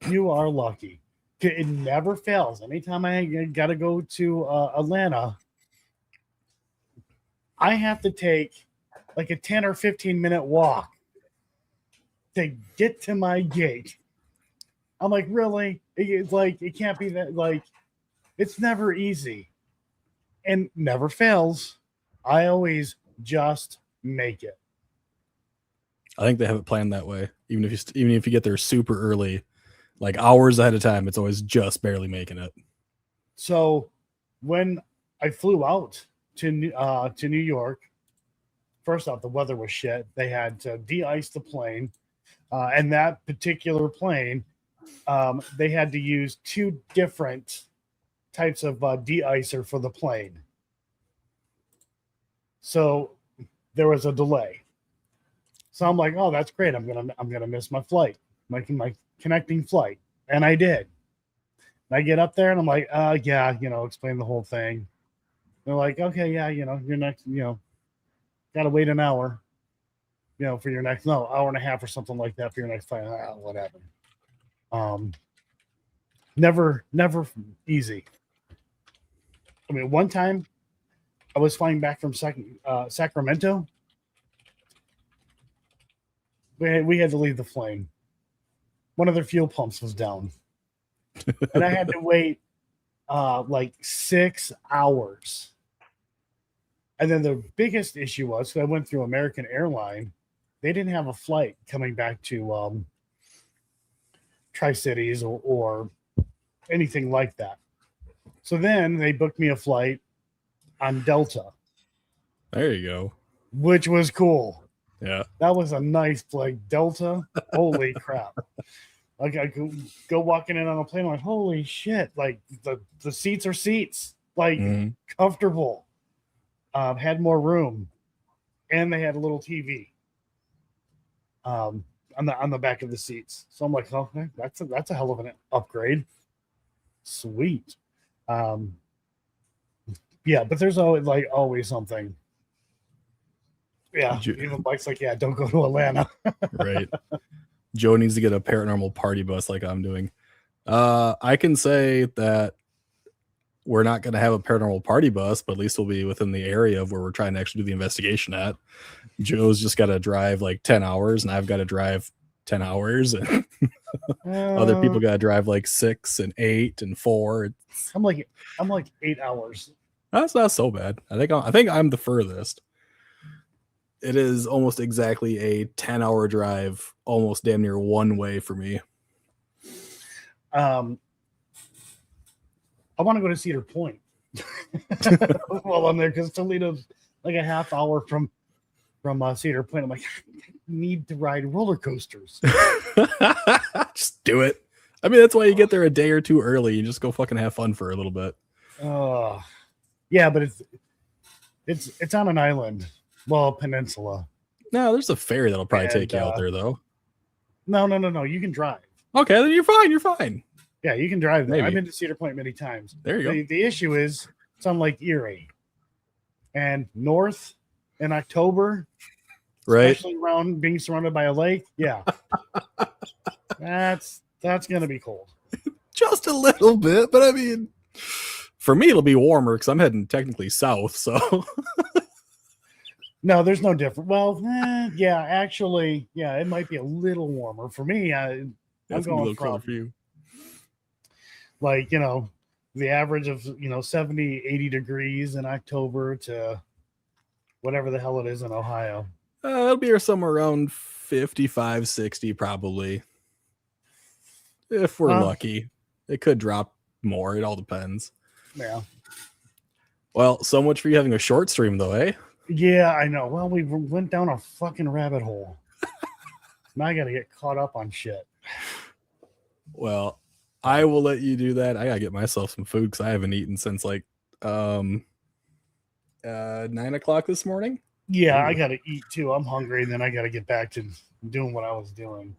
good. You are lucky. It never fails. Anytime I got to go to Atlanta, I have to take like a 10 or 15-minute walk to get to my gate. I'm like, really? It's like, it can't be that, like, it's never easy and never fails. I always just make it. I think they have it planned that way. Even if you get there super early, like hours ahead of time, it's always just barely making it. So when I flew out to New York, first off, the weather was shit. They had to de-ice the plane, and that particular plane, they had to use two different types of de-icer for the plane. So there was a delay. So I'm like, oh, that's great. I'm gonna miss my flight, my connecting flight. And I did. And I get up there and I'm like, yeah, explain the whole thing. They're like, okay, yeah, your next, got to wait an hour, for your next, no, hour and a half or something like that for your next flight. Whatever. Never easy. I mean, one time I was flying back from Sacramento. We had to leave the plane. One of their fuel pumps was down. And I had to wait like 6 hours. And then the biggest issue was, so I went through American Airline. They didn't have a flight coming back to Tri-Cities or anything like that. So then they booked me a flight on Delta. There you go. Which was cool. Yeah. That was a nice flight. Delta. Holy crap. Like I could go walking in on a plane, I'm like, holy shit. Like the seats are seats. Like comfortable. Had more room. And they had a little TV. On the back of the seats. So I'm like, oh, that's a hell of an upgrade. Sweet. Yeah, but there's always something. Yeah, even Mike's like, yeah, don't go to Atlanta. Right. Joe needs to get a paranormal party bus like I'm doing. I can say that we're not going to have a paranormal party bus, but at least we'll be within the area of where we're trying to actually do the investigation at. Joe's just got to drive like 10 hours, and I've got to drive 10 hours, and other people got to drive like 6 and 8 and 4. I'm like 8 hours. That's not so bad. I think I'm the furthest. It is almost exactly a 10-hour drive, almost damn near one way for me. I want to go to Cedar Point while I'm there, because Toledo's like a half hour from Cedar Point. I'm like, I need to ride roller coasters. Just do it. I mean, that's why you get there a day or two early. You just go fucking have fun for a little bit. Yeah, but it's on an island. Well, peninsula. No, there's a ferry that'll probably take you out there, though. No. You can drive. Okay, then you're fine. You're fine. Yeah, you can drive there. Maybe. I've been to Cedar Point many times. There you go. The issue is it's on Lake Erie. And north in October, right, especially around being surrounded by a lake, yeah. that's going to be cold. Just a little bit, but I mean, for me, it'll be warmer because I'm heading technically south, so... No, there's no difference. Well, yeah, actually, yeah, it might be a little warmer for me. I'm going from for you. Like, the average of 70, 80 degrees in October to whatever the hell it is in Ohio. It'll be somewhere around 55, 60 probably. If we're lucky. It could drop more. It all depends. Yeah. Well, so much for you having a short stream, though, eh? Yeah, I know. Well, we went down a fucking rabbit hole. Now I got to get caught up on shit. Well, I will let you do that. I got to get myself some food because I haven't eaten since like 9 o'clock this morning. Yeah, I got to eat too. I'm hungry, and then I got to get back to doing what I was doing.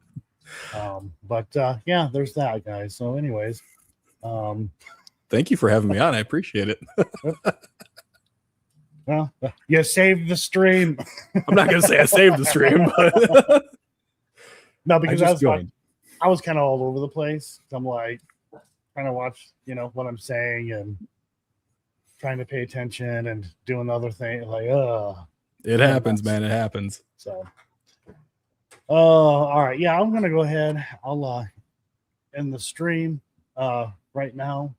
But yeah, there's that, guys. So anyways. Thank you for having me on. I appreciate it. Well, you saved the stream. I'm not going to say I saved the stream, but no, because I was kind of all over the place. I'm like trying to watch, what I'm saying and trying to pay attention and doing other things. Like, it happens, man. It happens. So, all right. Yeah, I'm going to go ahead. I'll end the stream right now.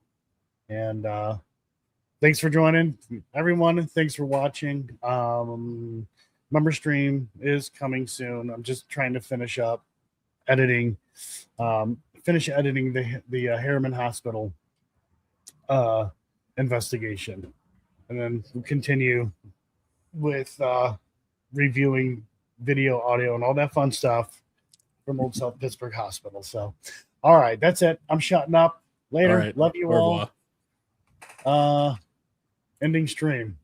And thanks for joining, everyone. Thanks for watching. Member stream is coming soon. I'm just trying to finish up editing, the Harriman Hospital investigation, and then we'll continue with reviewing video, audio, and all that fun stuff from Old South Pittsburgh Hospital. So, all right, that's it. I'm shutting up. Later. All right. Love you all. Ending stream.